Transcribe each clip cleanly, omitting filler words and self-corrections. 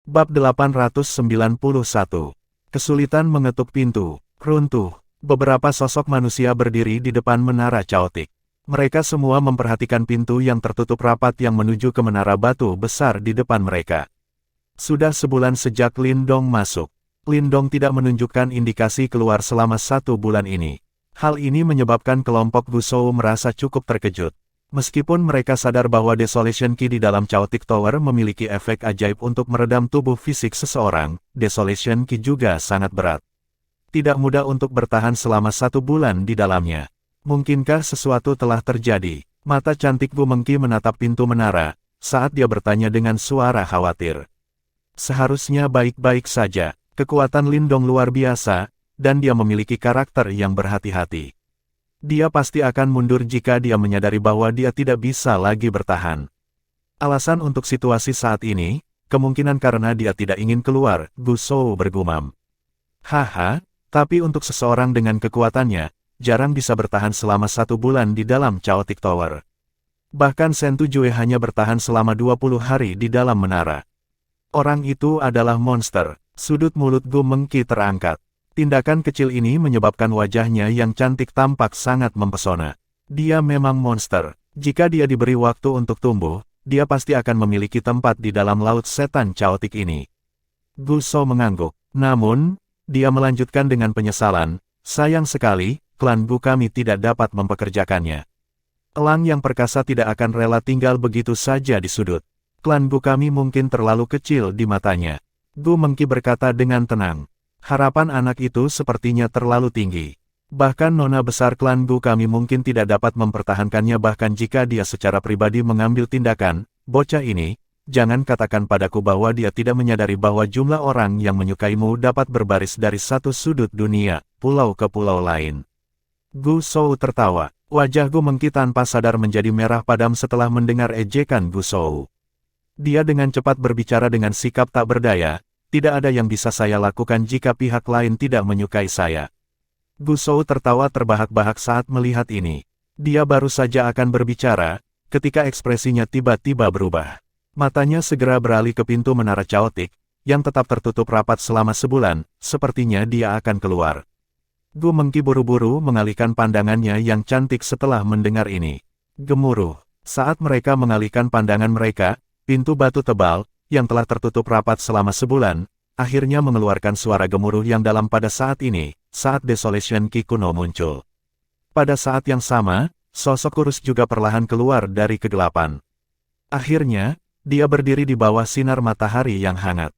Bab 891. Kesulitan mengetuk pintu. Runtuh. Beberapa sosok manusia berdiri di depan menara Chaotic. Mereka semua memperhatikan pintu yang tertutup rapat yang menuju ke menara batu besar di depan mereka. Sudah sebulan sejak Lindong masuk. Lindong tidak menunjukkan indikasi keluar selama 1 bulan ini. Hal ini menyebabkan kelompok Gusou merasa cukup terkejut. Meskipun mereka sadar bahwa Desolation Key di dalam Chaotic Tower memiliki efek ajaib untuk meredam tubuh fisik seseorang, Desolation Key juga sangat berat. Tidak mudah untuk bertahan selama 1 bulan di dalamnya. Mungkinkah sesuatu telah terjadi? Mata cantik Bu Mengki menatap pintu menara, saat dia bertanya dengan suara khawatir. Seharusnya baik-baik saja, kekuatan Lindong luar biasa, dan dia memiliki karakter yang berhati-hati. Dia pasti akan mundur jika dia menyadari bahwa dia tidak bisa lagi bertahan. Alasan untuk situasi saat ini, kemungkinan karena dia tidak ingin keluar, Gusou bergumam. Haha, tapi untuk seseorang dengan kekuatannya, jarang bisa bertahan selama 1 bulan di dalam Chaotic Tower. Bahkan Sentu Jue hanya bertahan selama 20 hari di dalam menara. Orang itu adalah monster. Sudut mulut Gu Mengki terangkat. Tindakan kecil ini menyebabkan wajahnya yang cantik tampak sangat mempesona. Dia memang monster. Jika dia diberi waktu untuk tumbuh, dia pasti akan memiliki tempat di dalam laut setan Chaotic ini. Gusou mengangguk. Namun, dia melanjutkan dengan penyesalan, sayang sekali, klan Gu kami tidak dapat mempekerjakannya. Elang yang perkasa tidak akan rela tinggal begitu saja di sudut. Klan Gu kami mungkin terlalu kecil di matanya. Gu Mengki berkata dengan tenang. Harapan anak itu sepertinya terlalu tinggi. Bahkan nona besar klan Gu kami mungkin tidak dapat mempertahankannya bahkan jika dia secara pribadi mengambil tindakan. Bocah ini, jangan katakan padaku bahwa dia tidak menyadari bahwa jumlah orang yang menyukaimu dapat berbaris dari satu sudut dunia, pulau ke pulau lain. Gusou tertawa. Wajah Gu Mengki tanpa sadar menjadi merah padam setelah mendengar ejekan Gusou. Dia dengan cepat berbicara dengan sikap tak berdaya. Tidak ada yang bisa saya lakukan jika pihak lain tidak menyukai saya. Gusou tertawa terbahak-bahak saat melihat ini. Dia baru saja akan berbicara, ketika ekspresinya tiba-tiba berubah. Matanya segera beralih ke pintu menara Chaotic, yang tetap tertutup rapat selama sebulan, sepertinya dia akan keluar. Gu Mengki buru-buru mengalihkan pandangannya yang cantik setelah mendengar ini. Gemuruh. Saat mereka mengalihkan pandangan mereka, pintu batu tebal, yang telah tertutup rapat selama sebulan, akhirnya mengeluarkan suara gemuruh yang dalam pada saat ini, saat Desolation Key kuno muncul. Pada saat yang sama, sosok kurus juga perlahan keluar dari kegelapan. Akhirnya, dia berdiri di bawah sinar matahari yang hangat.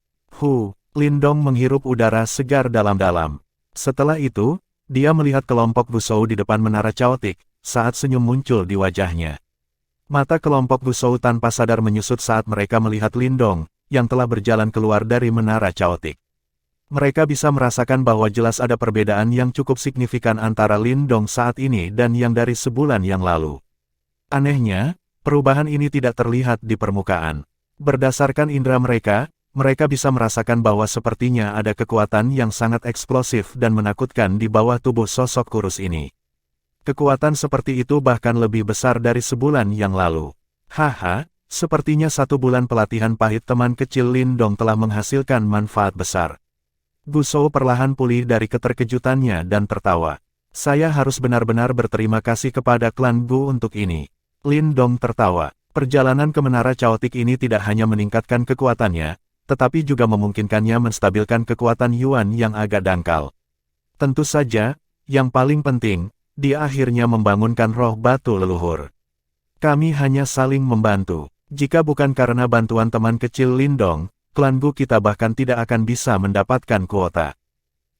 Lindong menghirup udara segar dalam-dalam. Setelah itu, dia melihat kelompok Gusou di depan menara Chaotic, saat senyum muncul di wajahnya. Mata kelompok Gusou tanpa sadar menyusut saat mereka melihat Lindong, yang telah berjalan keluar dari menara Chaotic. Mereka bisa merasakan bahwa jelas ada perbedaan yang cukup signifikan antara Lindong saat ini dan yang dari sebulan yang lalu. Anehnya, perubahan ini tidak terlihat di permukaan. Berdasarkan indera mereka, mereka bisa merasakan bahwa sepertinya ada kekuatan yang sangat eksplosif dan menakutkan di bawah tubuh sosok kurus ini. Kekuatan seperti itu bahkan lebih besar dari sebulan yang lalu. Haha, sepertinya 1 bulan pelatihan pahit teman kecil Lindong telah menghasilkan manfaat besar. Gusou perlahan pulih dari keterkejutannya dan tertawa. Saya harus benar-benar berterima kasih kepada klan Gu untuk ini. Lindong tertawa. Perjalanan ke menara Chaotic ini tidak hanya meningkatkan kekuatannya, tetapi juga memungkinkannya menstabilkan kekuatan Yuan yang agak dangkal. Tentu saja, yang paling penting, dia akhirnya membangunkan roh batu leluhur. Kami hanya saling membantu. Jika bukan karena bantuan teman kecil Lindong, klan Gu kita bahkan tidak akan bisa mendapatkan kuota.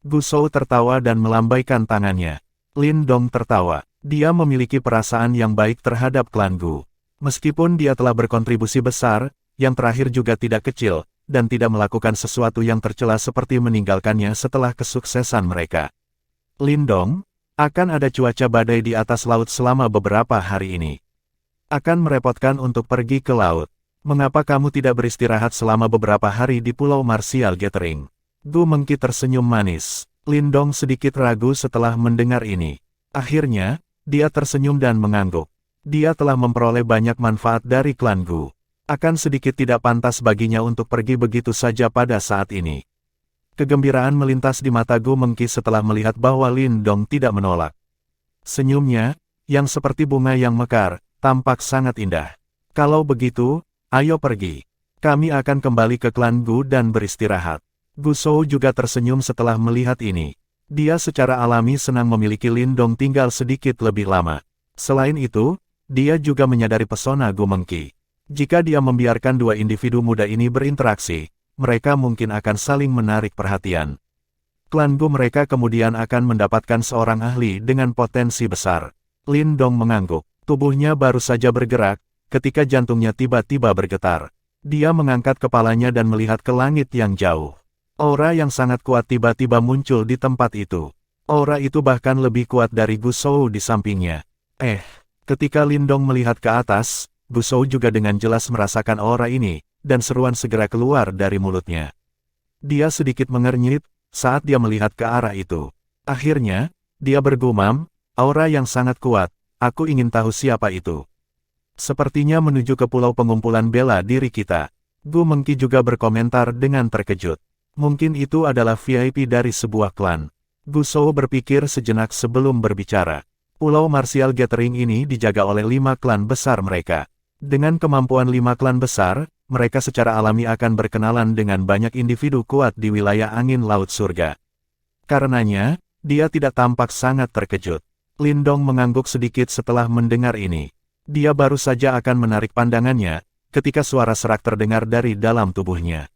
Gusou tertawa dan melambaikan tangannya. Lindong tertawa. Dia memiliki perasaan yang baik terhadap klan Gu. Meskipun dia telah berkontribusi besar, yang terakhir juga tidak kecil, dan tidak melakukan sesuatu yang tercela seperti meninggalkannya setelah kesuksesan mereka. Lindong, akan ada cuaca badai di atas laut selama beberapa hari ini. Akan merepotkan untuk pergi ke laut. Mengapa kamu tidak beristirahat selama beberapa hari di Pulau Martial Gathering? Gu Mengki tersenyum manis. Lindong sedikit ragu setelah mendengar ini. Akhirnya, dia tersenyum dan mengangguk. Dia telah memperoleh banyak manfaat dari klan Gu. Akan sedikit tidak pantas baginya untuk pergi begitu saja pada saat ini. Kegembiraan melintas di mata Gu Mengki setelah melihat bahwa Lin Dong tidak menolak. Senyumnya, yang seperti bunga yang mekar, tampak sangat indah. Kalau begitu, ayo pergi. Kami akan kembali ke klan Gu dan beristirahat. Gu Shou juga tersenyum setelah melihat ini. Dia secara alami senang memiliki Lin Dong tinggal sedikit lebih lama. Selain itu, dia juga menyadari pesona Gu Mengki. Jika dia membiarkan dua individu muda ini berinteraksi, mereka mungkin akan saling menarik perhatian. Klan Gu mereka kemudian akan mendapatkan seorang ahli dengan potensi besar. Lin Dong mengangguk. Tubuhnya baru saja bergerak, ketika jantungnya tiba-tiba bergetar. Dia mengangkat kepalanya dan melihat ke langit yang jauh. Aura yang sangat kuat tiba-tiba muncul di tempat itu. Aura itu bahkan lebih kuat dari Gu Shou di sampingnya. Ketika Lin Dong melihat ke atas, Gu Shou juga dengan jelas merasakan aura ini, dan seruan segera keluar dari mulutnya. Dia sedikit mengernyit saat dia melihat ke arah itu. Akhirnya, dia bergumam, aura yang sangat kuat, aku ingin tahu siapa itu. Sepertinya menuju ke pulau pengumpulan bela diri kita. Gu Mengki juga berkomentar dengan terkejut. Mungkin itu adalah VIP dari sebuah klan. Gu Shou berpikir sejenak sebelum berbicara. Pulau Martial Gathering ini dijaga oleh 5 klan besar mereka. Dengan kemampuan 5 klan besar, mereka secara alami akan berkenalan dengan banyak individu kuat di wilayah angin laut surga. Karenanya, dia tidak tampak sangat terkejut. Lin Dong mengangguk sedikit setelah mendengar ini. Dia baru saja akan menarik pandangannya, ketika suara serak terdengar dari dalam tubuhnya.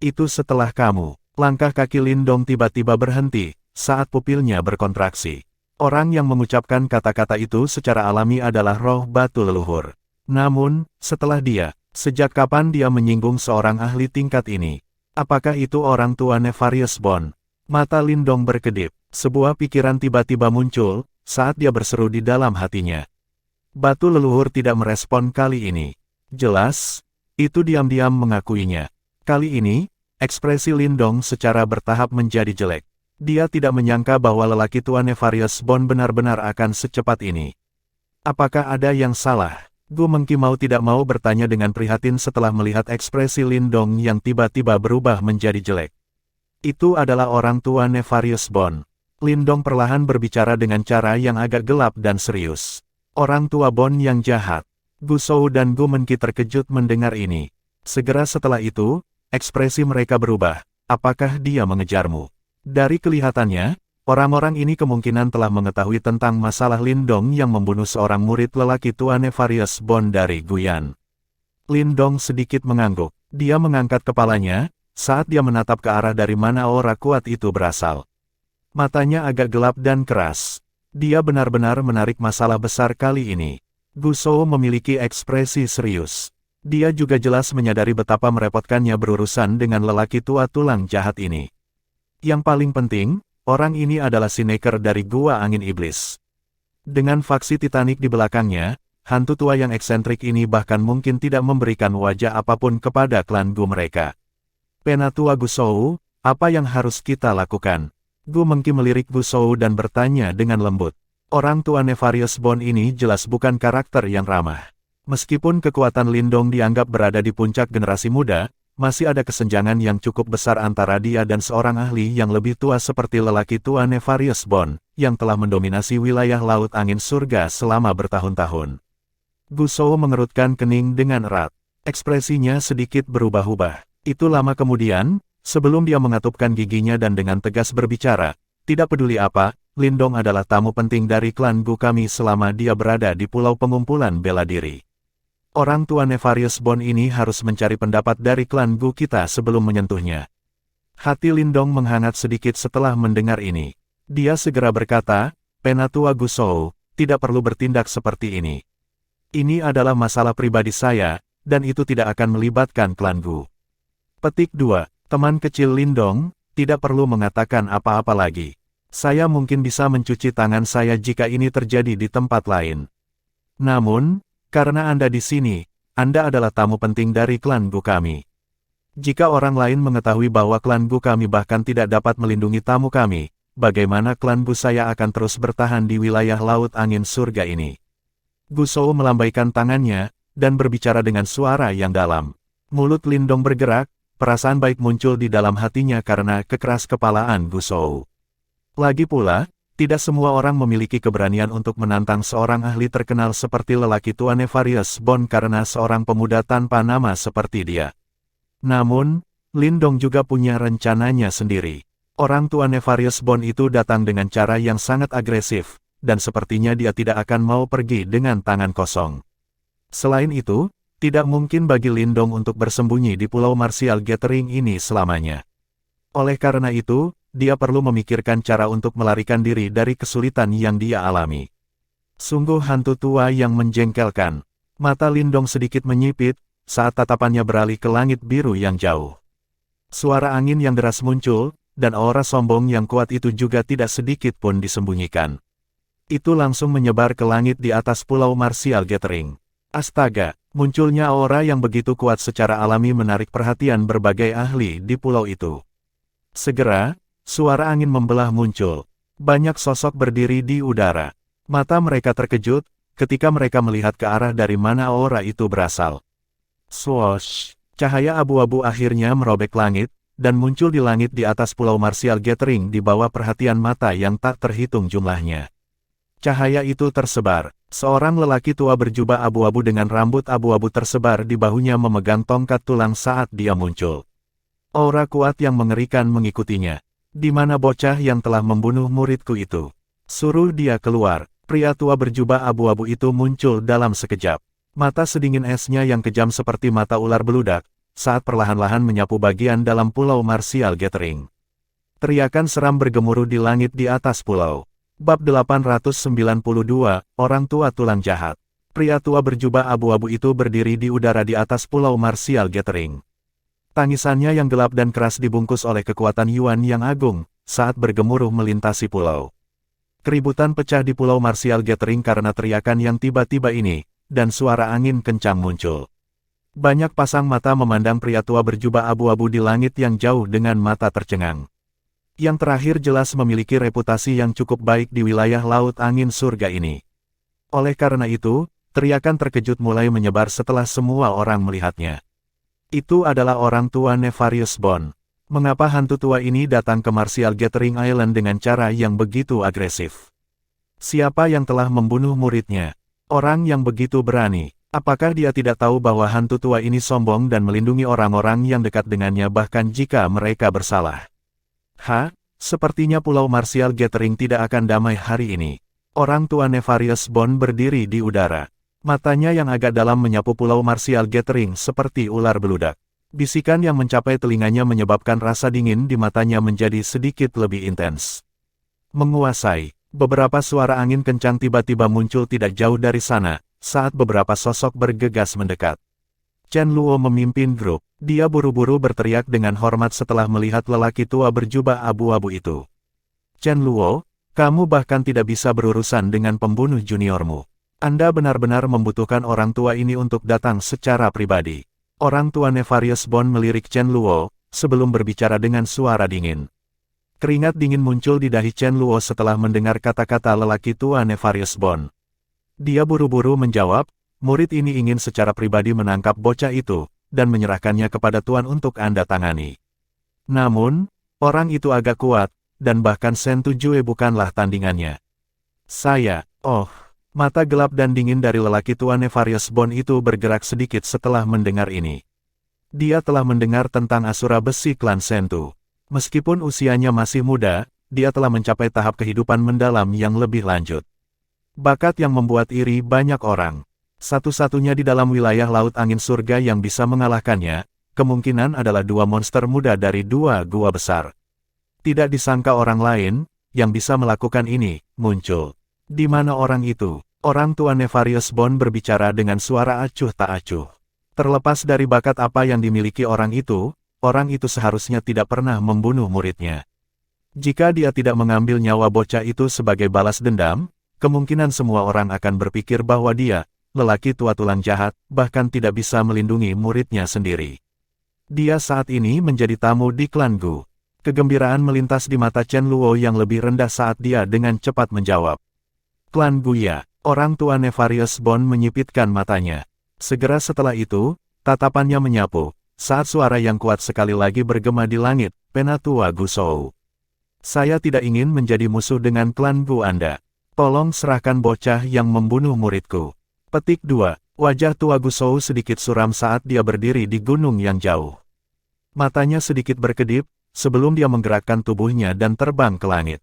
Itu setelah kamu. Langkah kaki Lin Dong tiba-tiba berhenti, saat pupilnya berkontraksi. Orang yang mengucapkan kata-kata itu secara alami adalah roh batu leluhur. Namun, setelah dia, sejak kapan dia menyinggung seorang ahli tingkat ini? Apakah itu orang tua Nefarious Bond? Mata Lin Dong berkedip. Sebuah pikiran tiba-tiba muncul, saat dia berseru di dalam hatinya. Batu leluhur tidak merespon kali ini. Jelas, itu diam-diam mengakuinya. Kali ini, ekspresi Lin Dong secara bertahap menjadi jelek. Dia tidak menyangka bahwa lelaki tua Nefarious Bond benar-benar akan secepat ini. Apakah ada yang salah? Gu Mengki mau tidak mau bertanya dengan prihatin setelah melihat ekspresi Lin Dong yang tiba-tiba berubah menjadi jelek. Itu adalah orang tua Nefarious Bond. Lin Dong perlahan berbicara dengan cara yang agak gelap dan serius. Orang tua Bond yang jahat. Gu Shou dan Gu Mengki terkejut mendengar ini. Segera setelah itu, ekspresi mereka berubah. Apakah dia mengejarmu? Dari kelihatannya, orang-orang ini kemungkinan telah mengetahui tentang masalah Lin Dong yang membunuh seorang murid lelaki tua Nefarious Bond dari Guyan. Lin Dong sedikit mengangguk. Dia mengangkat kepalanya, saat dia menatap ke arah dari mana aura kuat itu berasal. Matanya agak gelap dan keras. Dia benar-benar menarik masalah besar kali ini. Gu Shou memiliki ekspresi serius. Dia juga jelas menyadari betapa merepotkannya berurusan dengan lelaki tua tulang jahat ini. Yang paling penting, orang ini adalah Sineker dari Gua Angin Iblis. Dengan faksi Titanic di belakangnya, hantu tua yang eksentrik ini bahkan mungkin tidak memberikan wajah apapun kepada klan Gu mereka. Penatua Gu Shou, apa yang harus kita lakukan? Gu Mengki melirik Gu Shou dan bertanya dengan lembut. Orang tua Nefarious Bond ini jelas bukan karakter yang ramah. Meskipun kekuatan Lin Dong dianggap berada di puncak generasi muda, masih ada kesenjangan yang cukup besar antara dia dan seorang ahli yang lebih tua seperti lelaki tua Nefarious Bond, yang telah mendominasi wilayah Laut Angin Surga selama bertahun-tahun. Gu Shou mengerutkan kening dengan erat. Ekspresinya sedikit berubah-ubah. Itu lama kemudian, sebelum dia mengatupkan giginya dan dengan tegas berbicara, tidak peduli apa, Lin Dong adalah tamu penting dari klan Gu kami selama dia berada di pulau pengumpulan bela diri. Orang tua Nefarious Bond ini harus mencari pendapat dari klan Gu kita sebelum menyentuhnya. Hati Lin Dong menghangat sedikit setelah mendengar ini. Dia segera berkata, Penatua Gu Shou, tidak perlu bertindak seperti ini. Ini adalah masalah pribadi saya, dan itu tidak akan melibatkan klan Gu. Petik 2. Teman kecil Lin Dong, tidak perlu mengatakan apa-apa lagi. Saya mungkin bisa mencuci tangan saya jika ini terjadi di tempat lain. Namun, karena Anda di sini, Anda adalah tamu penting dari klan Gu kami. Jika orang lain mengetahui bahwa klan Gu kami bahkan tidak dapat melindungi tamu kami, bagaimana klan Gu saya akan terus bertahan di wilayah Laut Angin Surga ini? Gu Shou melambaikan tangannya, dan berbicara dengan suara yang dalam. Mulut Lindong bergerak, perasaan baik muncul di dalam hatinya karena kekeras-kepalaan Gu Shou. Lagi pula, tidak semua orang memiliki keberanian untuk menantang seorang ahli terkenal seperti lelaki tua Nefarious Bond karena seorang pemuda tanpa nama seperti dia. Namun, Lindong juga punya rencananya sendiri. Orang tua Nefarious Bond itu datang dengan cara yang sangat agresif, dan sepertinya dia tidak akan mau pergi dengan tangan kosong. Selain itu, tidak mungkin bagi Lindong untuk bersembunyi di Pulau Martial Gathering ini selamanya. Oleh karena itu, dia perlu memikirkan cara untuk melarikan diri dari kesulitan yang dia alami. Sungguh hantu tua yang menjengkelkan. Mata Lindong sedikit menyipit, saat tatapannya beralih ke langit biru yang jauh. Suara angin yang deras muncul, dan aura sombong yang kuat itu juga tidak sedikit pun disembunyikan. Itu langsung menyebar ke langit di atas Pulau Martial Gathering. Astaga, munculnya aura yang begitu kuat secara alami menarik perhatian berbagai ahli di pulau itu. Segera, suara angin membelah muncul. Banyak sosok berdiri di udara. Mata mereka terkejut, ketika mereka melihat ke arah dari mana aura itu berasal. Swoosh! Cahaya abu-abu akhirnya merobek langit, dan muncul di langit di atas Pulau Martial Gathering di bawah perhatian mata yang tak terhitung jumlahnya. Cahaya itu tersebar. Seorang lelaki tua berjubah abu-abu dengan rambut abu-abu tersebar di bahunya memegang tongkat tulang saat dia muncul. Aura kuat yang mengerikan mengikutinya. Di mana bocah yang telah membunuh muridku itu? Suruh dia keluar. Pria tua berjubah abu-abu itu muncul dalam sekejap. Mata sedingin esnya yang kejam seperti mata ular beludak, saat perlahan-lahan menyapu bagian dalam Pulau Martial Gathering. Teriakan seram bergemuruh di langit di atas pulau. Bab 892, Orang Tua Tulang Jahat. Pria tua berjubah abu-abu itu berdiri di udara di atas Pulau Martial Gathering. Tangisannya yang gelap dan keras dibungkus oleh kekuatan Yuan yang agung, saat bergemuruh melintasi pulau. Keributan pecah di Pulau Martial Gathering karena teriakan yang tiba-tiba ini, dan suara angin kencang muncul. Banyak pasang mata memandang pria tua berjubah abu-abu di langit yang jauh dengan mata tercengang. Yang terakhir jelas memiliki reputasi yang cukup baik di wilayah laut angin surga ini. Oleh karena itu, teriakan terkejut mulai menyebar setelah semua orang melihatnya. Itu adalah orang tua Nefarious Bond. Mengapa hantu tua ini datang ke Martial Gathering Island dengan cara yang begitu agresif? Siapa yang telah membunuh muridnya? Orang yang begitu berani. Apakah dia tidak tahu bahwa hantu tua ini sombong dan melindungi orang-orang yang dekat dengannya bahkan jika mereka bersalah? Sepertinya Pulau Martial Gathering tidak akan damai hari ini. Orang tua Nefarious Bond berdiri di udara. Matanya yang agak dalam menyapu Pulau Martial Gathering seperti ular beludak. Bisikan yang mencapai telinganya menyebabkan rasa dingin di matanya menjadi sedikit lebih intens. Menguasai. Beberapa suara angin kencang tiba-tiba muncul tidak jauh dari sana, saat beberapa sosok bergegas mendekat. Chen Luo memimpin grup. Dia buru-buru berteriak dengan hormat setelah melihat lelaki tua berjubah abu-abu itu. Chen Luo, kamu bahkan tidak bisa berurusan dengan pembunuh juniormu. Anda benar-benar membutuhkan orang tua ini untuk datang secara pribadi. Orang tua Nefarious Bond melirik Chen Luo, sebelum berbicara dengan suara dingin. Keringat dingin muncul di dahi Chen Luo setelah mendengar kata-kata lelaki tua Nefarious Bond. Dia buru-buru menjawab, murid ini ingin secara pribadi menangkap bocah itu, dan menyerahkannya kepada Tuan untuk Anda tangani. Namun, orang itu agak kuat, dan bahkan Shen Tujue bukanlah tandingannya. Mata gelap dan dingin dari lelaki tua Nefarious Bond itu bergerak sedikit setelah mendengar ini. Dia telah mendengar tentang Asura Besi klan Sentu. Meskipun usianya masih muda, dia telah mencapai tahap kehidupan mendalam yang lebih lanjut. Bakat yang membuat iri banyak orang. Satu-satunya di dalam wilayah laut angin surga yang bisa mengalahkannya, kemungkinan adalah dua monster muda dari dua gua besar. Tidak disangka orang lain, yang bisa melakukan ini, muncul. Di mana orang itu? Orang tua Nefarious Bond berbicara dengan suara acuh tak acuh. Terlepas dari bakat apa yang dimiliki orang itu seharusnya tidak pernah membunuh muridnya. Jika dia tidak mengambil nyawa bocah itu sebagai balas dendam, kemungkinan semua orang akan berpikir bahwa dia, lelaki tua tulang jahat, bahkan tidak bisa melindungi muridnya sendiri. Dia saat ini menjadi tamu di klan Gu. Kegembiraan melintas di mata Chen Luo yang lebih rendah saat dia dengan cepat menjawab. Klan Gu ya, orang tua Nefarious Bond menyipitkan matanya. Segera setelah itu, tatapannya menyapu, saat suara yang kuat sekali lagi bergema di langit, Penatua Gusou. Saya tidak ingin menjadi musuh dengan klan Gu Anda. Tolong serahkan bocah yang membunuh muridku. Petik 2. Wajah tua Gusou sedikit suram saat dia berdiri di gunung yang jauh. Matanya sedikit berkedip, sebelum dia menggerakkan tubuhnya dan terbang ke langit.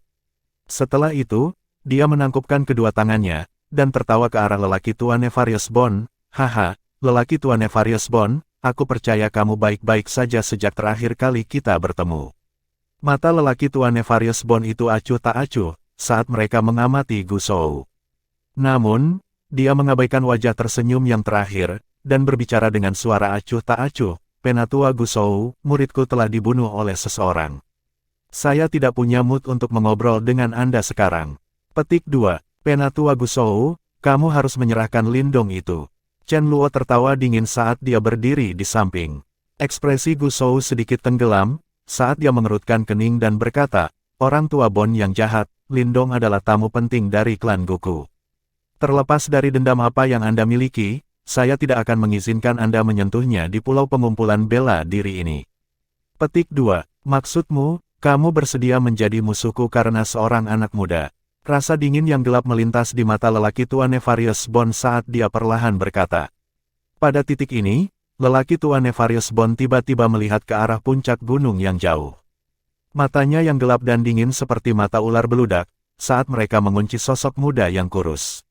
Setelah itu, dia menangkupkan kedua tangannya, dan tertawa ke arah lelaki tua Nefarious Bond. Haha, lelaki tua Nefarious Bond, aku percaya kamu baik-baik saja sejak terakhir kali kita bertemu. Mata lelaki tua Nefarious Bond itu acuh tak acuh, saat mereka mengamati Gusou. Namun, dia mengabaikan wajah tersenyum yang terakhir, dan berbicara dengan suara acuh tak acuh, Penatua Gusou, muridku telah dibunuh oleh seseorang. Saya tidak punya mood untuk mengobrol dengan Anda sekarang. Petik 2. Penatua Gusou, kamu harus menyerahkan Lindong itu. Chen Luo tertawa dingin saat dia berdiri di samping. Ekspresi Gusou sedikit tenggelam, saat dia mengerutkan kening dan berkata, orang tua Bond yang jahat, Lindong adalah tamu penting dari klan Goku. Terlepas dari dendam apa yang Anda miliki, saya tidak akan mengizinkan Anda menyentuhnya di pulau pengumpulan bela diri ini. Petik 2. Maksudmu, kamu bersedia menjadi musuhku karena seorang anak muda. Rasa dingin yang gelap melintas di mata lelaki tua Nefarious Bond saat dia perlahan berkata. Pada titik ini, lelaki tua Nefarious Bond tiba-tiba melihat ke arah puncak gunung yang jauh. Matanya yang gelap dan dingin seperti mata ular beludak, saat mereka mengunci sosok muda yang kurus.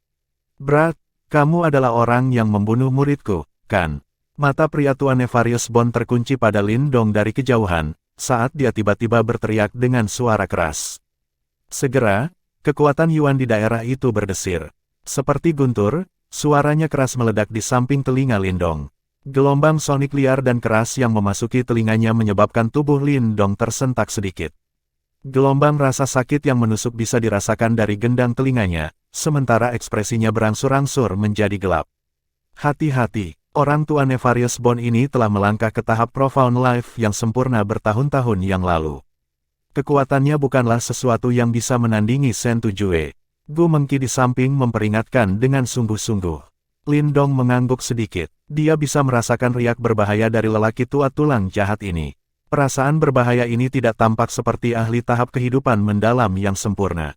Brat, kamu adalah orang yang membunuh muridku, kan? Mata pria tua Nefarious Bond terkunci pada Lindong dari kejauhan, saat dia tiba-tiba berteriak dengan suara keras. Segera, kekuatan Yuan di daerah itu berdesir. Seperti guntur, suaranya keras meledak di samping telinga Lindong. Gelombang sonik liar dan keras yang memasuki telinganya menyebabkan tubuh Lindong tersentak sedikit. Gelombang rasa sakit yang menusuk bisa dirasakan dari gendang telinganya, sementara ekspresinya berangsur-angsur menjadi gelap. Hati-hati, orang tua Nefarious Bond ini telah melangkah ke tahap Profound Life yang sempurna bertahun-tahun yang lalu. Kekuatannya bukanlah sesuatu yang bisa menandingi Shen Tujue. Gu Mengki di samping memperingatkan dengan sungguh-sungguh. Lindong mengangguk sedikit. Dia bisa merasakan riak berbahaya dari lelaki tua tulang jahat ini. Perasaan berbahaya ini tidak tampak seperti ahli tahap kehidupan mendalam yang sempurna.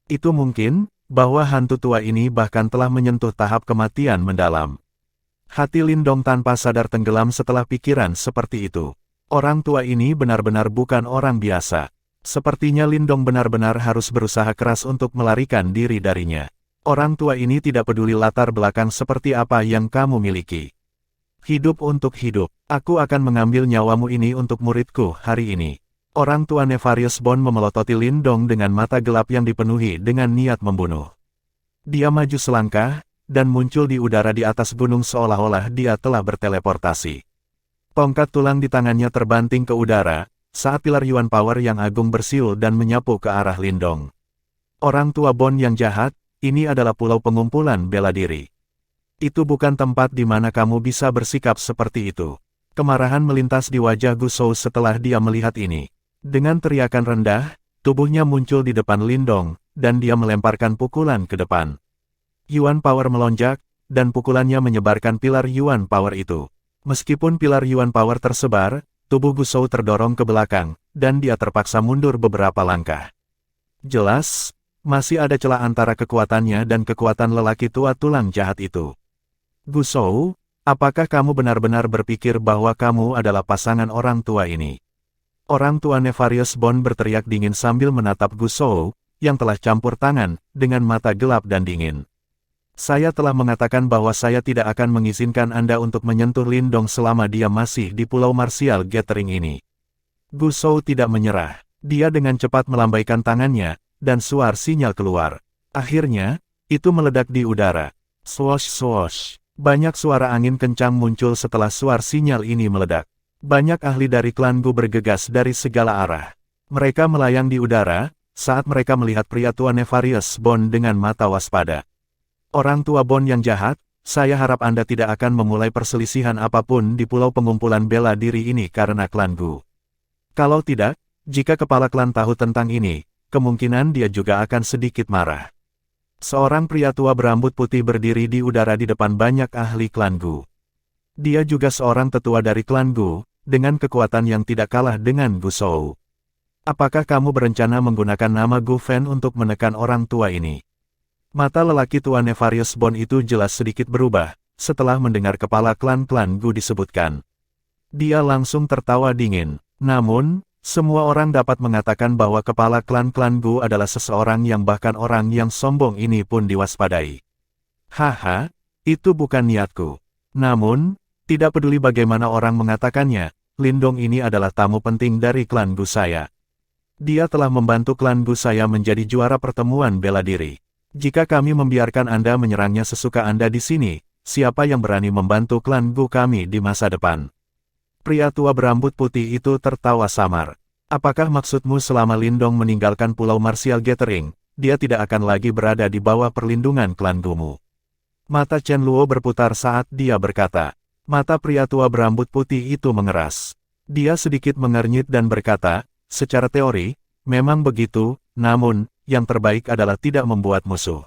Itu mungkin, bahwa hantu tua ini bahkan telah menyentuh tahap kematian mendalam. Hati Lindong tanpa sadar tenggelam setelah pikiran seperti itu. Orang tua ini benar-benar bukan orang biasa. Sepertinya Lindong benar-benar harus berusaha keras untuk melarikan diri darinya. Orang tua ini tidak peduli latar belakang seperti apa yang kamu miliki. Hidup untuk hidup, aku akan mengambil nyawamu ini untuk muridku hari ini. Orang tua Nefarious Bond memelototi Lindong dengan mata gelap yang dipenuhi dengan niat membunuh. Dia maju selangkah, dan muncul di udara di atas gunung seolah-olah dia telah berteleportasi. Tongkat tulang di tangannya terbanting ke udara, saat pilar Yuan Power yang agung bersiul dan menyapu ke arah Lindong. Orang tua Bond yang jahat, ini adalah pulau pengumpulan bela diri. Itu bukan tempat di mana kamu bisa bersikap seperti itu. Kemarahan melintas di wajah Gusou setelah dia melihat ini. Dengan teriakan rendah, tubuhnya muncul di depan Lindong, dan dia melemparkan pukulan ke depan. Yuan Power melonjak, dan pukulannya menyebarkan pilar Yuan Power itu. Meskipun pilar Yuan Power tersebar, tubuh Gusou terdorong ke belakang, dan dia terpaksa mundur beberapa langkah. Jelas, masih ada celah antara kekuatannya dan kekuatan lelaki tua tulang jahat itu. Gusou, apakah kamu benar-benar berpikir bahwa kamu adalah pasangan orang tua ini? Orang tua Nefarious Bond berteriak dingin sambil menatap Gusou, yang telah campur tangan, dengan mata gelap dan dingin. Saya telah mengatakan bahwa saya tidak akan mengizinkan Anda untuk menyentuh Lindong selama dia masih di Pulau Martial Gathering ini. Gusou tidak menyerah. Dia dengan cepat melambaikan tangannya, dan suar sinyal keluar. Akhirnya, itu meledak di udara. Swosh swosh. Banyak suara angin kencang muncul setelah suar sinyal ini meledak. Banyak ahli dari klan Gu bergegas dari segala arah. Mereka melayang di udara, saat mereka melihat pria tua Nefarious Bond dengan mata waspada. Orang tua Bond yang jahat, saya harap Anda tidak akan memulai perselisihan apapun di pulau pengumpulan bela diri ini karena klan Gu. Kalau tidak, jika kepala klan tahu tentang ini, kemungkinan dia juga akan sedikit marah. Seorang pria tua berambut putih berdiri di udara di depan banyak ahli klan Gu. Dia juga seorang tetua dari klan Gu, dengan kekuatan yang tidak kalah dengan Gu Shou. Apakah kamu berencana menggunakan nama Gu Fen untuk menekan orang tua ini? Mata lelaki tua Nefarious Bond itu jelas sedikit berubah, setelah mendengar kepala klan-klan Gu disebutkan. Dia langsung tertawa dingin. Namun, semua orang dapat mengatakan bahwa kepala klan-klan Gu adalah seseorang yang bahkan orang yang sombong ini pun diwaspadai. Haha, itu bukan niatku. Namun, tidak peduli bagaimana orang mengatakannya, Lindong ini adalah tamu penting dari klan Gu saya. Dia telah membantu klan Gu saya menjadi juara pertemuan bela diri. Jika kami membiarkan Anda menyerangnya sesuka Anda di sini, siapa yang berani membantu klan Gu kami di masa depan? Pria tua berambut putih itu tertawa samar. Apakah maksudmu selama Lindong meninggalkan Pulau Martial Gathering, dia tidak akan lagi berada di bawah perlindungan klan Gu-mu? Mata Chen Luo berputar saat dia berkata. Mata pria tua berambut putih itu mengeras. Dia sedikit mengernyit dan berkata, secara teori, memang begitu, namun, yang terbaik adalah tidak membuat musuh.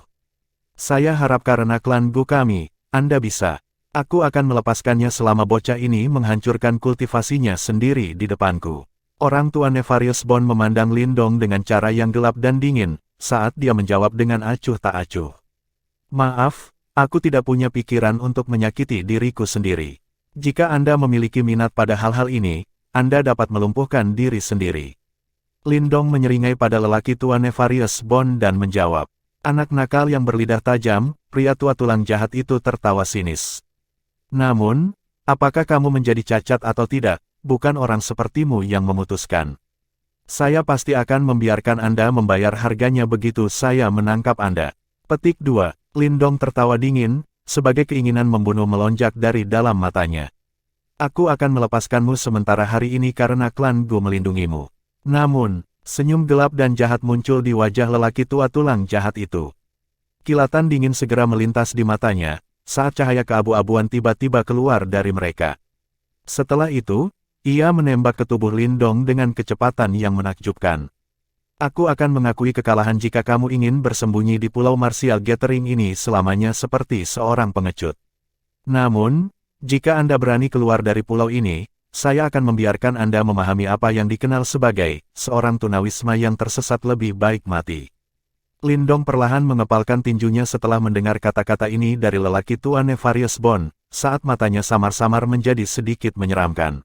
Saya harap karena klan Gu kami, Anda bisa. Aku akan melepaskannya selama bocah ini menghancurkan kultivasinya sendiri di depanku. Orang tua Nefarious Bond memandang Lindong dengan cara yang gelap dan dingin, saat dia menjawab dengan acuh tak acuh. Maaf, aku tidak punya pikiran untuk menyakiti diriku sendiri. Jika Anda memiliki minat pada hal-hal ini, Anda dapat melumpuhkan diri sendiri. Lindong menyeringai pada lelaki tua Nefarious Bond dan menjawab. Anak nakal yang berlidah tajam, pria tua tulang jahat itu tertawa sinis. Namun, apakah kamu menjadi cacat atau tidak, bukan orang sepertimu yang memutuskan. Saya pasti akan membiarkan Anda membayar harganya begitu saya menangkap Anda. Petik 2. Lindong tertawa dingin, sebagai keinginan membunuh melonjak dari dalam matanya. Aku akan melepaskanmu sementara hari ini karena klan Gu melindungimu. Namun, senyum gelap dan jahat muncul di wajah lelaki tua tulang jahat itu. Kilatan dingin segera melintas di matanya, saat cahaya keabu-abuan tiba-tiba keluar dari mereka. Setelah itu, ia menembak ke tubuh Lindong dengan kecepatan yang menakjubkan. Aku akan mengakui kekalahan jika kamu ingin bersembunyi di Pulau Martial Gathering ini selamanya seperti seorang pengecut. Namun, jika Anda berani keluar dari pulau ini, saya akan membiarkan Anda memahami apa yang dikenal sebagai seorang tunawisma yang tersesat lebih baik mati. Lindong perlahan mengepalkan tinjunya setelah mendengar kata-kata ini dari lelaki tua Nefarious Bond, saat matanya samar-samar menjadi sedikit menyeramkan.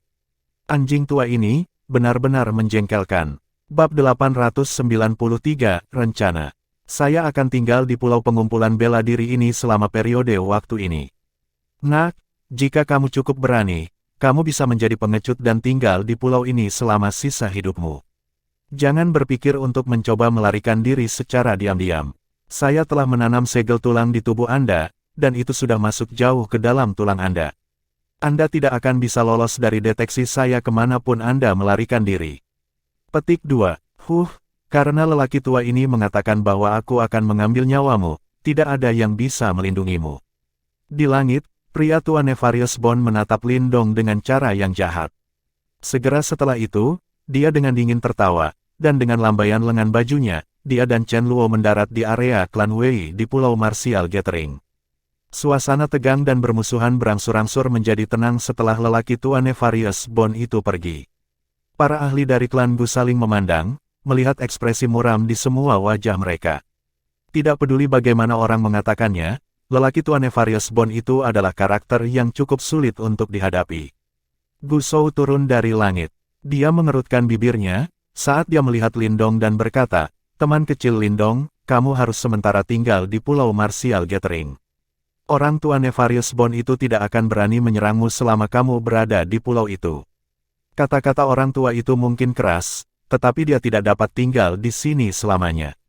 Anjing tua ini, benar-benar menjengkelkan. Bab 893, Rencana. Saya akan tinggal di pulau pengumpulan bela diri ini selama periode waktu ini. Nak, jika kamu cukup berani, kamu bisa menjadi pengecut dan tinggal di pulau ini selama sisa hidupmu. Jangan berpikir untuk mencoba melarikan diri secara diam-diam. Saya telah menanam segel tulang di tubuh Anda, dan itu sudah masuk jauh ke dalam tulang Anda. Anda tidak akan bisa lolos dari deteksi saya kemanapun Anda melarikan diri. Petik 2. Karena lelaki tua ini mengatakan bahwa aku akan mengambil nyawamu, tidak ada yang bisa melindungimu. Di langit, pria tua Nefarious Bond menatap Lindong dengan cara yang jahat. Segera setelah itu, dia dengan dingin tertawa, dan dengan lambaian lengan bajunya, dia dan Chen Luo mendarat di area klan Wei di Pulau Martial Gathering. Suasana tegang dan bermusuhan berangsur-angsur menjadi tenang setelah lelaki tua Nefarious Bond itu pergi. Para ahli dari klan Gu saling memandang, melihat ekspresi muram di semua wajah mereka. Tidak peduli bagaimana orang mengatakannya, lelaki tua Nefarious Bond itu adalah karakter yang cukup sulit untuk dihadapi. Gu Shou turun dari langit. Dia mengerutkan bibirnya, saat dia melihat Lindong dan berkata, teman kecil Lindong, kamu harus sementara tinggal di Pulau Martial Gathering. Orang tua Nefarious Bond itu tidak akan berani menyerangmu selama kamu berada di pulau itu. Kata-kata orang tua itu mungkin keras, tetapi dia tidak dapat tinggal di sini selamanya.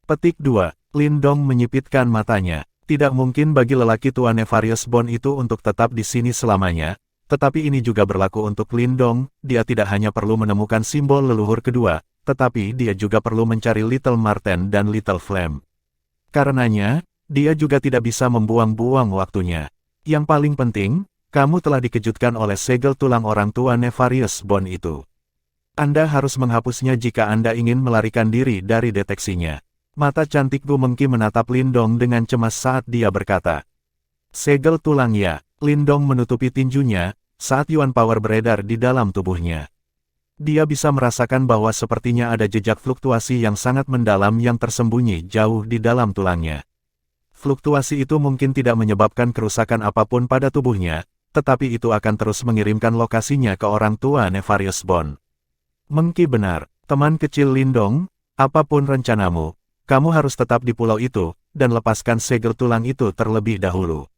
Petik 2. Lindong menyipitkan matanya. Tidak mungkin bagi lelaki tua Nefarious Bond itu untuk tetap di sini selamanya. Tetapi ini juga berlaku untuk Lindong, dia tidak hanya perlu menemukan simbol leluhur kedua, tetapi dia juga perlu mencari Little Marten dan Little Flame. Karenanya, dia juga tidak bisa membuang-buang waktunya. Yang paling penting, kamu telah dikejutkan oleh segel tulang orang tua Nefarious Bond itu. Anda harus menghapusnya jika Anda ingin melarikan diri dari deteksinya. Mata cantik Gu Mengki menatap Lindong dengan cemas saat dia berkata. Segel tulang ya. Lindong menutupi tinjunya, saat Yuan Power beredar di dalam tubuhnya. Dia bisa merasakan bahwa sepertinya ada jejak fluktuasi yang sangat mendalam yang tersembunyi jauh di dalam tulangnya. Fluktuasi itu mungkin tidak menyebabkan kerusakan apapun pada tubuhnya, tetapi itu akan terus mengirimkan lokasinya ke orang tua Nefarious Bone. Mengki benar, teman kecil Lindong, apapun rencanamu, kamu harus tetap di pulau itu, dan lepaskan segel tulang itu terlebih dahulu.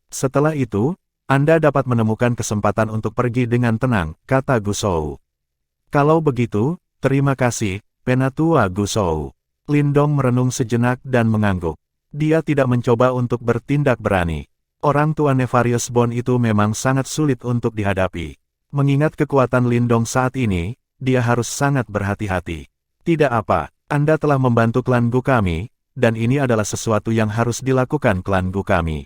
Setelah itu, Anda dapat menemukan kesempatan untuk pergi dengan tenang, kata Gu Shou. Kalau begitu, terima kasih, Penatua Gu Shou. Lindong merenung sejenak dan mengangguk. Dia tidak mencoba untuk bertindak berani. Orang tua Nefarious Bone itu memang sangat sulit untuk dihadapi. Mengingat kekuatan Lindong saat ini, dia harus sangat berhati-hati. Tidak apa, Anda telah membantu klan Gu kami, dan ini adalah sesuatu yang harus dilakukan klan Gu kami.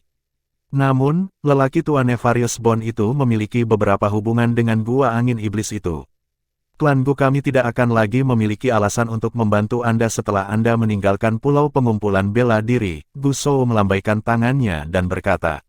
Namun, lelaki tua Nefarious Bone itu memiliki beberapa hubungan dengan gua angin iblis itu. Klan Gu kami tidak akan lagi memiliki alasan untuk membantu Anda setelah Anda meninggalkan pulau pengumpulan bela diri. Gu Shou melambaikan tangannya dan berkata.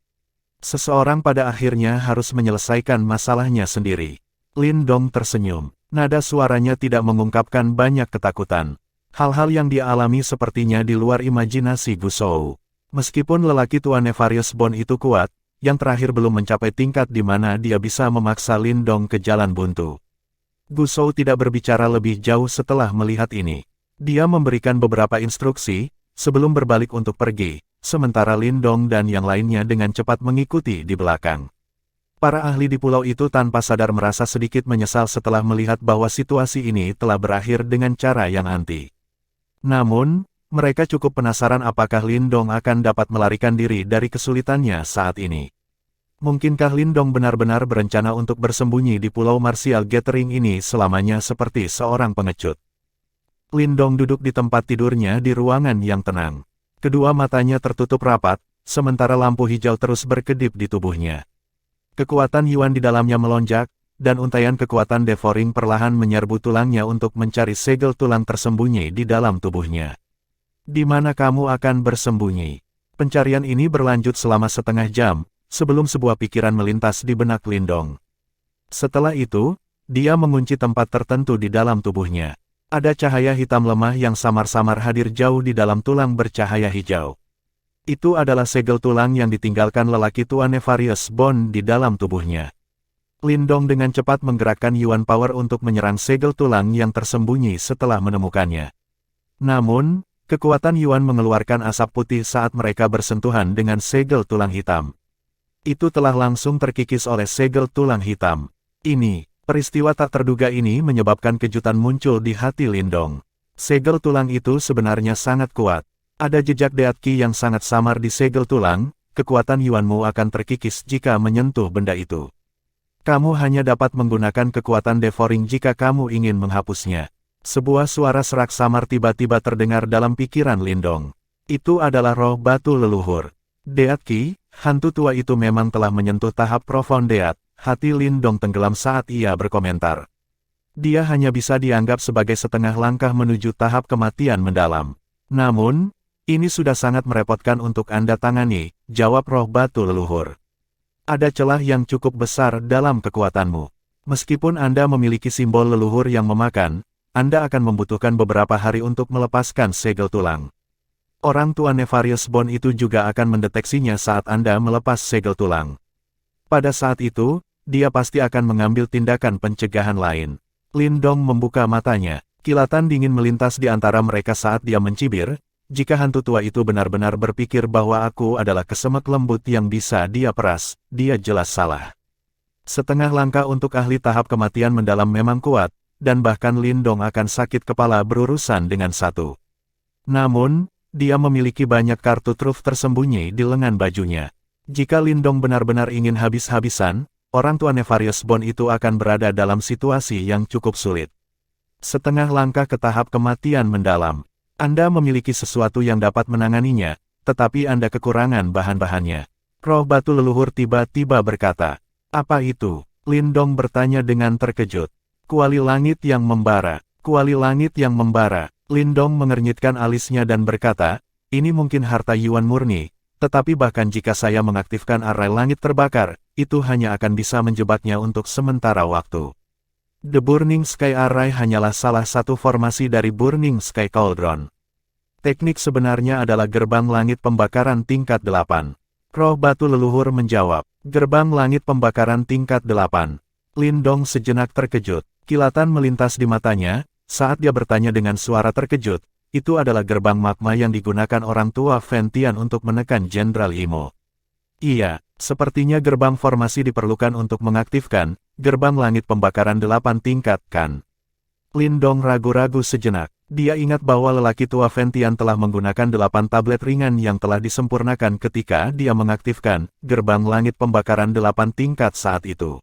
Seseorang pada akhirnya harus menyelesaikan masalahnya sendiri. Lindong tersenyum. Nada suaranya tidak mengungkapkan banyak ketakutan. Hal-hal yang dia alami sepertinya di luar imajinasi Gu Shou. Meskipun lelaki tua Nefarious Bone itu kuat, yang terakhir belum mencapai tingkat di mana dia bisa memaksa Lindong ke jalan buntu. Gu Shou tidak berbicara lebih jauh setelah melihat ini. Dia memberikan beberapa instruksi, sebelum berbalik untuk pergi, sementara Lindong dan yang lainnya dengan cepat mengikuti di belakang. Para ahli di pulau itu tanpa sadar merasa sedikit menyesal setelah melihat bahwa situasi ini telah berakhir dengan cara yang anti. Namun, mereka cukup penasaran apakah Lindong akan dapat melarikan diri dari kesulitannya saat ini. Mungkinkah Lindong benar-benar berencana untuk bersembunyi di Pulau Martial Gathering ini selamanya seperti seorang pengecut? Lindong duduk di tempat tidurnya di ruangan yang tenang. Kedua matanya tertutup rapat, sementara lampu hijau terus berkedip di tubuhnya. Kekuatan Yuan di dalamnya melonjak, dan untaian kekuatan devouring perlahan menyerbu tulangnya untuk mencari segel tulang tersembunyi di dalam tubuhnya. Di mana kamu akan bersembunyi? Pencarian ini berlanjut selama setengah jam, sebelum sebuah pikiran melintas di benak Lindong. Setelah itu, dia mengunci tempat tertentu di dalam tubuhnya. Ada cahaya hitam lemah yang samar-samar hadir jauh di dalam tulang bercahaya hijau. Itu adalah segel tulang yang ditinggalkan lelaki tua Nefarious Bone di dalam tubuhnya. Lindong dengan cepat menggerakkan Yuan Power untuk menyerang segel tulang yang tersembunyi setelah menemukannya. Namun, kekuatan Yuan mengeluarkan asap putih saat mereka bersentuhan dengan segel tulang hitam. Itu telah langsung terkikis oleh segel tulang hitam. Peristiwa tak terduga ini menyebabkan kejutan muncul di hati Lindong. Segel tulang itu sebenarnya sangat kuat. Ada jejak Deat Qi yang sangat samar di segel tulang, kekuatan Yuanmu akan terkikis jika menyentuh benda itu. Kamu hanya dapat menggunakan kekuatan devouring jika kamu ingin menghapusnya. Sebuah suara serak samar tiba-tiba terdengar dalam pikiran Lindong. Itu adalah roh batu leluhur. Deat Qi, hantu tua itu memang telah menyentuh tahap Profound Deat. Hati Lindong tenggelam saat ia berkomentar. Dia hanya bisa dianggap sebagai setengah langkah menuju tahap kematian mendalam. Namun, ini sudah sangat merepotkan untuk Anda tangani, jawab roh batu leluhur. Ada celah yang cukup besar dalam kekuatanmu. Meskipun Anda memiliki simbol leluhur yang memakan, Anda akan membutuhkan beberapa hari untuk melepaskan segel tulang. Orang tua Nefarious Bone itu juga akan mendeteksinya saat Anda melepas segel tulang. Pada saat itu, dia pasti akan mengambil tindakan pencegahan lain. Lindong membuka matanya. Kilatan dingin melintas di antara mereka saat dia mencibir. Jika hantu tua itu benar-benar berpikir bahwa aku adalah kesemek lembut yang bisa dia peras, dia jelas salah. Setengah langkah untuk ahli tahap kematian mendalam memang kuat, dan bahkan Lindong akan sakit kepala berurusan dengan satu. Namun, dia memiliki banyak kartu truf tersembunyi di lengan bajunya. Jika Lindong benar-benar ingin habis-habisan, orang tua Nefarious Bone itu akan berada dalam situasi yang cukup sulit. Setengah langkah ke tahap kematian mendalam. Anda memiliki sesuatu yang dapat menanganinya, tetapi Anda kekurangan bahan-bahannya. Roh batu leluhur tiba-tiba berkata, "Apa itu?" Lindong bertanya dengan terkejut. "Kuali langit yang membara, kuali langit yang membara." Lindong mengernyitkan alisnya dan berkata, ini mungkin harta Yuan murni, tetapi bahkan jika saya mengaktifkan arai langit terbakar, itu hanya akan bisa menjebaknya untuk sementara waktu. The Burning Sky Array hanyalah salah satu formasi dari Burning Sky Cauldron. Teknik sebenarnya adalah gerbang langit pembakaran tingkat 8. Roh batu leluhur menjawab, gerbang langit pembakaran tingkat 8. Lindong sejenak terkejut, kilatan melintas di matanya, saat dia bertanya dengan suara terkejut, itu adalah gerbang magma yang digunakan orang tua Ventian untuk menekan Jenderal Imo. Iya, sepertinya gerbang formasi diperlukan untuk mengaktifkan gerbang langit pembakaran 8 tingkat, kan? Lindong ragu-ragu sejenak. Dia ingat bahwa lelaki tua Ventian telah menggunakan 8 tablet ringan yang telah disempurnakan ketika dia mengaktifkan gerbang langit pembakaran 8 tingkat saat itu.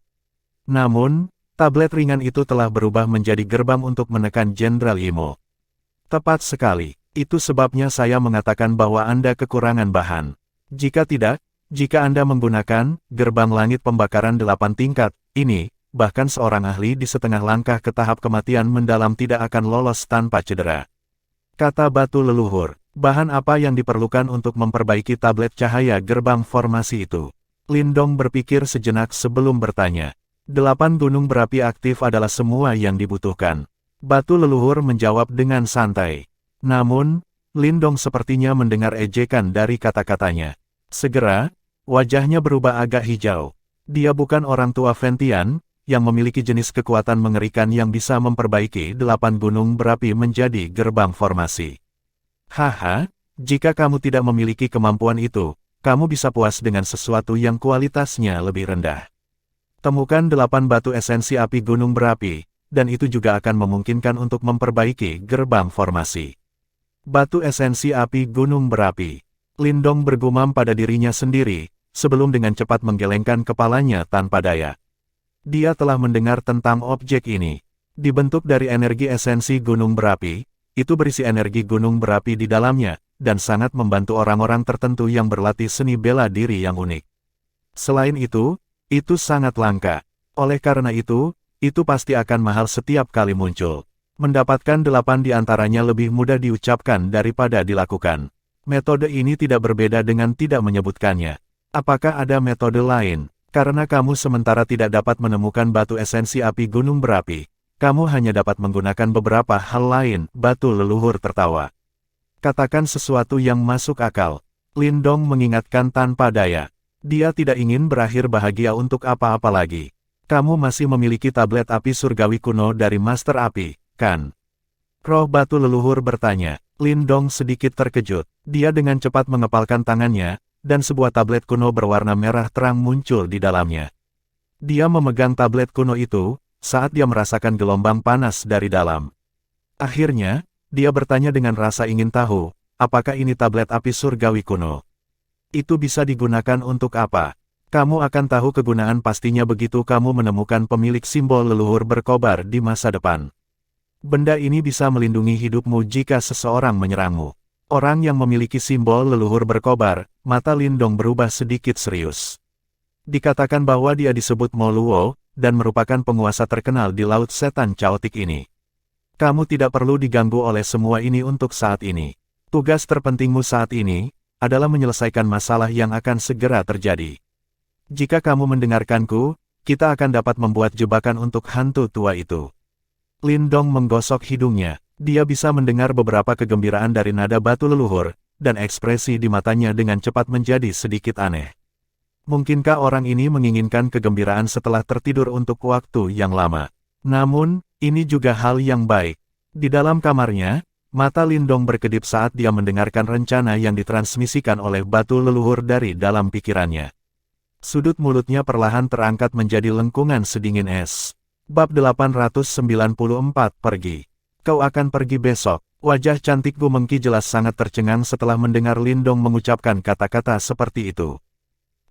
Namun, tablet ringan itu telah berubah menjadi gerbang untuk menekan Jenderal Imo. Tepat sekali, itu sebabnya saya mengatakan bahwa Anda kekurangan bahan. Jika tidak, jika Anda menggunakan gerbang langit pembakaran 8 tingkat ini, bahkan seorang ahli di setengah langkah ke tahap kematian mendalam tidak akan lolos tanpa cedera. Kata batu leluhur, bahan apa yang diperlukan untuk memperbaiki tablet cahaya gerbang formasi itu? Lindong berpikir sejenak sebelum bertanya. 8 gunung berapi aktif adalah semua yang dibutuhkan. Batu leluhur menjawab dengan santai. Namun, Lindong sepertinya mendengar ejekan dari kata-katanya. Segera, wajahnya berubah agak hijau. Dia bukan orang tua Ventian, yang memiliki jenis kekuatan mengerikan yang bisa memperbaiki 8 gunung berapi menjadi gerbang formasi. Haha, jika kamu tidak memiliki kemampuan itu, kamu bisa puas dengan sesuatu yang kualitasnya lebih rendah. Temukan 8 batu esensi api gunung berapi, dan itu juga akan memungkinkan untuk memperbaiki gerbang formasi. Batu esensi api gunung berapi. Lindong bergumam pada dirinya sendiri, sebelum dengan cepat menggelengkan kepalanya tanpa daya. Dia telah mendengar tentang objek ini. Dibentuk dari energi esensi gunung berapi, itu berisi energi gunung berapi di dalamnya, dan sangat membantu orang-orang tertentu yang berlatih seni bela diri yang unik. Selain itu sangat langka. Oleh karena itu pasti akan mahal setiap kali muncul. Mendapatkan 8 di antaranya lebih mudah diucapkan daripada dilakukan. Metode ini tidak berbeda dengan tidak menyebutkannya. Apakah ada metode lain? Karena kamu sementara tidak dapat menemukan batu esensi api gunung berapi, kamu hanya dapat menggunakan beberapa hal lain, batu leluhur tertawa. Katakan sesuatu yang masuk akal. Lindong mengingatkan tanpa daya. Dia tidak ingin berakhir bahagia untuk apa-apa lagi. Kamu masih memiliki tablet api surgawi kuno dari Master Api, kan? Roh batu leluhur bertanya. Lindong sedikit terkejut. Dia dengan cepat mengepalkan tangannya, dan sebuah tablet kuno berwarna merah terang muncul di dalamnya. Dia memegang tablet kuno itu, saat dia merasakan gelombang panas dari dalam. Akhirnya, dia bertanya dengan rasa ingin tahu, apakah ini tablet api surgawi kuno? Itu bisa digunakan untuk apa? Kamu akan tahu kegunaan pastinya begitu kamu menemukan pemilik simbol leluhur berkobar di masa depan. Benda ini bisa melindungi hidupmu jika seseorang menyerangmu. Orang yang memiliki simbol leluhur berkobar, mata Lindong berubah sedikit serius. Dikatakan bahwa dia disebut Mo Luo, dan merupakan penguasa terkenal di Laut Setan Caotik ini. Kamu tidak perlu diganggu oleh semua ini untuk saat ini. Tugas terpentingmu saat ini adalah menyelesaikan masalah yang akan segera terjadi. Jika kamu mendengarkanku, kita akan dapat membuat jebakan untuk hantu tua itu. Lindong menggosok hidungnya. Dia bisa mendengar beberapa kegembiraan dari nada batu leluhur, dan ekspresi di matanya dengan cepat menjadi sedikit aneh. Mungkinkah orang ini menginginkan kegembiraan setelah tertidur untuk waktu yang lama? Namun, ini juga hal yang baik. Di dalam kamarnya, mata Lindong berkedip saat dia mendengarkan rencana yang ditransmisikan oleh batu leluhur dari dalam pikirannya. Sudut mulutnya perlahan terangkat menjadi lengkungan sedingin es. Bab 894 pergi. Kau akan pergi besok. Wajah cantik Gu Mengki jelas sangat tercengang setelah mendengar Lindong mengucapkan kata-kata seperti itu.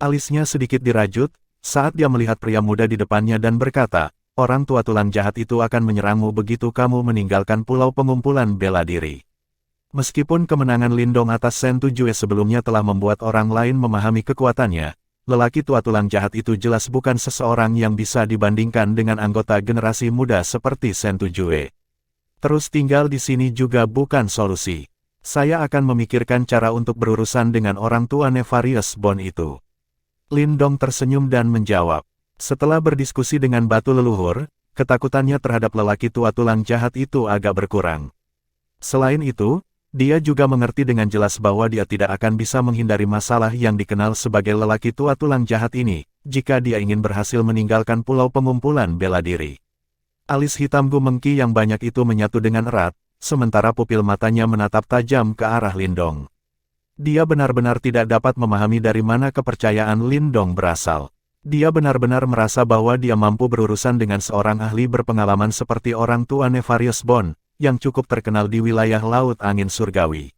Alisnya sedikit dirajut, saat dia melihat pria muda di depannya dan berkata, orang tua tulang jahat itu akan menyerangmu begitu kamu meninggalkan pulau pengumpulan bela diri. Meskipun kemenangan Lindong atas Sen Tujue sebelumnya telah membuat orang lain memahami kekuatannya, lelaki tua tulang jahat itu jelas bukan seseorang yang bisa dibandingkan dengan anggota generasi muda seperti Sen Tujue. Terus tinggal di sini juga bukan solusi. Saya akan memikirkan cara untuk berurusan dengan orang tua Nefarious Bone itu. Lindong tersenyum dan menjawab. Setelah berdiskusi dengan batu leluhur, ketakutannya terhadap lelaki tua tulang jahat itu agak berkurang. Selain itu, dia juga mengerti dengan jelas bahwa dia tidak akan bisa menghindari masalah yang dikenal sebagai lelaki tua tulang jahat ini, jika dia ingin berhasil meninggalkan pulau pengumpulan bela diri. Alis hitam Gu Mengki yang banyak itu menyatu dengan erat, sementara pupil matanya menatap tajam ke arah Lindong. Dia benar-benar tidak dapat memahami dari mana kepercayaan Lindong berasal. Dia benar-benar merasa bahwa dia mampu berurusan dengan seorang ahli berpengalaman seperti orang tua Nefarious Bone, yang cukup terkenal di wilayah Laut Angin Surgawi.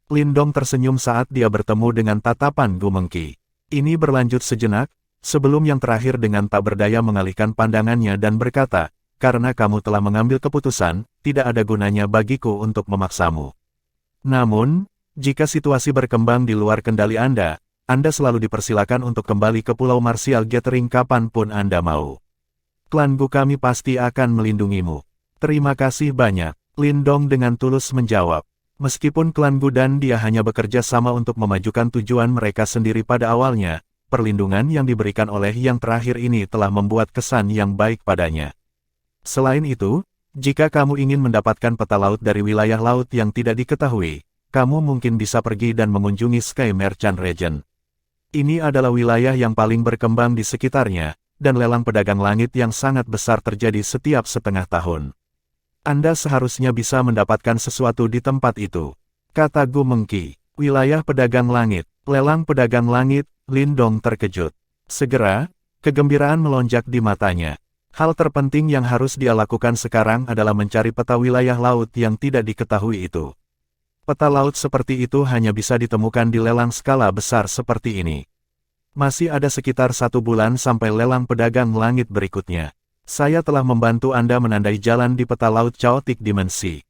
Lindong tersenyum saat dia bertemu dengan tatapan Gu Mengki. Ini berlanjut sejenak, sebelum yang terakhir dengan tak berdaya mengalihkan pandangannya dan berkata, "Karena kamu telah mengambil keputusan, tidak ada gunanya bagiku untuk memaksamu. Namun, jika situasi berkembang di luar kendali Anda selalu dipersilakan untuk kembali ke Pulau Martial Gathering kapanpun Anda mau. Klan Gu kami pasti akan melindungimu." "Terima kasih banyak," Lindong dengan tulus menjawab. Meskipun klan Gu dan dia hanya bekerja sama untuk memajukan tujuan mereka sendiri pada awalnya, perlindungan yang diberikan oleh yang terakhir ini telah membuat kesan yang baik padanya. Selain itu, jika kamu ingin mendapatkan peta laut dari wilayah laut yang tidak diketahui, kamu mungkin bisa pergi dan mengunjungi Sky Merchant Region. Ini adalah wilayah yang paling berkembang di sekitarnya, dan lelang pedagang langit yang sangat besar terjadi setiap setengah tahun. Anda seharusnya bisa mendapatkan sesuatu di tempat itu, kata Gu Mengki. Wilayah pedagang langit, lelang pedagang langit, Lindong terkejut. Segera, kegembiraan melonjak di matanya. Hal terpenting yang harus dia lakukan sekarang adalah mencari peta wilayah laut yang tidak diketahui itu. Peta laut seperti itu hanya bisa ditemukan di lelang skala besar seperti ini. Masih ada sekitar 1 bulan sampai lelang pedagang langit berikutnya. Saya telah membantu Anda menandai jalan di peta laut Chaotic Dimensi.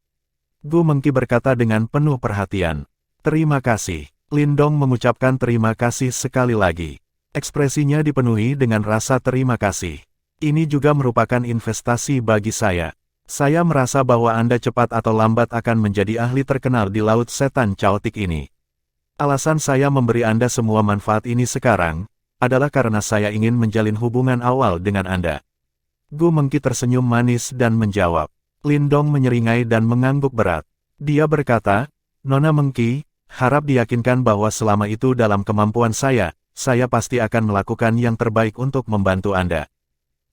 Gu Mengki berkata dengan penuh perhatian. Terima kasih. Lindong mengucapkan terima kasih sekali lagi. Ekspresinya dipenuhi dengan rasa terima kasih. Ini juga merupakan investasi bagi saya. Saya merasa bahwa Anda cepat atau lambat akan menjadi ahli terkenal di Laut Setan Chaotic ini. Alasan saya memberi Anda semua manfaat ini sekarang, adalah karena saya ingin menjalin hubungan awal dengan Anda. Gu Mengki tersenyum manis dan menjawab. Lindong menyeringai dan mengangguk berat. Dia berkata, "Nona Mengki, harap diyakinkan bahwa selama itu dalam kemampuan saya pasti akan melakukan yang terbaik untuk membantu Anda."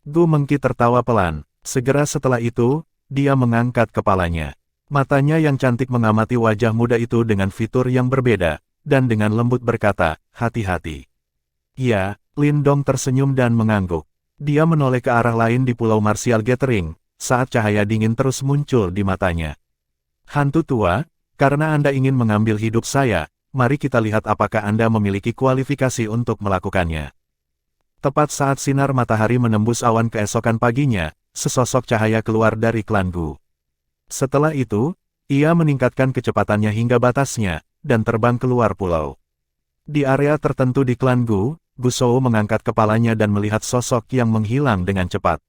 Gu Mengki tertawa pelan. Segera setelah itu, dia mengangkat kepalanya. Matanya yang cantik mengamati wajah muda itu dengan fitur yang berbeda, dan dengan lembut berkata, "Hati-hati." Ya, Lindong tersenyum dan mengangguk. Dia menoleh ke arah lain di Pulau Martial Gathering, saat cahaya dingin terus muncul di matanya. "Hantu tua, karena Anda ingin mengambil hidup saya, mari kita lihat apakah Anda memiliki kualifikasi untuk melakukannya." Tepat saat sinar matahari menembus awan keesokan paginya, sesosok cahaya keluar dari klan Gu. Setelah itu, ia meningkatkan kecepatannya hingga batasnya, dan terbang keluar pulau. Di area tertentu di klan Gu, Gu Shou mengangkat kepalanya dan melihat sosok yang menghilang dengan cepat.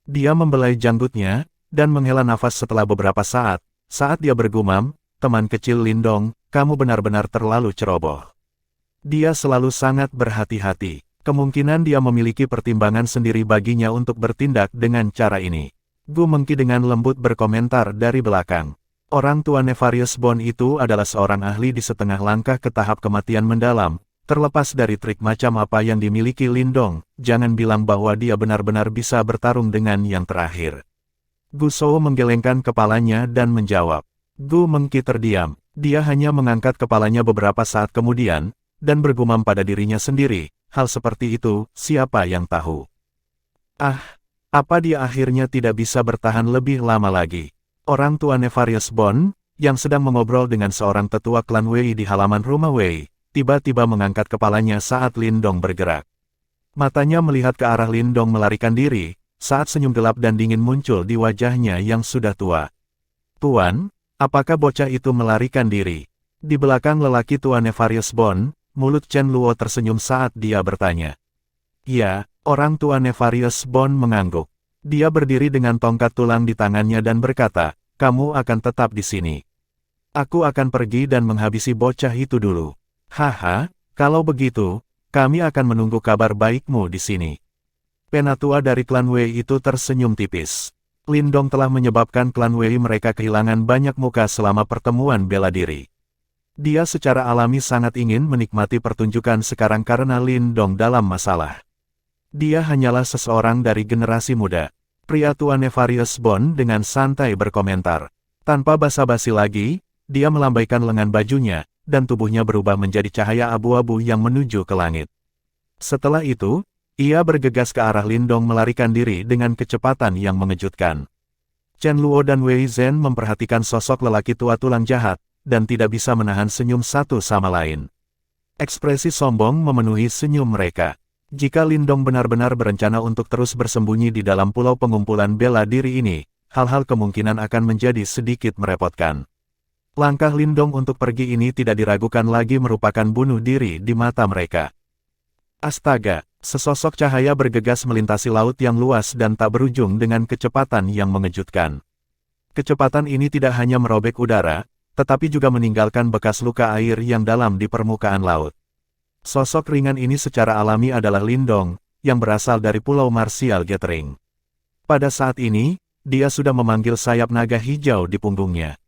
Dia membelai janggutnya, dan menghela nafas setelah beberapa saat dia bergumam, "Teman kecil Lindong, kamu benar-benar terlalu ceroboh." Dia selalu sangat berhati-hati. Kemungkinan dia memiliki pertimbangan sendiri baginya untuk bertindak dengan cara ini. Gu Mengki dengan lembut berkomentar dari belakang. Orang tua Nefarious Bone itu adalah seorang ahli di setengah langkah ke tahap kematian mendalam. Terlepas dari trik macam apa yang dimiliki Lindong, jangan bilang bahwa dia benar-benar bisa bertarung dengan yang terakhir. Gu Shou menggelengkan kepalanya dan menjawab. Gu Mengki terdiam. Dia hanya mengangkat kepalanya beberapa saat kemudian, dan bergumam pada dirinya sendiri. Hal seperti itu, siapa yang tahu? Apa dia akhirnya tidak bisa bertahan lebih lama lagi? Orang tua Nefarious Bone, yang sedang mengobrol dengan seorang tetua klan Wei di halaman rumah Wei, tiba-tiba mengangkat kepalanya saat Lindong bergerak. Matanya melihat ke arah Lindong melarikan diri, saat senyum gelap dan dingin muncul di wajahnya yang sudah tua. "Tuan, apakah bocah itu melarikan diri?" Di belakang lelaki tua Nefarious Bone, mulut Chen Luo tersenyum saat dia bertanya. Ya, orang tua Nefarious Bone mengangguk. Dia berdiri dengan tongkat tulang di tangannya dan berkata, kamu akan tetap di sini. Aku akan pergi dan menghabisi bocah itu dulu. Haha, kalau begitu, kami akan menunggu kabar baikmu di sini. Penatua dari klan Wei itu tersenyum tipis. Lindong telah menyebabkan klan Wei mereka kehilangan banyak muka selama pertemuan bela diri. Dia secara alami sangat ingin menikmati pertunjukan sekarang karena Lindong dalam masalah. Dia hanyalah seseorang dari generasi muda. Pria tua Nefarious Bond dengan santai berkomentar. Tanpa basa-basi lagi, dia melambaikan lengan bajunya, dan tubuhnya berubah menjadi cahaya abu-abu yang menuju ke langit. Setelah itu, ia bergegas ke arah Lindong melarikan diri dengan kecepatan yang mengejutkan. Chen Luo dan Wei Zhen memperhatikan sosok lelaki tua tulang jahat, dan tidak bisa menahan senyum satu sama lain. Ekspresi sombong memenuhi senyum mereka. Jika Lindong benar-benar berencana untuk terus bersembunyi di dalam pulau pengumpulan bela diri ini, hal-hal kemungkinan akan menjadi sedikit merepotkan. Langkah Lindong untuk pergi ini tidak diragukan lagi merupakan bunuh diri di mata mereka. Astaga, sesosok cahaya bergegas melintasi laut yang luas dan tak berujung dengan kecepatan yang mengejutkan. Kecepatan ini tidak hanya merobek udara, tetapi juga meninggalkan bekas luka air yang dalam di permukaan laut. Sosok ringan ini secara alami adalah Lindong, yang berasal dari Pulau Martial Gathering. Pada saat ini, dia sudah memanggil sayap naga hijau di punggungnya.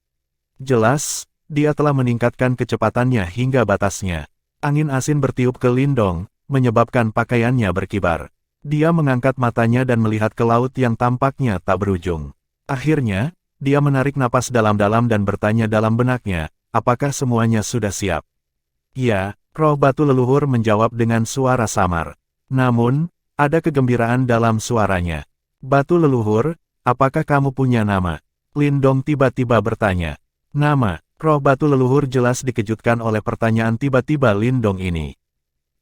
Jelas, dia telah meningkatkan kecepatannya hingga batasnya. Angin asin bertiup ke Lindong, menyebabkan pakaiannya berkibar. Dia mengangkat matanya dan melihat ke laut yang tampaknya tak berujung. Akhirnya, dia menarik napas dalam-dalam dan bertanya dalam benaknya, apakah semuanya sudah siap? Ya, roh batu leluhur menjawab dengan suara samar. Namun, ada kegembiraan dalam suaranya. Batu leluhur, apakah kamu punya nama? Lindong tiba-tiba bertanya. Nama, roh batu leluhur jelas dikejutkan oleh pertanyaan tiba-tiba Lindong ini.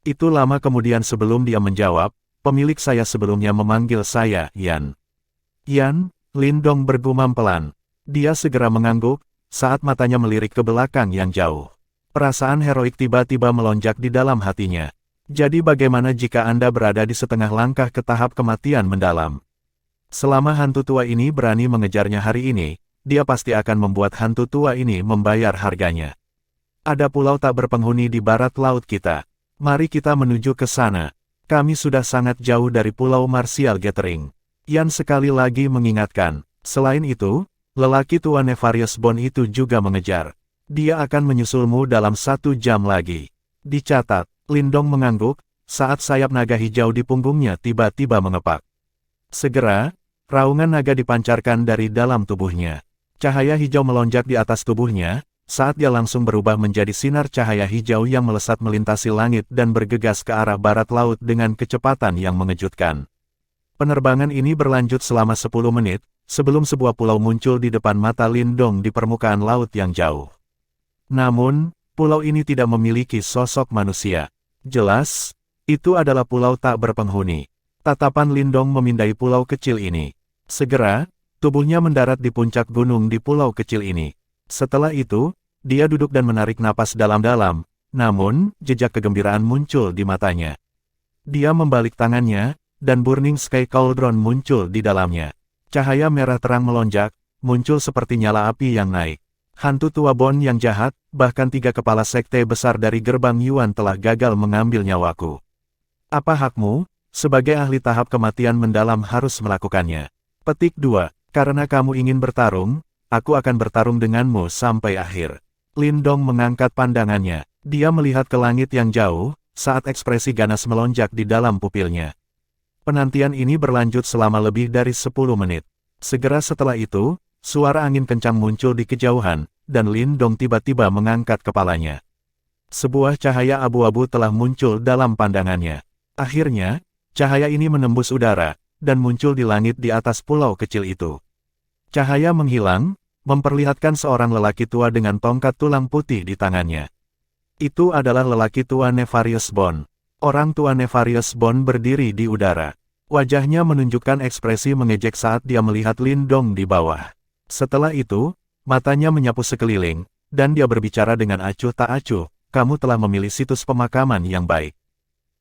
Itu lama kemudian sebelum dia menjawab, pemilik saya sebelumnya memanggil saya Yan. Yan, Lindong bergumam pelan. Dia segera mengangguk, saat matanya melirik ke belakang yang jauh. Perasaan heroik tiba-tiba melonjak di dalam hatinya. Jadi bagaimana jika Anda berada di setengah langkah ke tahap kematian mendalam? Selama hantu tua ini berani mengejarnya hari ini, dia pasti akan membuat hantu tua ini membayar harganya. Ada pulau tak berpenghuni di barat laut kita. Mari kita menuju ke sana. Kami sudah sangat jauh dari Pulau Martial Gathering. Yan sekali lagi mengingatkan. Selain itu, lelaki tua Nefarious Bond itu juga mengejar. Dia akan menyusulmu dalam 1 jam lagi. Dicatat, Lindong mengangguk, saat sayap naga hijau di punggungnya tiba-tiba mengepak. Segera, raungan naga dipancarkan dari dalam tubuhnya. Cahaya hijau melonjak di atas tubuhnya, saat dia langsung berubah menjadi sinar cahaya hijau yang melesat melintasi langit dan bergegas ke arah barat laut dengan kecepatan yang mengejutkan. Penerbangan ini berlanjut selama 10 menit, sebelum sebuah pulau muncul di depan mata Lindong di permukaan laut yang jauh. Namun, pulau ini tidak memiliki sosok manusia. Jelas, itu adalah pulau tak berpenghuni. Tatapan Lindong memindai pulau kecil ini. Segera, tubuhnya mendarat di puncak gunung di pulau kecil ini. Setelah itu, dia duduk dan menarik napas dalam-dalam, namun, jejak kegembiraan muncul di matanya. Dia membalik tangannya, dan Burning Sky Cauldron muncul di dalamnya. Cahaya merah terang melonjak, muncul seperti nyala api yang naik. Hantu tua Bond yang jahat, bahkan 3 kepala sekte besar dari gerbang Yuan telah gagal mengambil nyawaku. Apa hakmu, sebagai ahli tahap kematian mendalam harus melakukannya? Petik 2. Karena kamu ingin bertarung, aku akan bertarung denganmu sampai akhir. Lindong mengangkat pandangannya. Dia melihat ke langit yang jauh, saat ekspresi ganas melonjak di dalam pupilnya. Penantian ini berlanjut selama lebih dari 10 menit. Segera setelah itu, suara angin kencang muncul di kejauhan, dan Lindong tiba-tiba mengangkat kepalanya. Sebuah cahaya abu-abu telah muncul dalam pandangannya. Akhirnya, cahaya ini menembus udara, dan muncul di langit di atas pulau kecil itu. Cahaya menghilang, memperlihatkan seorang lelaki tua dengan tongkat tulang putih di tangannya. Itu adalah lelaki tua Nefarious Bond. Orang tua Nefarious Bond berdiri di udara. Wajahnya menunjukkan ekspresi mengejek saat dia melihat Lindong di bawah. Setelah itu, matanya menyapu sekeliling, dan dia berbicara dengan acuh tak acuh, kamu telah memilih situs pemakaman yang baik.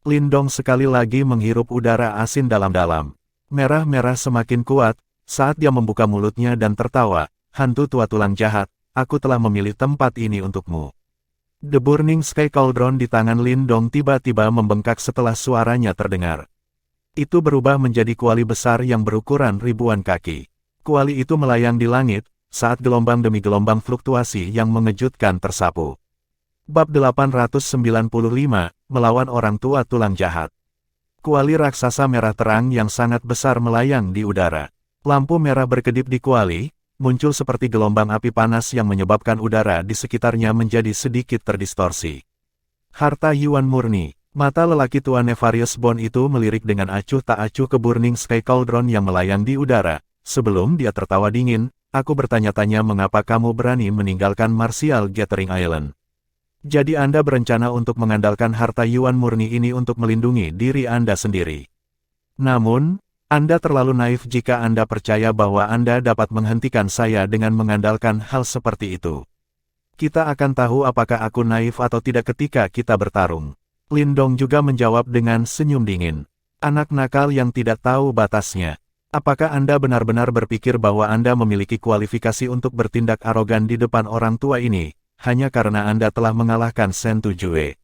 Lindong sekali lagi menghirup udara asin dalam-dalam. Merah-merah semakin kuat, saat dia membuka mulutnya dan tertawa, hantu tua tulang jahat, aku telah memilih tempat ini untukmu. The Burning Sky Cauldron di tangan Lindong tiba-tiba membengkak setelah suaranya terdengar. Itu berubah menjadi kuali besar yang berukuran ribuan kaki. Kuali itu melayang di langit, saat gelombang demi gelombang fluktuasi yang mengejutkan tersapu. Bab 895, Melawan Orang Tua Tulang Jahat. Kuali raksasa merah terang yang sangat besar melayang di udara. Lampu merah berkedip di kuali, muncul seperti gelombang api panas yang menyebabkan udara di sekitarnya menjadi sedikit terdistorsi. Harta Yuan murni. Mata lelaki tua Nefarious Bone itu melirik dengan acuh tak acuh ke Burning Sky Cauldron yang melayang di udara. Sebelum dia tertawa dingin, aku bertanya-tanya mengapa kamu berani meninggalkan Martial Gathering Island. Jadi Anda berencana untuk mengandalkan harta Yuan murni ini untuk melindungi diri Anda sendiri. Namun, Anda terlalu naif jika Anda percaya bahwa Anda dapat menghentikan saya dengan mengandalkan hal seperti itu. Kita akan tahu apakah aku naif atau tidak ketika kita bertarung. Lindong juga menjawab dengan senyum dingin. Anak nakal yang tidak tahu batasnya. Apakah Anda benar-benar berpikir bahwa Anda memiliki kualifikasi untuk bertindak arogan di depan orang tua ini, hanya karena Anda telah mengalahkan Shen Tujue?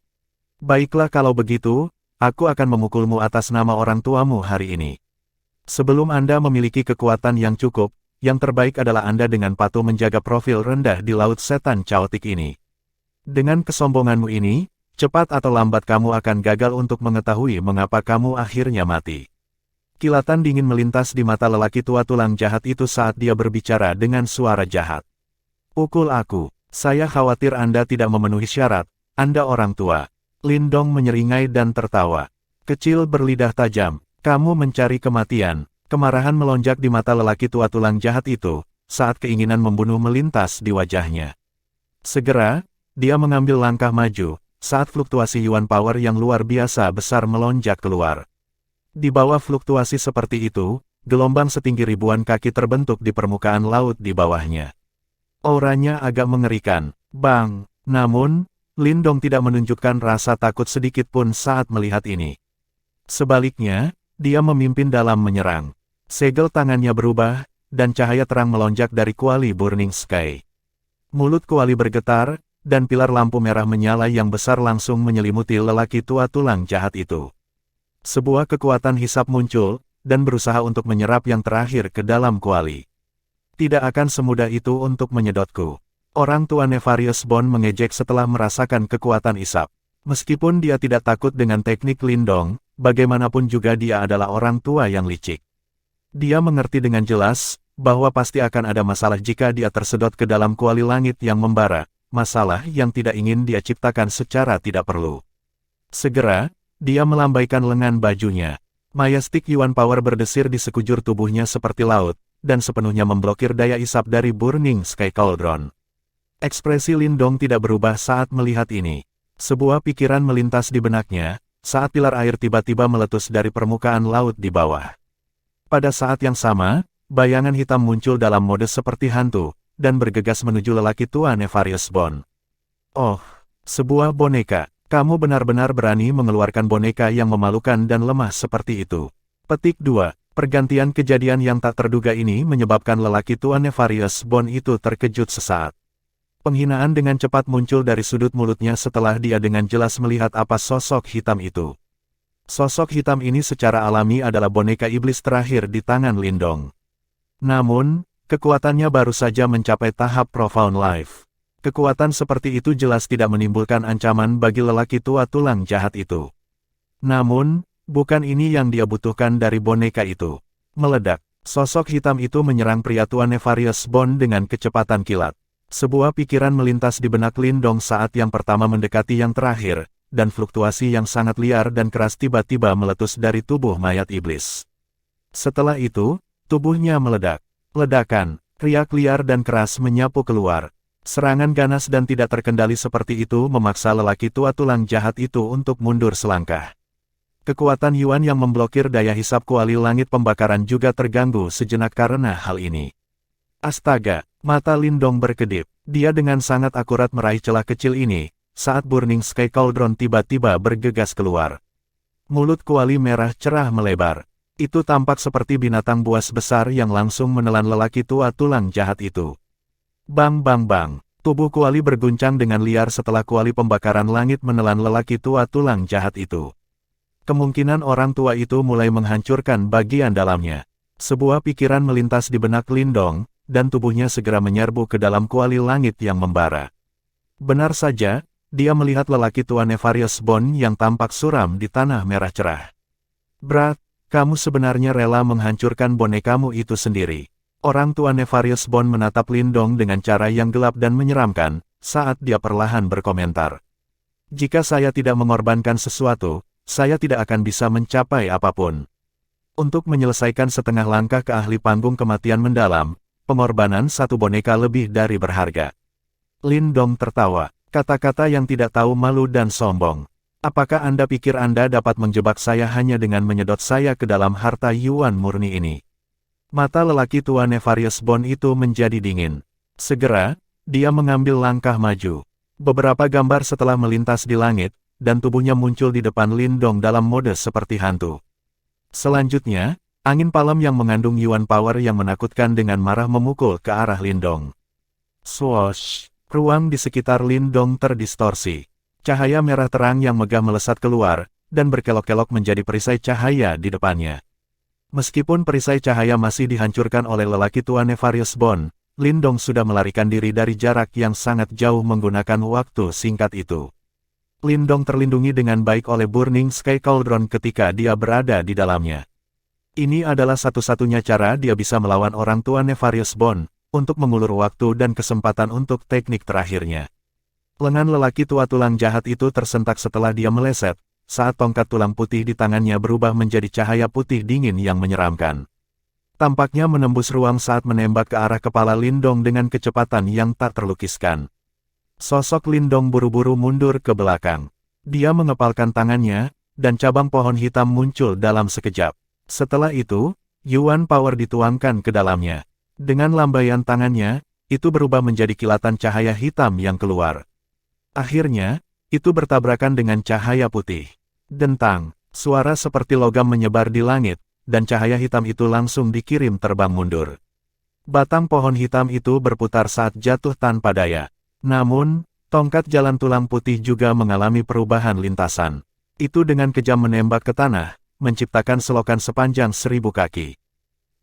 Baiklah kalau begitu, aku akan memukulmu atas nama orang tuamu hari ini. Sebelum Anda memiliki kekuatan yang cukup, yang terbaik adalah Anda dengan patuh menjaga profil rendah di Laut Setan Chaotic ini. Dengan kesombonganmu ini, cepat atau lambat kamu akan gagal untuk mengetahui mengapa kamu akhirnya mati. Kilatan dingin melintas di mata lelaki tua tulang jahat itu saat dia berbicara dengan suara jahat. Pukul aku, saya khawatir Anda tidak memenuhi syarat, Anda orang tua. Lindong menyeringai dan tertawa. Kecil berlidah tajam, kamu mencari kematian. Kemarahan melonjak di mata lelaki tua tulang jahat itu, saat keinginan membunuh melintas di wajahnya. Segera, dia mengambil langkah maju, saat fluktuasi Yuan Power yang luar biasa besar melonjak keluar. Di bawah fluktuasi seperti itu, gelombang setinggi ribuan kaki terbentuk di permukaan laut di bawahnya. Auranya agak mengerikan. Bang! Namun, Lindong tidak menunjukkan rasa takut sedikit pun saat melihat ini. Sebaliknya, dia memimpin dalam menyerang. Segel tangannya berubah, dan cahaya terang melonjak dari kuali Burning Sky. Mulut kuali bergetar, dan pilar lampu merah menyala yang besar langsung menyelimuti lelaki tua tulang jahat itu. Sebuah kekuatan hisap muncul, dan berusaha untuk menyerap yang terakhir ke dalam kuali. Tidak akan semudah itu untuk menyedotku. Orang tua Nefarious Bone mengejek setelah merasakan kekuatan hisap. Meskipun dia tidak takut dengan teknik Lindong, bagaimanapun juga dia adalah orang tua yang licik. Dia mengerti dengan jelas, bahwa pasti akan ada masalah jika dia tersedot ke dalam kuali langit yang membara, masalah yang tidak ingin dia ciptakan secara tidak perlu. Segera, dia melambaikan lengan bajunya. Majestic Yuan Power berdesir di sekujur tubuhnya seperti laut, dan sepenuhnya memblokir daya isap dari Burning Sky Cauldron. Ekspresi Lindong tidak berubah saat melihat ini. Sebuah pikiran melintas di benaknya, saat pilar air tiba-tiba meletus dari permukaan laut di bawah. Pada saat yang sama, bayangan hitam muncul dalam mode seperti hantu, dan bergegas menuju lelaki tua Nefarious Bone. Oh, sebuah boneka. Kamu benar-benar berani mengeluarkan boneka yang memalukan dan lemah seperti itu. Petik 2. Pergantian kejadian yang tak terduga ini menyebabkan lelaki tua Nefarious Bone itu terkejut sesaat. Penghinaan dengan cepat muncul dari sudut mulutnya setelah dia dengan jelas melihat apa sosok hitam itu. Sosok hitam ini secara alami adalah boneka iblis terakhir di tangan Lindong. Namun, kekuatannya baru saja mencapai tahap Profound Life. Kekuatan seperti itu jelas tidak menimbulkan ancaman bagi lelaki tua tulang jahat itu. Namun, bukan ini yang dia butuhkan dari boneka itu. Meledak, sosok hitam itu menyerang pria tua Nefarious Bone dengan kecepatan kilat. Sebuah pikiran melintas di benak Lindong saat yang pertama mendekati yang terakhir, dan fluktuasi yang sangat liar dan keras tiba-tiba meletus dari tubuh mayat iblis. Setelah itu, tubuhnya meledak. Ledakan, riak liar dan keras menyapu keluar. Serangan ganas dan tidak terkendali seperti itu memaksa lelaki tua tulang jahat itu untuk mundur selangkah. Kekuatan Yuan yang memblokir daya hisap kuali langit pembakaran juga terganggu sejenak karena hal ini. Astaga, mata Lindong berkedip. Dia dengan sangat akurat meraih celah kecil ini, saat Burning Sky Cauldron tiba-tiba bergegas keluar. Mulut kuali merah cerah melebar. Itu tampak seperti binatang buas besar yang langsung menelan lelaki tua tulang jahat itu. Bang bang bang. Tubuh kuali berguncang dengan liar setelah kuali pembakaran langit menelan lelaki tua tulang jahat itu. Kemungkinan orang tua itu mulai menghancurkan bagian dalamnya. Sebuah pikiran melintas di benak Lindong, dan tubuhnya segera menyerbu ke dalam kuali langit yang membara. Benar saja, dia melihat lelaki tua Nefarious Bone yang tampak suram di tanah merah cerah. Brat, kamu sebenarnya rela menghancurkan bonekamu itu sendiri. Orang tua Nefarious Bone menatap Lindong dengan cara yang gelap dan menyeramkan, saat dia perlahan berkomentar. Jika saya tidak mengorbankan sesuatu, saya tidak akan bisa mencapai apapun. Untuk menyelesaikan setengah langkah ke ahli panggung kematian mendalam, pengorbanan satu boneka lebih dari berharga. Lindong tertawa, kata-kata yang tidak tahu malu dan sombong. Apakah Anda pikir Anda dapat menjebak saya hanya dengan menyedot saya ke dalam harta Yuan murni ini? Mata lelaki tua Nefarious Bone itu menjadi dingin. Segera, dia mengambil langkah maju. Beberapa gambar setelah melintas di langit, dan tubuhnya muncul di depan Lindong dalam mode seperti hantu. Selanjutnya, angin palem yang mengandung Yuan Power yang menakutkan dengan marah memukul ke arah Lindong. Swoosh! Ruang di sekitar Lindong terdistorsi. Cahaya merah terang yang megah melesat keluar, dan berkelok-kelok menjadi perisai cahaya di depannya. Meskipun perisai cahaya masih dihancurkan oleh lelaki tua Nefarious Bone, Lindong sudah melarikan diri dari jarak yang sangat jauh menggunakan waktu singkat itu. Lindong terlindungi dengan baik oleh Burning Sky Cauldron ketika dia berada di dalamnya. Ini adalah satu-satunya cara dia bisa melawan orang tua Nefarious Bone, untuk mengulur waktu dan kesempatan untuk teknik terakhirnya. Lengan lelaki tua tulang jahat itu tersentak setelah dia meleset, saat tongkat tulang putih di tangannya berubah menjadi cahaya putih dingin yang menyeramkan. Tampaknya menembus ruang saat menembak ke arah kepala Lindong dengan kecepatan yang tak terlukiskan. Sosok Lindong buru-buru mundur ke belakang. Dia mengepalkan tangannya, dan cabang pohon hitam muncul dalam sekejap. Setelah itu, Yuan Power dituangkan ke dalamnya. Dengan lambaian tangannya, itu berubah menjadi kilatan cahaya hitam yang keluar. Akhirnya, itu bertabrakan dengan cahaya putih. Dentang, suara seperti logam menyebar di langit, dan cahaya hitam itu langsung dikirim terbang mundur. Batang pohon hitam itu berputar saat jatuh tanpa daya. Namun, tongkat jalan tulang putih juga mengalami perubahan lintasan. Itu dengan kejam menembak ke tanah, menciptakan selokan sepanjang 1000 kaki.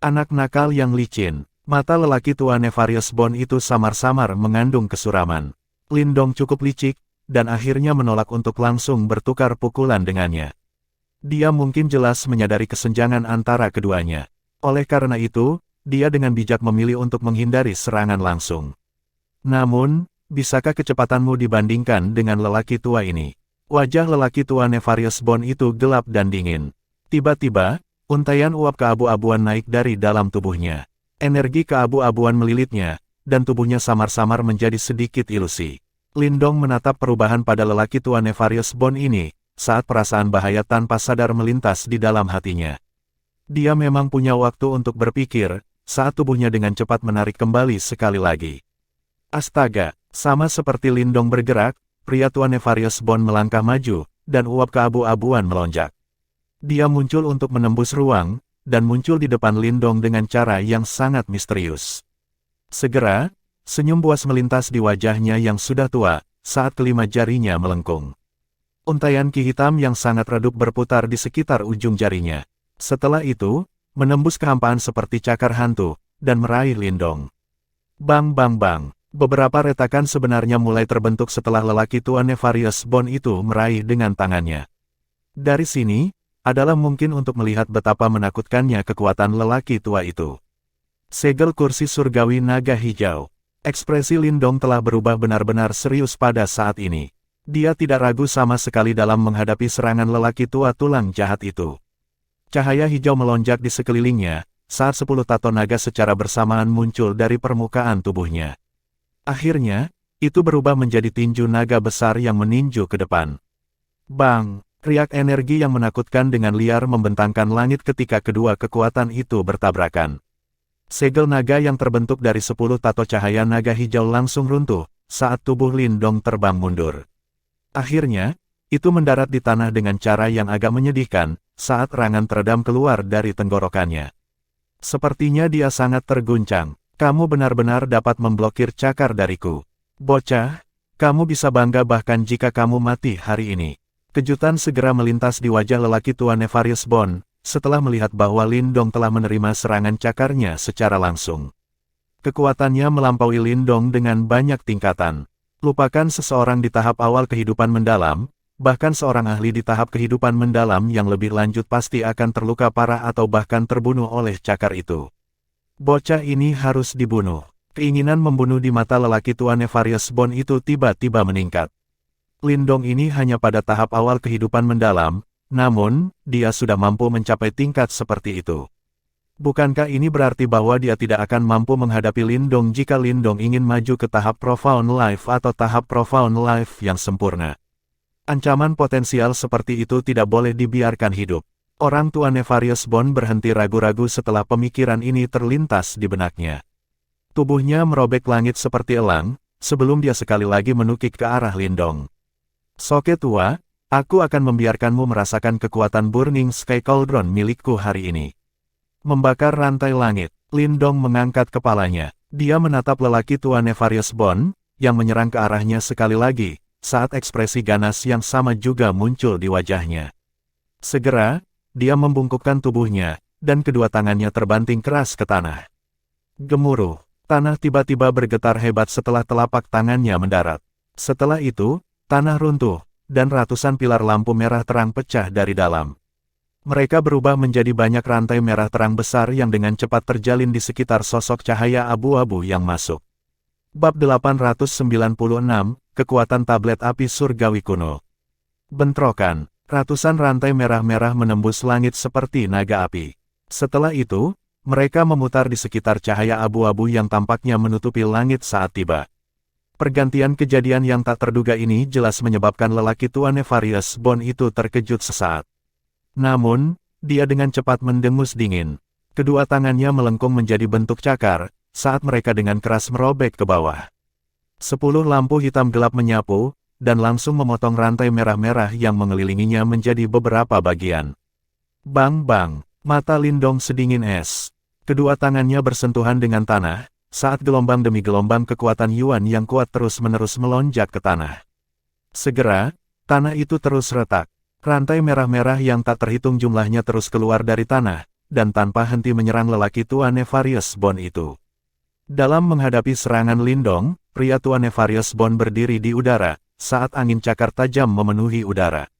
Anak nakal yang licin, mata lelaki tua Nefarious Bone itu samar-samar mengandung kesuraman. Lindong cukup licik, dan akhirnya menolak untuk langsung bertukar pukulan dengannya. Dia mungkin jelas menyadari kesenjangan antara keduanya. Oleh karena itu, dia dengan bijak memilih untuk menghindari serangan langsung. Namun, bisakah kecepatanmu dibandingkan dengan lelaki tua ini? Wajah lelaki tua Nefarious Bone itu gelap dan dingin. Tiba-tiba, untaian uap keabu-abuan naik dari dalam tubuhnya. Energi keabu-abuan melilitnya, dan tubuhnya samar-samar menjadi sedikit ilusi. Lindong menatap perubahan pada lelaki tua Nefarious Bone ini, saat perasaan bahaya tanpa sadar melintas di dalam hatinya. Dia memang punya waktu untuk berpikir, saat tubuhnya dengan cepat menarik kembali sekali lagi. Astaga, sama seperti Lindong bergerak, pria tua Nefarious Bone melangkah maju, dan uap keabu-abuan melonjak. Dia muncul untuk menembus ruang, dan muncul di depan Lindong dengan cara yang sangat misterius. Segera, senyum puas melintas di wajahnya yang sudah tua, saat kelima jarinya melengkung. Untaian ki hitam yang sangat redup berputar di sekitar ujung jarinya. Setelah itu, menembus kehampaan seperti cakar hantu, dan meraih Lindong. Bang bang bang, beberapa retakan sebenarnya mulai terbentuk setelah lelaki tua Nefarious Bone itu meraih dengan tangannya. Dari sini, adalah mungkin untuk melihat betapa menakutkannya kekuatan lelaki tua itu. Segel kursi surgawi naga hijau. Ekspresi Lindong telah berubah benar-benar serius pada saat ini. Dia tidak ragu sama sekali dalam menghadapi serangan lelaki tua tulang jahat itu. Cahaya hijau melonjak di sekelilingnya, saat 10 tato naga secara bersamaan muncul dari permukaan tubuhnya. Akhirnya, itu berubah menjadi tinju naga besar yang meninju ke depan. Bang! Riak energi yang menakutkan dengan liar membentangkan langit ketika kedua kekuatan itu bertabrakan. Segel naga yang terbentuk dari 10 tato cahaya naga hijau langsung runtuh, saat tubuh Lindong terbang mundur. Akhirnya, itu mendarat di tanah dengan cara yang agak menyedihkan, saat rangan teredam keluar dari tenggorokannya. Sepertinya dia sangat terguncang. Kamu benar-benar dapat memblokir cakar dariku. Bocah, kamu bisa bangga bahkan jika kamu mati hari ini. Kejutan segera melintas di wajah lelaki tua Nefarious Bond, setelah melihat bahwa Lindong telah menerima serangan cakarnya secara langsung. Kekuatannya melampaui Lindong dengan banyak tingkatan. Lupakan seseorang di tahap awal kehidupan mendalam, bahkan seorang ahli di tahap kehidupan mendalam yang lebih lanjut pasti akan terluka parah atau bahkan terbunuh oleh cakar itu. Bocah ini harus dibunuh. Keinginan membunuh di mata lelaki tua Nefarious Bond itu tiba-tiba meningkat. Lindong ini hanya pada tahap awal kehidupan mendalam, namun, dia sudah mampu mencapai tingkat seperti itu. Bukankah ini berarti bahwa dia tidak akan mampu menghadapi Lindong jika Lindong ingin maju ke tahap Profound Life atau tahap Profound Life yang sempurna? Ancaman potensial seperti itu tidak boleh dibiarkan hidup. Orang tua Nefarious Bond berhenti ragu-ragu setelah pemikiran ini terlintas di benaknya. Tubuhnya merobek langit seperti elang, sebelum dia sekali lagi menukik ke arah Lindong. Soke tua, aku akan membiarkanmu merasakan kekuatan Burning Sky Cauldron milikku hari ini. Membakar rantai langit, Lindong mengangkat kepalanya. Dia menatap lelaki tua Nefarious Bond, yang menyerang ke arahnya sekali lagi, saat ekspresi ganas yang sama juga muncul di wajahnya. Segera, dia membungkukkan tubuhnya, dan kedua tangannya terbanting keras ke tanah. Gemuruh. Tanah tiba-tiba bergetar hebat setelah telapak tangannya mendarat. Setelah itu, tanah runtuh, dan ratusan pilar lampu merah terang pecah dari dalam. Mereka berubah menjadi banyak rantai merah terang besar yang dengan cepat terjalin di sekitar sosok cahaya abu-abu yang masuk. Bab 896, Kekuatan Tablet Api Surgawi Kuno. Bentrokan, ratusan rantai merah-merah menembus langit seperti naga api. Setelah itu, mereka memutar di sekitar cahaya abu-abu yang tampaknya menutupi langit saat tiba. Pergantian kejadian yang tak terduga ini jelas menyebabkan lelaki tua Nefarious Bond itu terkejut sesaat. Namun, dia dengan cepat mendengus dingin. Kedua tangannya melengkung menjadi bentuk cakar, saat mereka dengan keras merobek ke bawah. 10 lampu hitam gelap menyapu, dan langsung memotong rantai merah-merah yang mengelilinginya menjadi beberapa bagian. Bang-bang. Mata Lindong sedingin es. Kedua tangannya bersentuhan dengan tanah, saat gelombang demi gelombang kekuatan Yuan yang kuat terus-menerus melonjak ke tanah. Segera, tanah itu terus retak. Rantai merah-merah yang tak terhitung jumlahnya terus keluar dari tanah, dan tanpa henti menyerang lelaki tua Nefarious Bond itu. Dalam menghadapi serangan Lindong, pria tua Nefarious Bond berdiri di udara, saat angin cakar tajam memenuhi udara.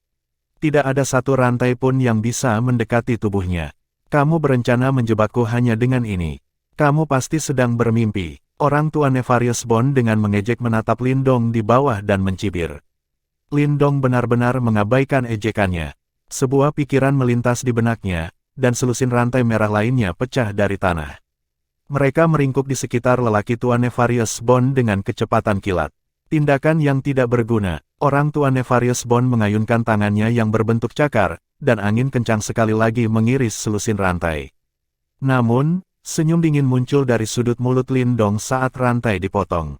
Tidak ada satu rantai pun yang bisa mendekati tubuhnya. Kamu berencana menjebakku hanya dengan ini. Kamu pasti sedang bermimpi. Orang tua Nefarious Bond dengan mengejek menatap Lindong di bawah dan mencibir. Lindong benar-benar mengabaikan ejekannya. Sebuah pikiran melintas di benaknya, dan selusin rantai merah lainnya pecah dari tanah. Mereka meringkuk di sekitar lelaki tua Nefarious Bond dengan kecepatan kilat. Tindakan yang tidak berguna. Orang tua Nefarious Bond mengayunkan tangannya yang berbentuk cakar, dan angin kencang sekali lagi mengiris selusin rantai. Namun, senyum dingin muncul dari sudut mulut Lindong saat rantai dipotong.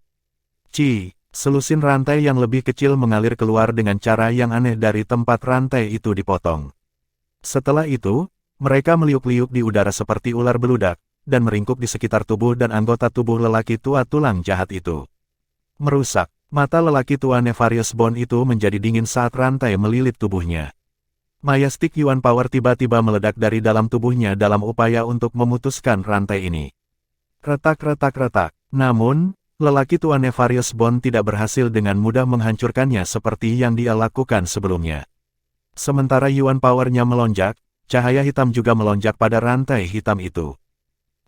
Selusin rantai yang lebih kecil mengalir keluar dengan cara yang aneh dari tempat rantai itu dipotong. Setelah itu, mereka meliuk-liuk di udara seperti ular beludak, dan meringkuk di sekitar tubuh dan anggota tubuh lelaki tua tulang jahat itu. Merusak. Mata lelaki tua Nefarious Bond itu menjadi dingin saat rantai melilit tubuhnya. Majestic Yuan Power tiba-tiba meledak dari dalam tubuhnya dalam upaya untuk memutuskan rantai ini. Retak-retak-retak. Namun, lelaki tua Nefarious Bond tidak berhasil dengan mudah menghancurkannya seperti yang dia lakukan sebelumnya. Sementara Yuan Power-nya melonjak, cahaya hitam juga melonjak pada rantai hitam itu.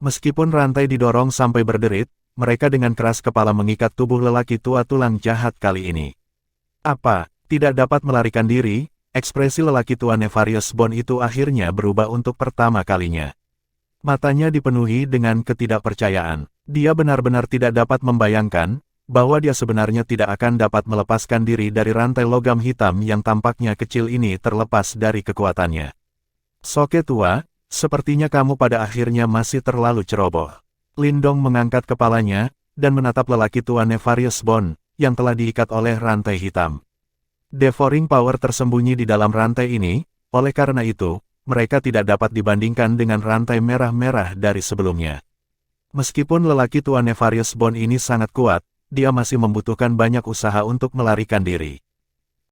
Meskipun rantai didorong sampai berderit, mereka dengan keras kepala mengikat tubuh lelaki tua tulang jahat kali ini. Apa, tidak dapat melarikan diri? Ekspresi lelaki tua Nefarious Bond itu akhirnya berubah untuk pertama kalinya. Matanya dipenuhi dengan ketidakpercayaan. Dia benar-benar tidak dapat membayangkan bahwa dia sebenarnya tidak akan dapat melepaskan diri dari rantai logam hitam yang tampaknya kecil ini terlepas dari kekuatannya. Soke tua, sepertinya kamu pada akhirnya masih terlalu ceroboh. Lindong mengangkat kepalanya, dan menatap lelaki tua Nefarious Bond, yang telah diikat oleh rantai hitam. Devouring Power tersembunyi di dalam rantai ini, oleh karena itu, mereka tidak dapat dibandingkan dengan rantai merah-merah dari sebelumnya. Meskipun lelaki tua Nefarious Bond ini sangat kuat, dia masih membutuhkan banyak usaha untuk melarikan diri.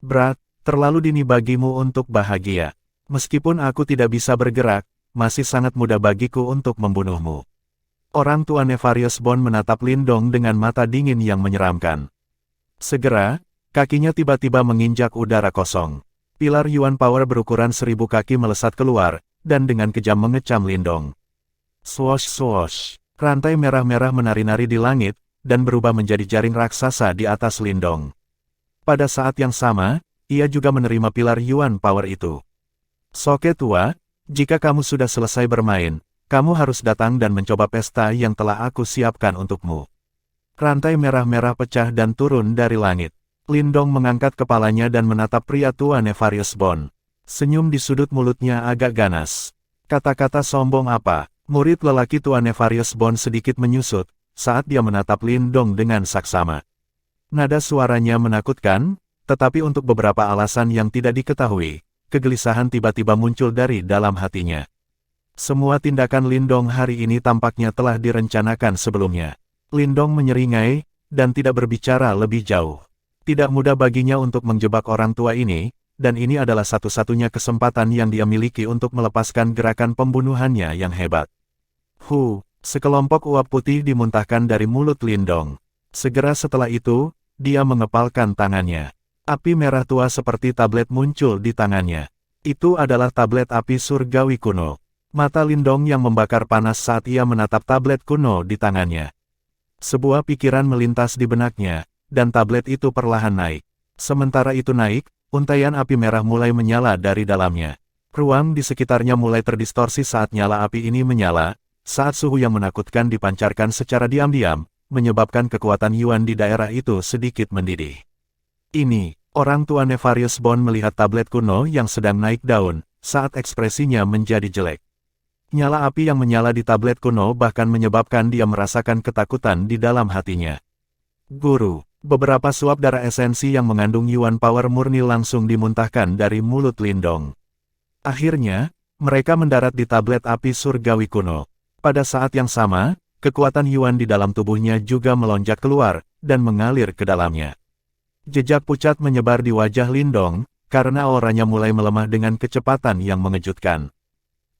Berat, terlalu dini bagimu untuk bahagia. Meskipun aku tidak bisa bergerak, masih sangat mudah bagiku untuk membunuhmu. Orang tua Nefarious Bond menatap Lindong dengan mata dingin yang menyeramkan. Segera, kakinya tiba-tiba menginjak udara kosong. Pilar Yuan Power berukuran 1000 kaki melesat keluar, dan dengan kejam mengecam Lindong. Swosh swosh, rantai merah-merah menari-nari di langit, dan berubah menjadi jaring raksasa di atas Lindong. Pada saat yang sama, ia juga menerima pilar Yuan Power itu. Soke tua, jika kamu sudah selesai bermain, kamu harus datang dan mencoba pesta yang telah aku siapkan untukmu. Rantai merah-merah pecah dan turun dari langit. Lindong mengangkat kepalanya dan menatap pria tua Nefarious Bond. Senyum di sudut mulutnya agak ganas. Kata-kata sombong apa? Murid lelaki tua Nefarious Bond sedikit menyusut saat dia menatap Lindong dengan saksama. Nada suaranya menakutkan, tetapi untuk beberapa alasan yang tidak diketahui, kegelisahan tiba-tiba muncul dari dalam hatinya. Semua tindakan Lindong hari ini tampaknya telah direncanakan sebelumnya. Lindong menyeringai, dan tidak berbicara lebih jauh. Tidak mudah baginya untuk menjebak orang tua ini, dan ini adalah satu-satunya kesempatan yang dia miliki untuk melepaskan gerakan pembunuhannya yang hebat. Sekelompok uap putih dimuntahkan dari mulut Lindong. Segera setelah itu, dia mengepalkan tangannya. Api merah tua seperti tablet muncul di tangannya. Itu adalah tablet api surgawi kuno. Mata Lindong yang membakar panas saat ia menatap tablet kuno di tangannya. Sebuah pikiran melintas di benaknya, dan tablet itu perlahan naik. Sementara itu naik, untaian api merah mulai menyala dari dalamnya. Ruang di sekitarnya mulai terdistorsi saat nyala api ini menyala, saat suhu yang menakutkan dipancarkan secara diam-diam, menyebabkan kekuatan Yuan di daerah itu sedikit mendidih. Ini, orang tua Nefarious Bond melihat tablet kuno yang sedang naik daun, saat ekspresinya menjadi jelek. Nyala api yang menyala di tablet kuno bahkan menyebabkan dia merasakan ketakutan di dalam hatinya. Guru, beberapa suap darah esensi yang mengandung Yuan Power murni langsung dimuntahkan dari mulut Lindong. Akhirnya, mereka mendarat di tablet api surgawi kuno. Pada saat yang sama, kekuatan Yuan di dalam tubuhnya juga melonjak keluar, dan mengalir ke dalamnya. Jejak pucat menyebar di wajah Lindong, karena auranya mulai melemah dengan kecepatan yang mengejutkan.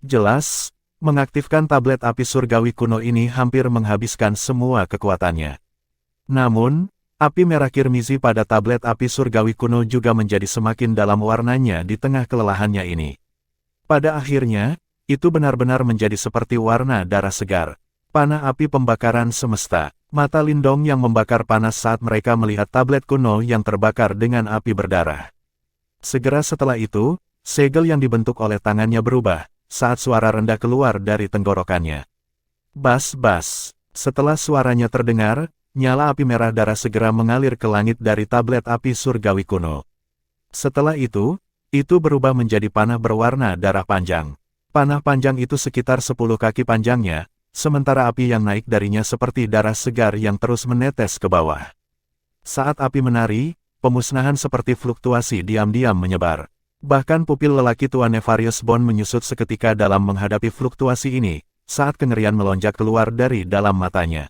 Jelas, mengaktifkan tablet api surgawi kuno ini hampir menghabiskan semua kekuatannya. Namun, api merah kirmizi pada tablet api surgawi kuno juga menjadi semakin dalam warnanya di tengah kelelahannya ini. Pada akhirnya, itu benar-benar menjadi seperti warna darah segar. Panah api pembakaran semesta. Mata Lindong yang membakar panas saat mereka melihat tablet kuno yang terbakar dengan api berdarah. Segera setelah itu, segel yang dibentuk oleh tangannya berubah, saat suara rendah keluar dari tenggorokannya. Bas-bas. Setelah suaranya terdengar, nyala api merah darah segera mengalir ke langit dari tablet api surgawi kuno. Setelah itu berubah menjadi panah berwarna darah panjang. Panah panjang itu sekitar 10 kaki panjangnya, sementara api yang naik darinya seperti darah segar yang terus menetes ke bawah. Saat api menari, pemusnahan seperti fluktuasi diam-diam menyebar. Bahkan pupil lelaki tua Nefarious Bond menyusut seketika dalam menghadapi fluktuasi ini, saat kengerian melonjak keluar dari dalam matanya.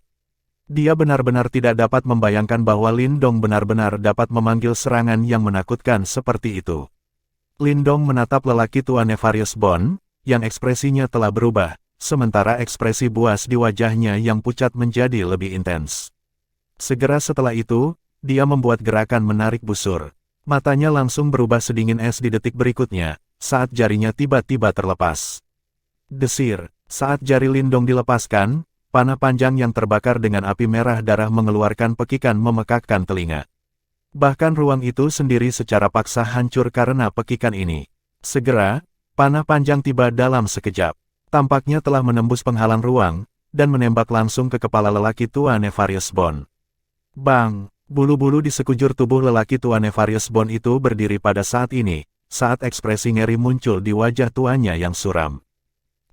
Dia benar-benar tidak dapat membayangkan bahwa Lindong benar-benar dapat memanggil serangan yang menakutkan seperti itu. Lindong menatap lelaki tua Nefarious Bond, yang ekspresinya telah berubah, sementara ekspresi buas di wajahnya yang pucat menjadi lebih intens. Segera setelah itu, dia membuat gerakan menarik busur. Matanya langsung berubah sedingin es di detik berikutnya, saat jarinya tiba-tiba terlepas. Desir, saat jari Lindong dilepaskan, panah panjang yang terbakar dengan api merah darah mengeluarkan pekikan memekakkan telinga. Bahkan ruang itu sendiri secara paksa hancur karena pekikan ini. Segera, panah panjang tiba dalam sekejap. Tampaknya telah menembus penghalang ruang, dan menembak langsung ke kepala lelaki tua Nefarious Bond. Bang! Bulu-bulu di sekujur tubuh lelaki tua Nefarious Bond itu berdiri pada saat ini, saat ekspresi ngeri muncul di wajah tuanya yang suram.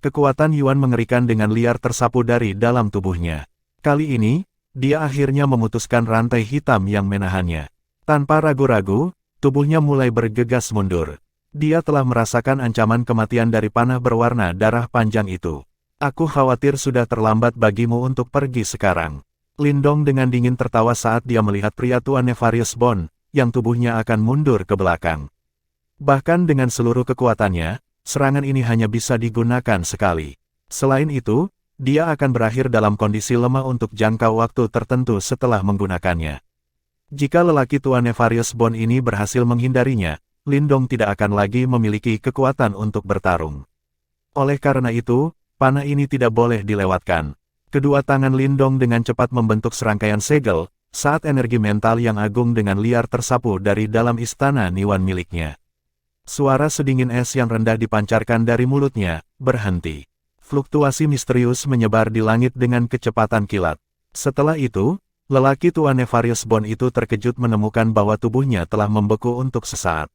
Kekuatan Yuan mengerikan dengan liar tersapu dari dalam tubuhnya. Kali ini, dia akhirnya memutuskan rantai hitam yang menahannya. Tanpa ragu-ragu, tubuhnya mulai bergegas mundur. Dia telah merasakan ancaman kematian dari panah berwarna darah panjang itu. Aku khawatir sudah terlambat bagimu untuk pergi sekarang. Lindong dengan dingin tertawa saat dia melihat pria tua Nefarious Bond, yang tubuhnya akan mundur ke belakang. Bahkan dengan seluruh kekuatannya, serangan ini hanya bisa digunakan sekali. Selain itu, dia akan berakhir dalam kondisi lemah untuk jangka waktu tertentu setelah menggunakannya. Jika lelaki tua Nefarious Bond ini berhasil menghindarinya, Lindong tidak akan lagi memiliki kekuatan untuk bertarung. Oleh karena itu, panah ini tidak boleh dilewatkan. Kedua tangan Lindong dengan cepat membentuk serangkaian segel, saat energi mental yang agung dengan liar tersapu dari dalam istana Niwan miliknya. Suara sedingin es yang rendah dipancarkan dari mulutnya, berhenti. Fluktuasi misterius menyebar di langit dengan kecepatan kilat. Setelah itu, lelaki tua Nefarious Bond itu terkejut menemukan bahwa tubuhnya telah membeku untuk sesaat.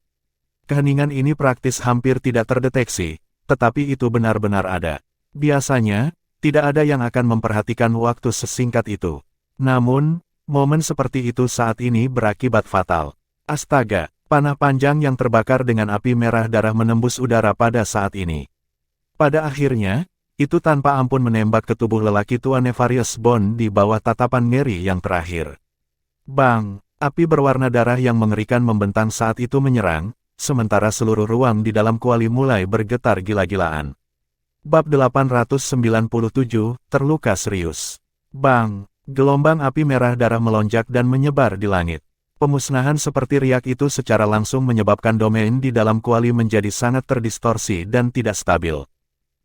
Keheningan ini praktis hampir tidak terdeteksi, tetapi itu benar-benar ada. Biasanya, tidak ada yang akan memperhatikan waktu sesingkat itu. Namun, momen seperti itu saat ini berakibat fatal. Astaga, panah panjang yang terbakar dengan api merah darah menembus udara pada saat ini. Pada akhirnya, itu tanpa ampun menembak ke tubuh lelaki tua Nefarious Bond di bawah tatapan ngeri yang terakhir. Bang! Api berwarna darah yang mengerikan membentang saat itu menyerang, sementara seluruh ruang di dalam kuali mulai bergetar gila-gilaan. Bab 897, Terluka Serius. Bang! Gelombang api merah darah melonjak dan menyebar di langit. Pemusnahan seperti riak itu secara langsung menyebabkan domain di dalam kuali menjadi sangat terdistorsi dan tidak stabil.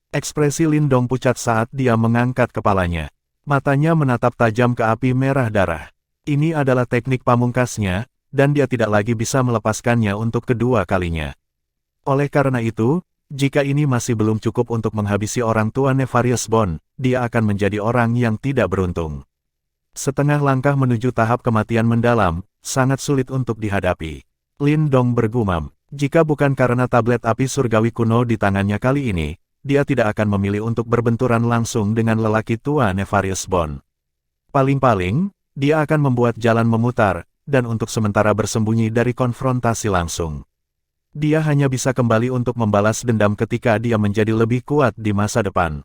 Ekspresi Lindong pucat saat dia mengangkat kepalanya. Matanya menatap tajam ke api merah darah. Ini adalah teknik pamungkasnya, dan dia tidak lagi bisa melepaskannya untuk kedua kalinya. Oleh karena itu, jika ini masih belum cukup untuk menghabisi orang tua Nefarious Bond, dia akan menjadi orang yang tidak beruntung. Setengah langkah menuju tahap kematian mendalam, sangat sulit untuk dihadapi. Lindong bergumam, jika bukan karena tablet api surgawi kuno di tangannya kali ini, dia tidak akan memilih untuk berbenturan langsung dengan lelaki tua Nefarious Bond. Paling-paling, dia akan membuat jalan memutar, dan untuk sementara bersembunyi dari konfrontasi langsung. Dia hanya bisa kembali untuk membalas dendam ketika dia menjadi lebih kuat di masa depan.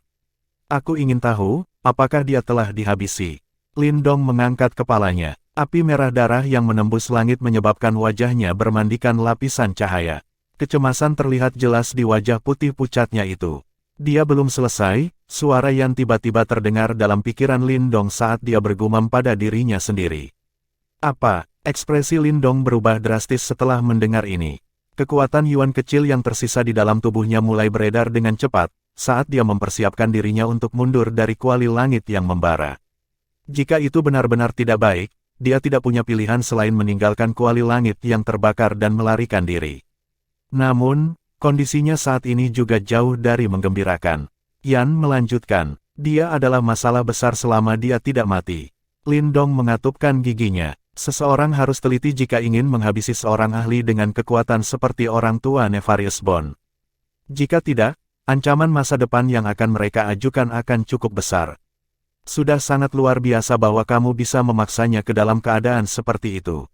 Aku ingin tahu, apakah dia telah dihabisi? Lindong mengangkat kepalanya. Api merah darah yang menembus langit menyebabkan wajahnya bermandikan lapisan cahaya. Kecemasan terlihat jelas di wajah putih pucatnya itu. Dia belum selesai, suara yang tiba-tiba terdengar dalam pikiran Lindong saat dia bergumam pada dirinya sendiri. Apa? Ekspresi Lindong berubah drastis setelah mendengar ini. Kekuatan Yuan kecil yang tersisa di dalam tubuhnya mulai beredar dengan cepat, saat dia mempersiapkan dirinya untuk mundur dari kuali langit yang membara. Jika itu benar-benar tidak baik, dia tidak punya pilihan selain meninggalkan kuali langit yang terbakar dan melarikan diri. Namun, kondisinya saat ini juga jauh dari menggembirakan. Yan melanjutkan, dia adalah masalah besar selama dia tidak mati. Lindong mengatupkan giginya. Seseorang harus teliti jika ingin menghabisi seorang ahli dengan kekuatan seperti orang tua Nefarious Bond. Jika tidak, ancaman masa depan yang akan mereka ajukan akan cukup besar. Sudah sangat luar biasa bahwa kamu bisa memaksanya ke dalam keadaan seperti itu.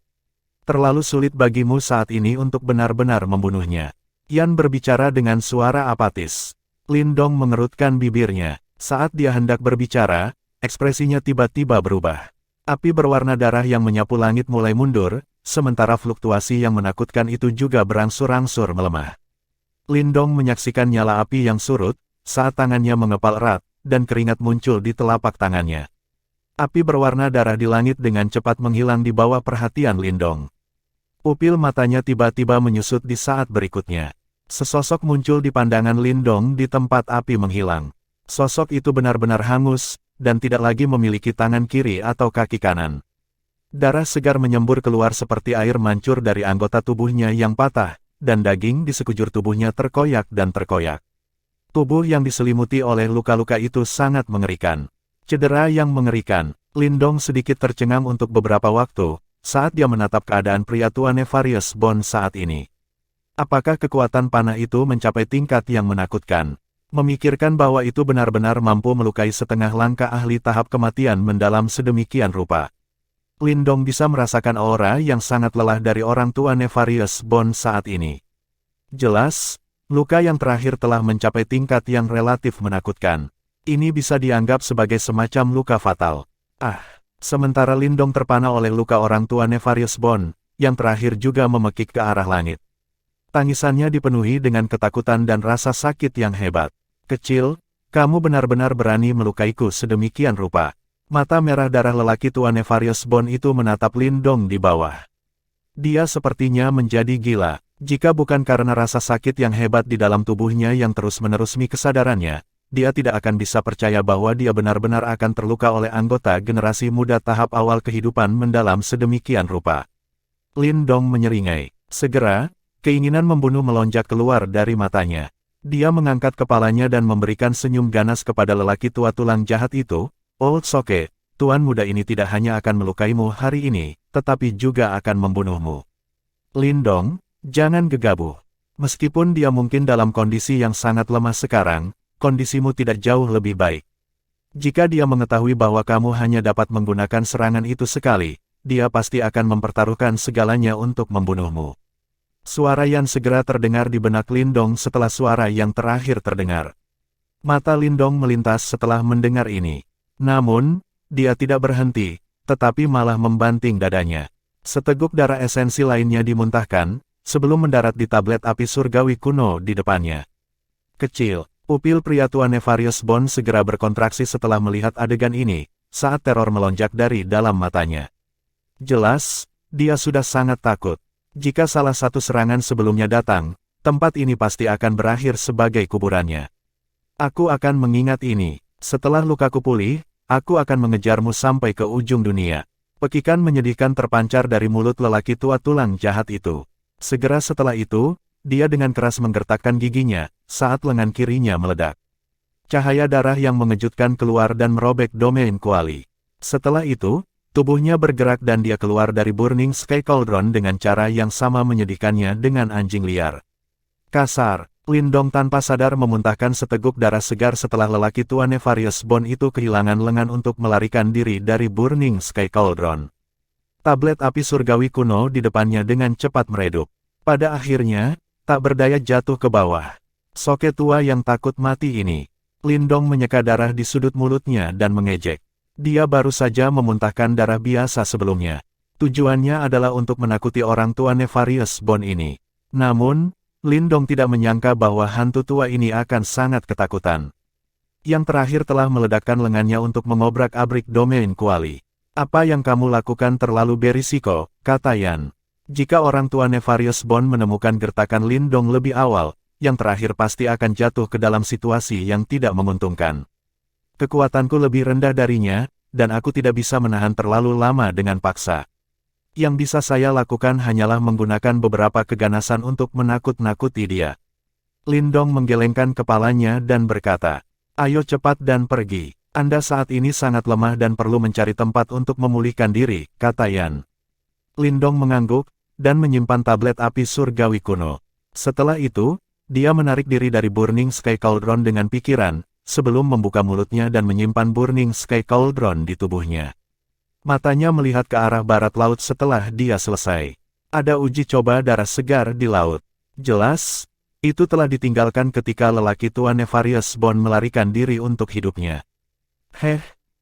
Terlalu sulit bagimu saat ini untuk benar-benar membunuhnya. Yan berbicara dengan suara apatis. Lindong mengerutkan bibirnya. Saat dia hendak berbicara, ekspresinya tiba-tiba berubah. Api berwarna darah yang menyapu langit mulai mundur, sementara fluktuasi yang menakutkan itu juga berangsur-angsur melemah. Lindong menyaksikan nyala api yang surut, saat tangannya mengepal erat, dan keringat muncul di telapak tangannya. Api berwarna darah di langit dengan cepat menghilang di bawah perhatian Lindong. Pupil matanya tiba-tiba menyusut di saat berikutnya. Sesosok muncul di pandangan Lindong di tempat api menghilang. Sosok itu benar-benar hangus, dan tidak lagi memiliki tangan kiri atau kaki kanan. Darah segar menyembur keluar seperti air mancur dari anggota tubuhnya yang patah, dan daging di sekujur tubuhnya terkoyak dan terkoyak. Tubuh yang diselimuti oleh luka-luka itu sangat mengerikan. Cedera yang mengerikan. Lindong sedikit tercengang untuk beberapa waktu, saat dia menatap keadaan pria tua Nefarious Bond saat ini. Apakah kekuatan panah itu mencapai tingkat yang menakutkan? Memikirkan bahwa itu benar-benar mampu melukai setengah langkah ahli tahap kematian mendalam sedemikian rupa. Lindong bisa merasakan aura yang sangat lelah dari orang tua Nefarious Bond saat ini. Jelas, luka yang terakhir telah mencapai tingkat yang relatif menakutkan. Ini bisa dianggap sebagai semacam luka fatal. Ah! Sementara Lindong terpana oleh luka orang tua Nefarious Bone, yang terakhir juga memekik ke arah langit. Tangisannya dipenuhi dengan ketakutan dan rasa sakit yang hebat. Kecil, kamu benar-benar berani melukaiku sedemikian rupa. Mata merah darah lelaki tua Nefarious Bone itu menatap Lindong di bawah. Dia sepertinya menjadi gila. Jika bukan karena rasa sakit yang hebat di dalam tubuhnya yang terus-menerus kesadarannya, dia tidak akan bisa percaya bahwa dia benar-benar akan terluka oleh anggota generasi muda tahap awal kehidupan mendalam sedemikian rupa. Lindong menyeringai. Segera, keinginan membunuh melonjak keluar dari matanya. Dia mengangkat kepalanya dan memberikan senyum ganas kepada lelaki tua tulang jahat itu. Old Soke, tuan muda ini tidak hanya akan melukaimu hari ini, tetapi juga akan membunuhmu. Lindong, jangan gegabah. Meskipun dia mungkin dalam kondisi yang sangat lemah sekarang, kondisimu tidak jauh lebih baik. Jika dia mengetahui bahwa kamu hanya dapat menggunakan serangan itu sekali, dia pasti akan mempertaruhkan segalanya untuk membunuhmu. Suara Yan segera terdengar di benak Lindong setelah suara yang terakhir terdengar. Mata Lindong melintas setelah mendengar ini. Namun, dia tidak berhenti, tetapi malah membanting dadanya. Seteguk darah esensi lainnya dimuntahkan, sebelum mendarat di tablet api surgawi kuno di depannya. Kecil. Pupil pria tua Nefarious Bone segera berkontraksi setelah melihat adegan ini, saat teror melonjak dari dalam matanya. Jelas, dia sudah sangat takut. Jika salah satu serangan sebelumnya datang, tempat ini pasti akan berakhir sebagai kuburannya. Aku akan mengingat ini. Setelah lukaku pulih, aku akan mengejarmu sampai ke ujung dunia. Pekikan menyedihkan terpancar dari mulut lelaki tua tulang jahat itu. Segera setelah itu, dia dengan keras menggertakkan giginya, saat lengan kirinya meledak. Cahaya darah yang mengejutkan keluar dan merobek domain kuali. Setelah itu, tubuhnya bergerak dan dia keluar dari Burning Sky Cauldron dengan cara yang sama menyedihkannya dengan anjing liar. Kasar, Lindong tanpa sadar memuntahkan seteguk darah segar setelah lelaki tua Nefarious Bone itu kehilangan lengan untuk melarikan diri dari Burning Sky Cauldron. Tablet api surgawi kuno di depannya dengan cepat meredup. Pada akhirnya, tak berdaya jatuh ke bawah. Soke tua yang takut mati ini. Lindong menyeka darah di sudut mulutnya dan mengejek. Dia baru saja memuntahkan darah biasa sebelumnya. Tujuannya adalah untuk menakuti orang tua Nefarious Bone ini. Namun, Lindong tidak menyangka bahwa hantu tua ini akan sangat ketakutan. Yang terakhir telah meledakkan lengannya untuk mengobrak-abrik domain kuali. Apa yang kamu lakukan terlalu berisiko, kata Yan. Jika orang tua Nefarious Bone menemukan gertakan Lindong lebih awal, yang terakhir pasti akan jatuh ke dalam situasi yang tidak menguntungkan. Kekuatanku lebih rendah darinya, dan aku tidak bisa menahan terlalu lama dengan paksa. Yang bisa saya lakukan hanyalah menggunakan beberapa keganasan untuk menakut-nakuti dia. Lindong menggelengkan kepalanya dan berkata, ayo cepat dan pergi. Anda saat ini sangat lemah dan perlu mencari tempat untuk memulihkan diri, kata Yan. Lindong mengangguk, dan menyimpan tablet api surgawi kuno. Setelah itu, dia menarik diri dari Burning Sky Cauldron dengan pikiran, sebelum membuka mulutnya dan menyimpan Burning Sky Cauldron di tubuhnya. Matanya melihat ke arah barat laut setelah dia selesai. Ada uji coba darah segar di laut. Jelas, itu telah ditinggalkan ketika lelaki tua Nefarious Bone melarikan diri untuk hidupnya.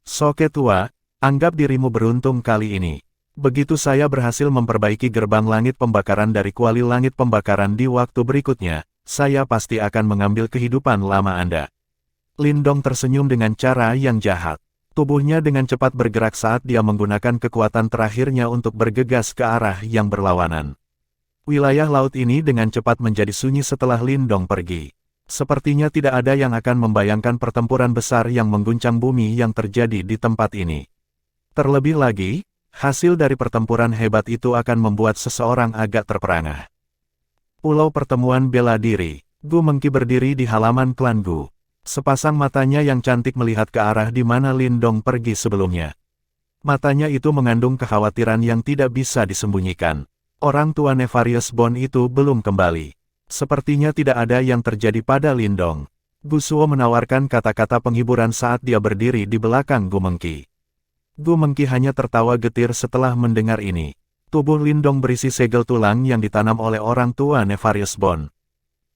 Soke tua, anggap dirimu beruntung kali ini. Begitu saya berhasil memperbaiki gerbang langit pembakaran dari kuali langit pembakaran di waktu berikutnya, saya pasti akan mengambil kehidupan lama Anda. Lindong tersenyum dengan cara yang jahat. Tubuhnya dengan cepat bergerak saat dia menggunakan kekuatan terakhirnya untuk bergegas ke arah yang berlawanan. Wilayah laut ini dengan cepat menjadi sunyi setelah Lindong pergi. Sepertinya tidak ada yang akan membayangkan pertempuran besar yang mengguncang bumi yang terjadi di tempat ini. Terlebih lagi, hasil dari pertempuran hebat itu akan membuat seseorang agak terperangah. Pulau Pertemuan Bela Diri. Gu Mengki berdiri di halaman klan Gu. Sepasang matanya yang cantik melihat ke arah di mana Lindong pergi sebelumnya. Matanya itu mengandung kekhawatiran yang tidak bisa disembunyikan. Orang tua Nefarious Bone itu belum kembali. Sepertinya tidak ada yang terjadi pada Lindong. Gu Suo menawarkan kata-kata penghiburan saat dia berdiri di belakang Gu Mengki. Gu Mengki hanya tertawa getir setelah mendengar ini. Tubuh Lindong berisi segel tulang yang ditanam oleh orang tua Nefarious Bone.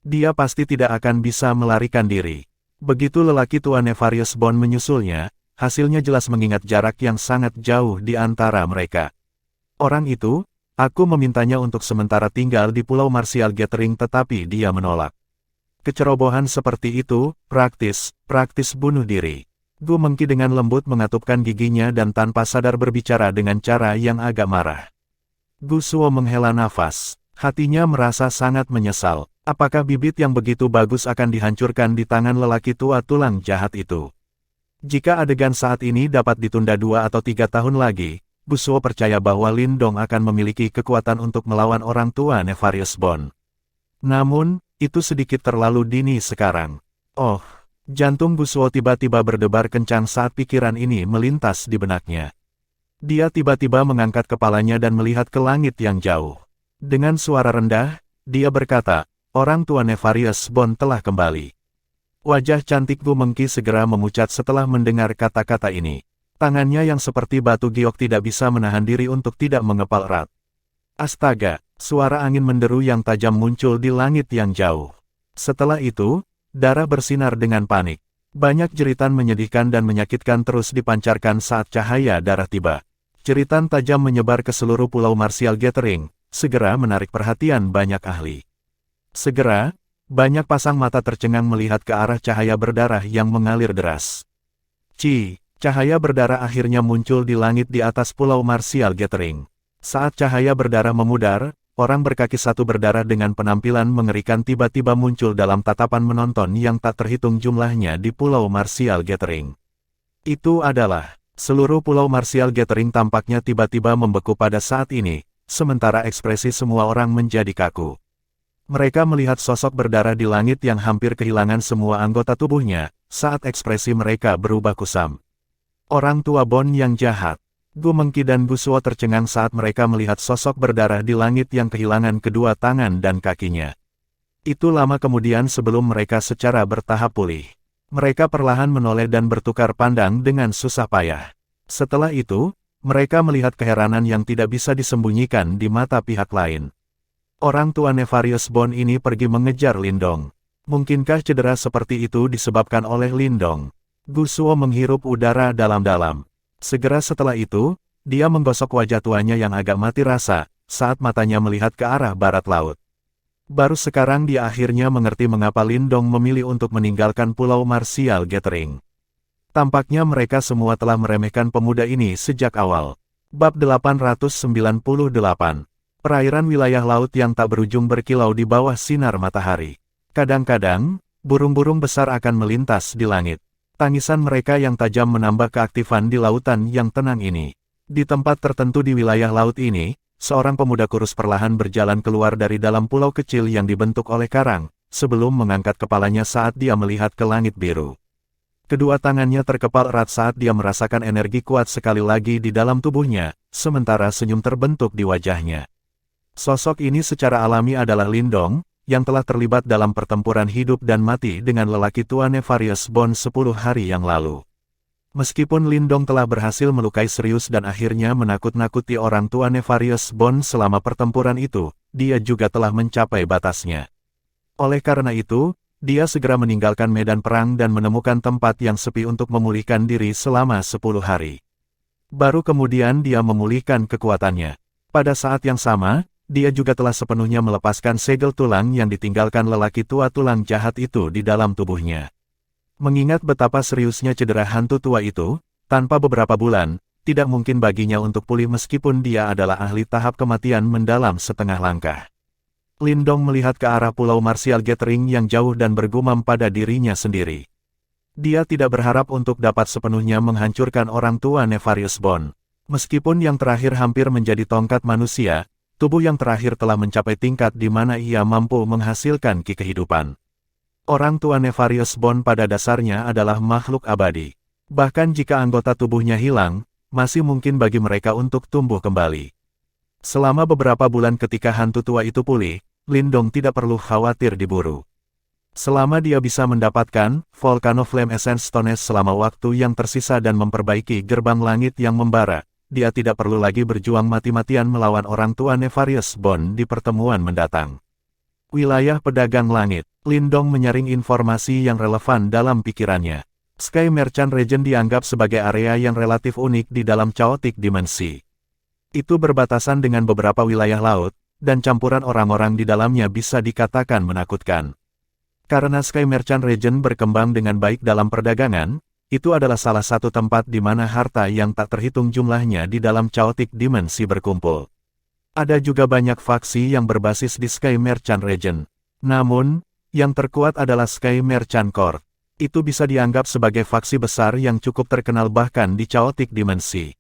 Dia pasti tidak akan bisa melarikan diri. Begitu lelaki tua Nefarious Bond menyusulnya, hasilnya jelas mengingat jarak yang sangat jauh di antara mereka. Orang itu, aku memintanya untuk sementara tinggal di Pulau Martial Gathering tetapi dia menolak. Kecerobohan seperti itu, praktis bunuh diri. Gu Mengki dengan lembut mengatupkan giginya dan tanpa sadar berbicara dengan cara yang agak marah. Gu Suo menghela nafas, hatinya merasa sangat menyesal. Apakah bibit yang begitu bagus akan dihancurkan di tangan lelaki tua tulang jahat itu? Jika adegan saat ini dapat ditunda 2 atau 3 tahun lagi, Gu Suo percaya bahwa Lin Dong akan memiliki kekuatan untuk melawan orang tua Nefarious Bond. Namun, itu sedikit terlalu dini sekarang. Oh, jantung Gu Suo tiba-tiba berdebar kencang saat pikiran ini melintas di benaknya. Dia tiba-tiba mengangkat kepalanya dan melihat ke langit yang jauh. Dengan suara rendah, dia berkata, orang tua Nefarious Bond telah kembali. Wajah cantik Gu Mengki segera memucat setelah mendengar kata-kata ini. Tangannya yang seperti batu giok tidak bisa menahan diri untuk tidak mengepal erat. Astaga, suara angin menderu yang tajam muncul di langit yang jauh. Setelah itu, darah bersinar dengan panik. Banyak jeritan menyedihkan dan menyakitkan terus dipancarkan saat cahaya darah tiba. Jeritan tajam menyebar ke seluruh Pulau Martial Gathering, segera menarik perhatian banyak ahli. Segera, banyak pasang mata tercengang melihat ke arah cahaya berdarah yang mengalir deras. Cahaya berdarah akhirnya muncul di langit di atas Pulau Martial Gathering. Saat cahaya berdarah memudar, orang berkaki satu berdarah dengan penampilan mengerikan tiba-tiba muncul dalam tatapan menonton yang tak terhitung jumlahnya di Pulau Martial Gathering. Itu adalah, seluruh Pulau Martial Gathering tampaknya tiba-tiba membeku pada saat ini, sementara ekspresi semua orang menjadi kaku. Mereka melihat sosok berdarah di langit yang hampir kehilangan semua anggota tubuhnya, saat ekspresi mereka berubah kusam. Orang tua Bond yang jahat. Gu Mengki dan Gu Suo tercengang saat mereka melihat sosok berdarah di langit yang kehilangan kedua tangan dan kakinya. Itu lama kemudian sebelum mereka secara bertahap pulih. Mereka perlahan menoleh dan bertukar pandang dengan susah payah. Setelah itu, mereka melihat keheranan yang tidak bisa disembunyikan di mata pihak lain. Orang tua Nefarious Bond ini pergi mengejar Lin Dong. Mungkinkah cedera seperti itu disebabkan oleh Lin Dong? Gu Suo menghirup udara dalam-dalam. Segera setelah itu, dia menggosok wajah tuanya yang agak mati rasa, saat matanya melihat ke arah barat laut. Baru sekarang dia akhirnya mengerti mengapa Lin Dong memilih untuk meninggalkan Pulau Martial Gathering. Tampaknya mereka semua telah meremehkan pemuda ini sejak awal. Bab 898. Perairan wilayah laut yang tak berujung berkilau di bawah sinar matahari. Kadang-kadang, burung-burung besar akan melintas di langit. Tangisan mereka yang tajam menambah keaktifan di lautan yang tenang ini. Di tempat tertentu di wilayah laut ini, seorang pemuda kurus perlahan berjalan keluar dari dalam pulau kecil yang dibentuk oleh karang, sebelum mengangkat kepalanya saat dia melihat ke langit biru. Kedua tangannya terkepal erat saat dia merasakan energi kuat sekali lagi di dalam tubuhnya, sementara senyum terbentuk di wajahnya. Sosok ini secara alami adalah Lin Dong, yang telah terlibat dalam pertempuran hidup dan mati dengan lelaki tua Nefarious Bond 10 hari yang lalu. Meskipun Lin Dong telah berhasil melukai serius dan akhirnya menakut-nakuti orang tua Nefarious Bond selama pertempuran itu, dia juga telah mencapai batasnya. Oleh karena itu, dia segera meninggalkan medan perang dan menemukan tempat yang sepi untuk memulihkan diri selama 10 hari. Baru kemudian dia memulihkan kekuatannya. Pada saat yang sama, dia juga telah sepenuhnya melepaskan segel tulang yang ditinggalkan lelaki tua tulang jahat itu di dalam tubuhnya. Mengingat betapa seriusnya cedera hantu tua itu, tanpa beberapa bulan, tidak mungkin baginya untuk pulih meskipun dia adalah ahli tahap kematian mendalam setengah langkah. Lin Dong melihat ke arah Pulau Martial Gathering yang jauh dan bergumam pada dirinya sendiri. Dia tidak berharap untuk dapat sepenuhnya menghancurkan orang tua Nefarious Bond. Meskipun yang terakhir hampir menjadi tongkat manusia, tubuh yang terakhir telah mencapai tingkat di mana ia mampu menghasilkan ki kehidupan. Orang tua Nefarious Bond pada dasarnya adalah makhluk abadi. Bahkan jika anggota tubuhnya hilang, masih mungkin bagi mereka untuk tumbuh kembali. Selama beberapa bulan ketika hantu tua itu pulih, Lin Dong tidak perlu khawatir diburu. Selama dia bisa mendapatkan Volcano Flame Essence Stones selama waktu yang tersisa dan memperbaiki gerbang langit yang membara, dia tidak perlu lagi berjuang mati-matian melawan orang tua Nefarious Bond di pertemuan mendatang. Wilayah Pedagang Langit. Lindong menyaring informasi yang relevan dalam pikirannya. Sky Merchant Region dianggap sebagai area yang relatif unik di dalam Chaotic Dimensi. Itu berbatasan dengan beberapa wilayah laut, dan campuran orang-orang di dalamnya bisa dikatakan menakutkan. Karena Sky Merchant Region berkembang dengan baik dalam perdagangan, itu adalah salah satu tempat di mana harta yang tak terhitung jumlahnya di dalam Chaotic Dimensi berkumpul. Ada juga banyak faksi yang berbasis di Sky Merchant Region. Namun, yang terkuat adalah Sky Merchant Court. Itu bisa dianggap sebagai faksi besar yang cukup terkenal bahkan di Chaotic Dimensi.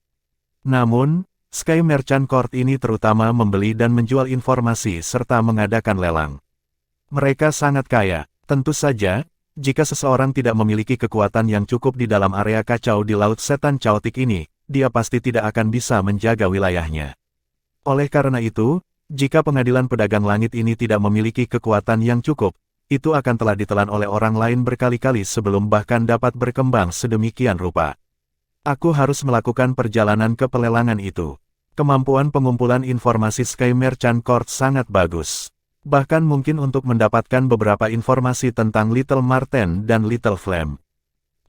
Namun, Sky Merchant Court ini terutama membeli dan menjual informasi serta mengadakan lelang. Mereka sangat kaya, tentu saja, jika seseorang tidak memiliki kekuatan yang cukup di dalam area kacau di Laut Setan Chaotic ini, dia pasti tidak akan bisa menjaga wilayahnya. Oleh karena itu, jika pengadilan pedagang langit ini tidak memiliki kekuatan yang cukup, itu akan telah ditelan oleh orang lain berkali-kali sebelum bahkan dapat berkembang sedemikian rupa. Aku harus melakukan perjalanan ke pelelangan itu. Kemampuan pengumpulan informasi Sky Merchant Court sangat bagus. Bahkan mungkin untuk mendapatkan beberapa informasi tentang Little Marten dan Little Flame.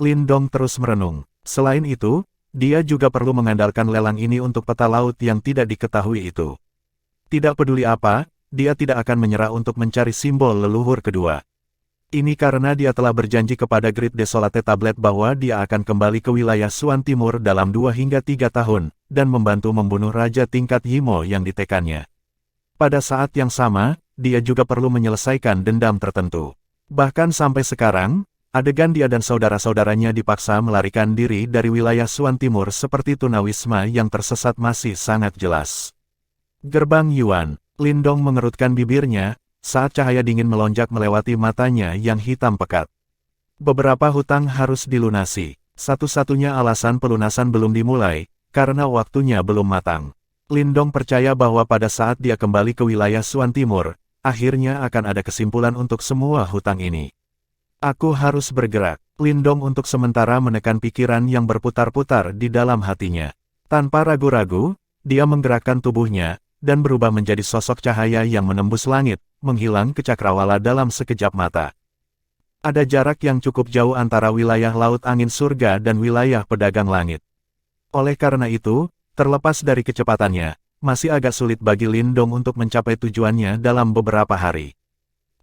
Lindong terus merenung. Selain itu, dia juga perlu mengandalkan lelang ini untuk peta laut yang tidak diketahui itu. Tidak peduli apa, dia tidak akan menyerah untuk mencari simbol leluhur kedua. Ini karena dia telah berjanji kepada Great Desolate Tablet bahwa dia akan kembali ke wilayah Suan Timur dalam 2 hingga 3 tahun, dan membantu membunuh Raja tingkat Yimo yang ditekannya. Pada saat yang sama, dia juga perlu menyelesaikan dendam tertentu. Bahkan sampai sekarang, adegan dia dan saudara-saudaranya dipaksa melarikan diri dari wilayah Suan Timur seperti tunawisma yang tersesat masih sangat jelas. Gerbang Yuan, Lindong mengerutkan bibirnya, saat cahaya dingin melonjak melewati matanya yang hitam pekat. Beberapa hutang harus dilunasi. Satu-satunya alasan pelunasan belum dimulai, karena waktunya belum matang. Lindong percaya bahwa pada saat dia kembali ke wilayah Suan Timur, akhirnya akan ada kesimpulan untuk semua hutang ini. Aku harus bergerak. Lindong untuk sementara menekan pikiran yang berputar-putar di dalam hatinya. Tanpa ragu-ragu, dia menggerakkan tubuhnya, dan berubah menjadi sosok cahaya yang menembus langit, menghilang ke cakrawala dalam sekejap mata. Ada jarak yang cukup jauh antara wilayah Laut Angin Surga dan wilayah Pedagang Langit. Oleh karena itu, terlepas dari kecepatannya, masih agak sulit bagi Lindong untuk mencapai tujuannya dalam beberapa hari.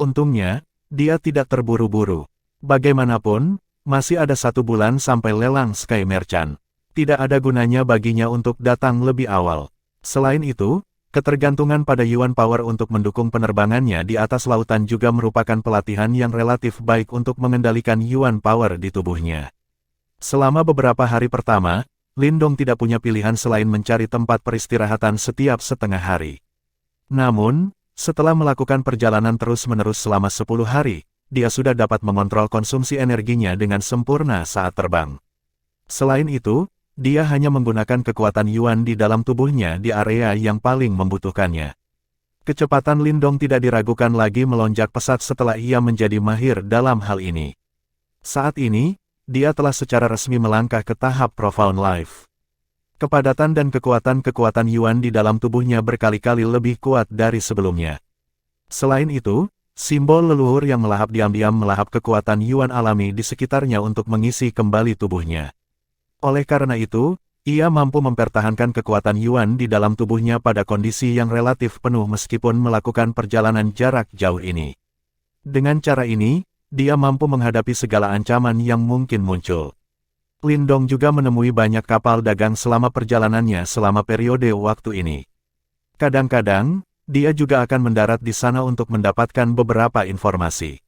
Untungnya, dia tidak terburu-buru. Bagaimanapun, masih ada 1 bulan sampai lelang Sky Merchant. Tidak ada gunanya baginya untuk datang lebih awal. Selain itu, ketergantungan pada Yuan Power untuk mendukung penerbangannya di atas lautan juga merupakan pelatihan yang relatif baik untuk mengendalikan Yuan Power di tubuhnya. Selama beberapa hari pertama, Lindong tidak punya pilihan selain mencari tempat peristirahatan setiap setengah hari. Namun, setelah melakukan perjalanan terus-menerus selama 10 hari, dia sudah dapat mengontrol konsumsi energinya dengan sempurna saat terbang. Selain itu, dia hanya menggunakan kekuatan Yuan di dalam tubuhnya di area yang paling membutuhkannya. Kecepatan Lindong tidak diragukan lagi melonjak pesat setelah ia menjadi mahir dalam hal ini. Saat ini, dia telah secara resmi melangkah ke tahap Profound Life. Kepadatan dan kekuatan Yuan di dalam tubuhnya berkali-kali lebih kuat dari sebelumnya. Selain itu, simbol leluhur yang melahap diam-diam melahap kekuatan Yuan alami di sekitarnya untuk mengisi kembali tubuhnya. Oleh karena itu, ia mampu mempertahankan kekuatan Yuan di dalam tubuhnya pada kondisi yang relatif penuh meskipun melakukan perjalanan jarak jauh ini. Dengan cara ini, dia mampu menghadapi segala ancaman yang mungkin muncul. Lindong juga menemui banyak kapal dagang selama perjalanannya selama periode waktu ini. Kadang-kadang, dia juga akan mendarat di sana untuk mendapatkan beberapa informasi.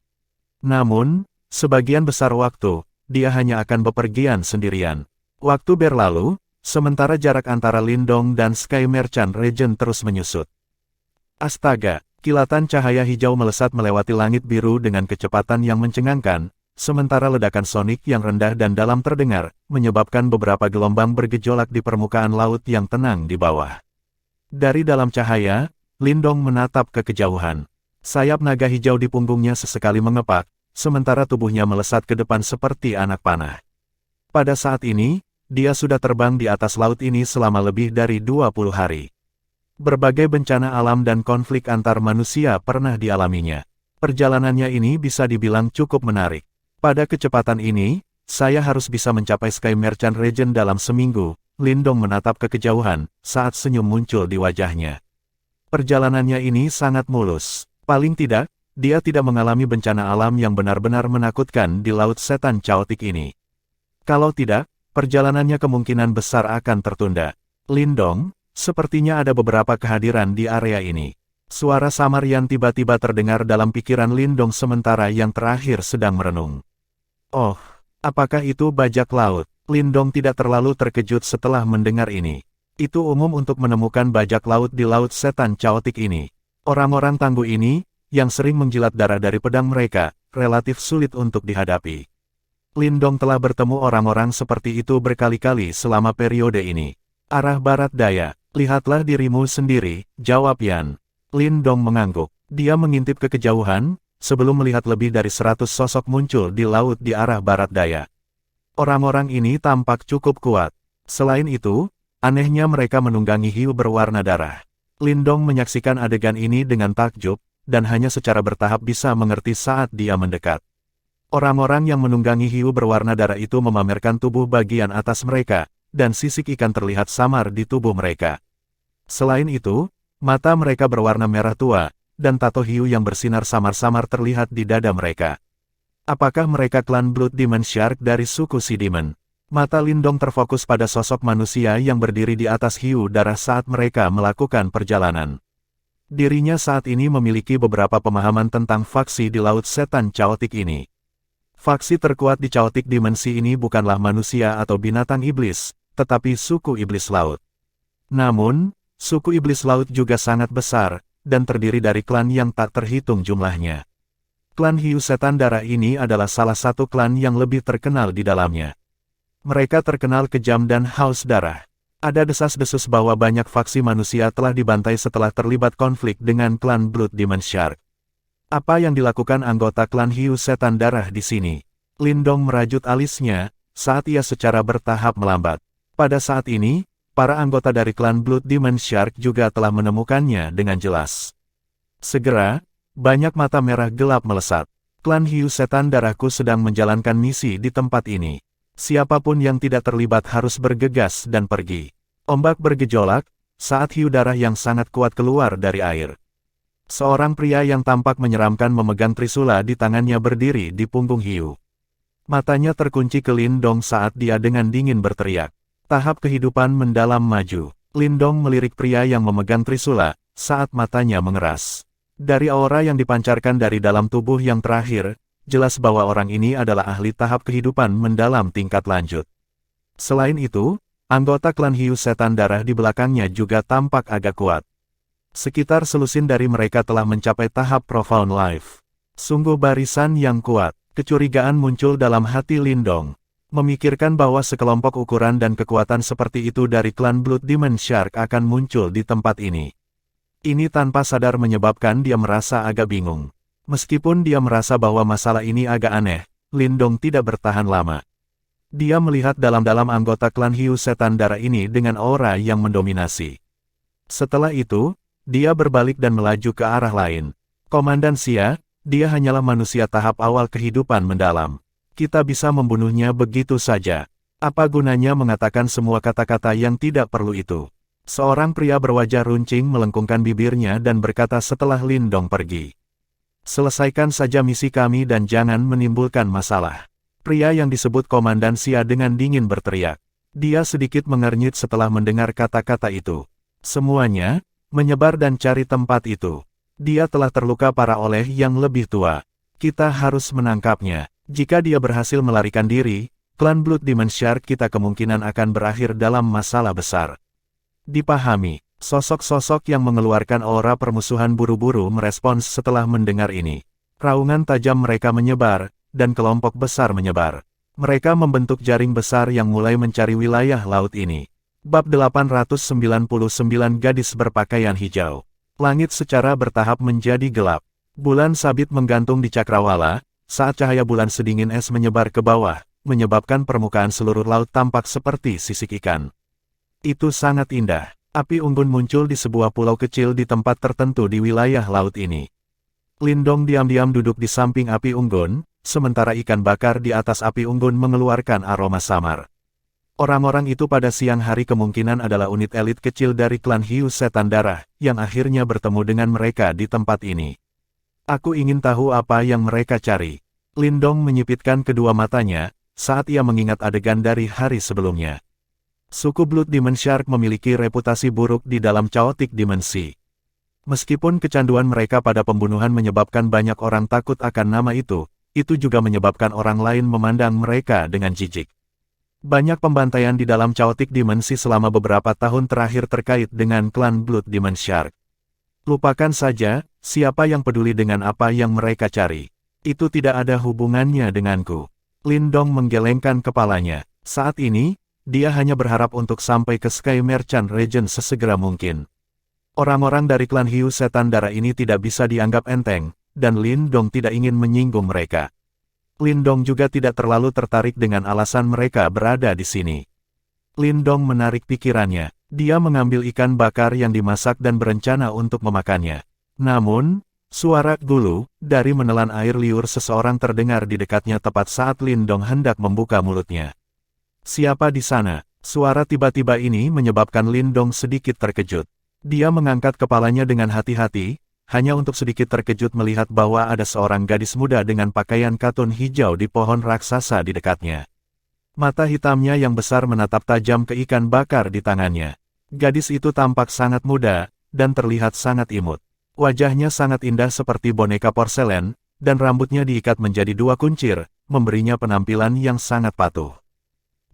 Namun, sebagian besar waktu, dia hanya akan bepergian sendirian. Waktu berlalu, sementara jarak antara Lindong dan Sky Merchant Region terus menyusut. Astaga, kilatan cahaya hijau melesat melewati langit biru dengan kecepatan yang mencengangkan, sementara ledakan sonik yang rendah dan dalam terdengar, menyebabkan beberapa gelombang bergejolak di permukaan laut yang tenang di bawah. Dari dalam cahaya, Lindong menatap ke kejauhan. Sayap naga hijau di punggungnya sesekali mengepak, sementara tubuhnya melesat ke depan seperti anak panah. Pada saat ini, dia sudah terbang di atas laut ini selama lebih dari 20 hari. Berbagai bencana alam dan konflik antar manusia pernah dialaminya. Perjalanannya ini bisa dibilang cukup menarik. Pada kecepatan ini, saya harus bisa mencapai Sky Merchant Region dalam seminggu. Lindong menatap ke kejauhan, saat senyum muncul di wajahnya. Perjalanannya ini sangat mulus. Paling tidak, dia tidak mengalami bencana alam yang benar-benar menakutkan di Laut Setan Chaotic ini. Kalau tidak, perjalanannya kemungkinan besar akan tertunda. Lindong, sepertinya ada beberapa kehadiran di area ini. Suara samar yang tiba-tiba terdengar dalam pikiran Lindong sementara yang terakhir sedang merenung. Oh, apakah itu bajak laut? Lindong tidak terlalu terkejut setelah mendengar ini. Itu umum untuk menemukan bajak laut di Laut Setan Chaotic ini. Orang-orang tangguh ini, yang sering menjilat darah dari pedang mereka, relatif sulit untuk dihadapi. Lindong telah bertemu orang-orang seperti itu berkali-kali selama periode ini. Arah barat daya, lihatlah dirimu sendiri, jawab Yan. Lindong mengangguk. Dia mengintip ke kejauhan, sebelum melihat lebih dari 100 sosok muncul di laut di arah barat daya. Orang-orang ini tampak cukup kuat. Selain itu, anehnya mereka menunggangi hiu berwarna darah. Lindong menyaksikan adegan ini dengan takjub, dan hanya secara bertahap bisa mengerti saat dia mendekat. Orang-orang yang menunggangi hiu berwarna darah itu memamerkan tubuh bagian atas mereka, dan sisik ikan terlihat samar di tubuh mereka. Selain itu, mata mereka berwarna merah tua, dan tato hiu yang bersinar samar-samar terlihat di dada mereka. Apakah mereka klan Blood Demon Shark dari suku Sea Demon? Mata Lindong terfokus pada sosok manusia yang berdiri di atas hiu darah saat mereka melakukan perjalanan. Dirinya saat ini memiliki beberapa pemahaman tentang faksi di Laut Setan Chaotic ini. Faksi terkuat di Chaotic Dimensi ini bukanlah manusia atau binatang iblis, tetapi suku iblis laut. Namun, suku iblis laut juga sangat besar, dan terdiri dari klan yang tak terhitung jumlahnya. Klan Hiu Setan Darah ini adalah salah satu klan yang lebih terkenal di dalamnya. Mereka terkenal kejam dan haus darah. Ada desas-desus bahwa banyak faksi manusia telah dibantai setelah terlibat konflik dengan klan Blood Demon Shark. Apa yang dilakukan anggota klan Hiu Setan Darah di sini? Lindong merajut alisnya, saat ia secara bertahap melambat. Pada saat ini, para anggota dari klan Blood Demon Shark juga telah menemukannya dengan jelas. Segera, banyak mata merah gelap melesat. Klan Hiu Setan Darahku sedang menjalankan misi di tempat ini. Siapapun yang tidak terlibat harus bergegas dan pergi. Ombak bergejolak, saat hiu darah yang sangat kuat keluar dari air. Seorang pria yang tampak menyeramkan memegang trisula di tangannya berdiri di punggung hiu. Matanya terkunci ke Lindong saat dia dengan dingin berteriak. Tahap kehidupan mendalam maju. Lindong melirik pria yang memegang trisula, saat matanya mengeras. Dari aura yang dipancarkan dari dalam tubuh yang terakhir, jelas bahwa orang ini adalah ahli tahap kehidupan mendalam tingkat lanjut. Selain itu, anggota klan Hiu Setan Darah di belakangnya juga tampak agak kuat. Sekitar selusin dari mereka telah mencapai tahap Profound Life. Sungguh barisan yang kuat. Kecurigaan muncul dalam hati Lindong. Memikirkan bahwa sekelompok ukuran dan kekuatan seperti itu dari klan Blood Demon Shark akan muncul di tempat ini. Ini tanpa sadar menyebabkan dia merasa agak bingung. Meskipun dia merasa bahwa masalah ini agak aneh, Lindong tidak bertahan lama. Dia melihat dalam-dalam anggota klan Hiu Setan Darah ini dengan aura yang mendominasi. Setelah itu, dia berbalik dan melaju ke arah lain. Komandan Xia, dia hanyalah manusia tahap awal kehidupan mendalam. Kita bisa membunuhnya begitu saja. Apa gunanya mengatakan semua kata-kata yang tidak perlu itu? Seorang pria berwajah runcing melengkungkan bibirnya dan berkata setelah Lindong pergi. Selesaikan saja misi kami dan jangan menimbulkan masalah. Pria yang disebut Komandan Xia dengan dingin berteriak. Dia sedikit mengernyit setelah mendengar kata-kata itu. Semuanya, menyebar dan cari tempat itu. Dia telah terluka parah oleh yang lebih tua. Kita harus menangkapnya. Jika dia berhasil melarikan diri, klan Blood Demon Shark kita kemungkinan akan berakhir dalam masalah besar. Dipahami. Sosok-sosok yang mengeluarkan aura permusuhan buru-buru merespons setelah mendengar ini. Raungan tajam mereka menyebar, dan kelompok besar menyebar. Mereka membentuk jaring besar yang mulai mencari wilayah laut ini. Bab 899 Gadis Berpakaian Hijau. Langit secara bertahap menjadi gelap. Bulan sabit menggantung di cakrawala, saat cahaya bulan sedingin es menyebar ke bawah, menyebabkan permukaan seluruh laut tampak seperti sisik ikan. Itu sangat indah. Api unggun muncul di sebuah pulau kecil di tempat tertentu di wilayah laut ini. Lindong diam-diam duduk di samping api unggun, sementara ikan bakar di atas api unggun mengeluarkan aroma samar. Orang-orang itu pada siang hari kemungkinan adalah unit elit kecil dari klan Hiu Setan Darah, yang akhirnya bertemu dengan mereka di tempat ini. Aku ingin tahu apa yang mereka cari. Lindong menyipitkan kedua matanya, saat ia mengingat adegan dari hari sebelumnya. Suku Blood Demon Shark memiliki reputasi buruk di dalam Chaotic Dimensi. Meskipun kecanduan mereka pada pembunuhan menyebabkan banyak orang takut akan nama itu juga menyebabkan orang lain memandang mereka dengan jijik. Banyak pembantaian di dalam Chaotic Dimensi selama beberapa tahun terakhir terkait dengan klan Blood Demon Shark. Lupakan saja, siapa yang peduli dengan apa yang mereka cari. Itu tidak ada hubungannya denganku. Lindong menggelengkan kepalanya. Saat ini, dia hanya berharap untuk sampai ke Sky Merchant Region sesegera mungkin. Orang-orang dari klan Hiu Setan Darah ini tidak bisa dianggap enteng, dan Lindong tidak ingin menyinggung mereka. Lindong juga tidak terlalu tertarik dengan alasan mereka berada di sini. Lindong menarik pikirannya. Dia mengambil ikan bakar yang dimasak dan berencana untuk memakannya. Namun, suara gulu dari menelan air liur seseorang terdengar di dekatnya tepat saat Lindong hendak membuka mulutnya. Siapa di sana? Suara tiba-tiba ini menyebabkan Lindong sedikit terkejut. Dia mengangkat kepalanya dengan hati-hati, hanya untuk sedikit terkejut melihat bahwa ada seorang gadis muda dengan pakaian katun hijau di pohon raksasa di dekatnya. Mata hitamnya yang besar menatap tajam ke ikan bakar di tangannya. Gadis itu tampak sangat muda, dan terlihat sangat imut. Wajahnya sangat indah seperti boneka porselen, dan rambutnya diikat menjadi dua kuncir, memberinya penampilan yang sangat patuh.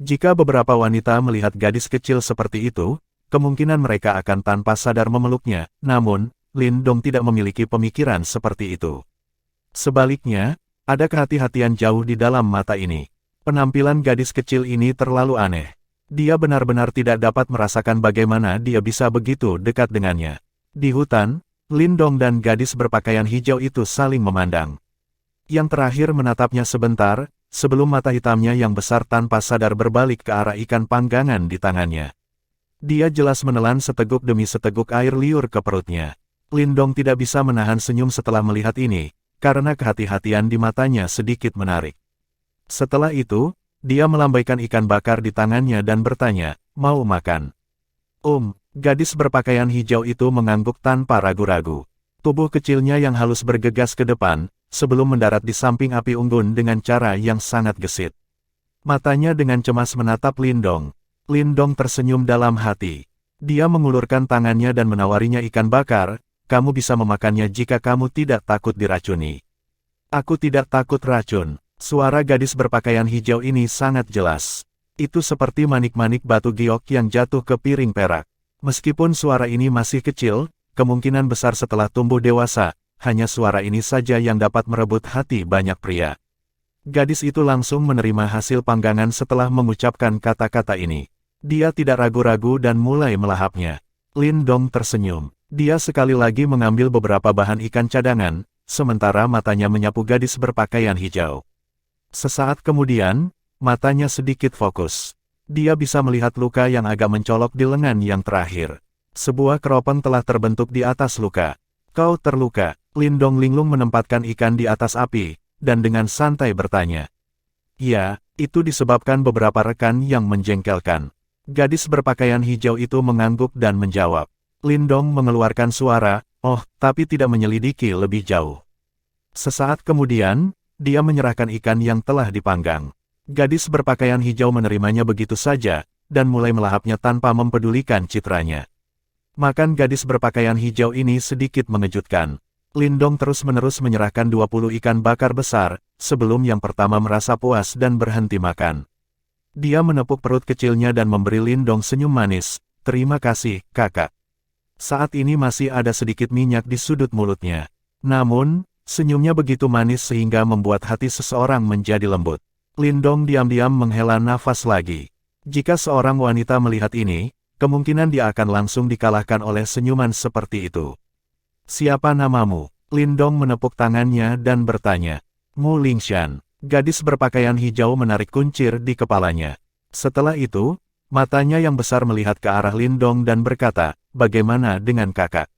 Jika beberapa wanita melihat gadis kecil seperti itu, kemungkinan mereka akan tanpa sadar memeluknya, namun, Lindong tidak memiliki pemikiran seperti itu. Sebaliknya, ada kehati-hatian jauh di dalam mata ini. Penampilan gadis kecil ini terlalu aneh. Dia benar-benar tidak dapat merasakan bagaimana dia bisa begitu dekat dengannya. Di hutan, Lindong dan gadis berpakaian hijau itu saling memandang. Yang terakhir menatapnya sebentar, sebelum mata hitamnya yang besar tanpa sadar berbalik ke arah ikan panggangan di tangannya. Dia jelas menelan seteguk demi seteguk air liur ke perutnya. Lindong tidak bisa menahan senyum setelah melihat ini, karena kehati-hatian di matanya sedikit menarik. Setelah itu, dia melambaikan ikan bakar di tangannya dan bertanya, "Mau makan?" Gadis berpakaian hijau itu mengangguk tanpa ragu-ragu. Tubuh kecilnya yang halus bergegas ke depan, sebelum mendarat di samping api unggun dengan cara yang sangat gesit. Matanya dengan cemas menatap Lindong. Lindong tersenyum dalam hati. Dia mengulurkan tangannya dan menawarinya ikan bakar. "Kamu bisa memakannya jika kamu tidak takut diracuni." "Aku tidak takut racun." Suara gadis berpakaian hijau ini sangat jelas. Itu seperti manik-manik batu giok yang jatuh ke piring perak. Meskipun suara ini masih kecil, kemungkinan besar setelah tumbuh dewasa, hanya suara ini saja yang dapat merebut hati banyak pria. Gadis itu langsung menerima hasil panggangan setelah mengucapkan kata-kata ini. Dia tidak ragu-ragu dan mulai melahapnya. Lindong tersenyum. Dia sekali lagi mengambil beberapa bahan ikan cadangan, sementara matanya menyapu gadis berpakaian hijau. Sesaat kemudian, matanya sedikit fokus. Dia bisa melihat luka yang agak mencolok di lengan yang terakhir. Sebuah keropeng telah terbentuk di atas luka. "Kau terluka?" Lindong linglung menempatkan ikan di atas api, dan dengan santai bertanya. "Ya, itu disebabkan beberapa rekan yang menjengkelkan." Gadis berpakaian hijau itu mengangguk dan menjawab. Lindong mengeluarkan suara, "Oh," tapi tidak menyelidiki lebih jauh. Sesaat kemudian, dia menyerahkan ikan yang telah dipanggang. Gadis berpakaian hijau menerimanya begitu saja, dan mulai melahapnya tanpa mempedulikan citranya. Makan gadis berpakaian hijau ini sedikit mengejutkan. Lindong terus-menerus menyerahkan 20 ikan bakar besar, sebelum yang pertama merasa puas dan berhenti makan. Dia menepuk perut kecilnya dan memberi Lindong senyum manis. "Terima kasih, kakak." Saat ini masih ada sedikit minyak di sudut mulutnya. Namun, senyumnya begitu manis sehingga membuat hati seseorang menjadi lembut. Lindong diam-diam menghela nafas lagi. Jika seorang wanita melihat ini, kemungkinan dia akan langsung dikalahkan oleh senyuman seperti itu. "Siapa namamu?" Lindong menepuk tangannya dan bertanya. "Mu Lingshan." Gadis berpakaian hijau menarik kuncir di kepalanya. Setelah itu, matanya yang besar melihat ke arah Lindong dan berkata, "Bagaimana dengan kakak?"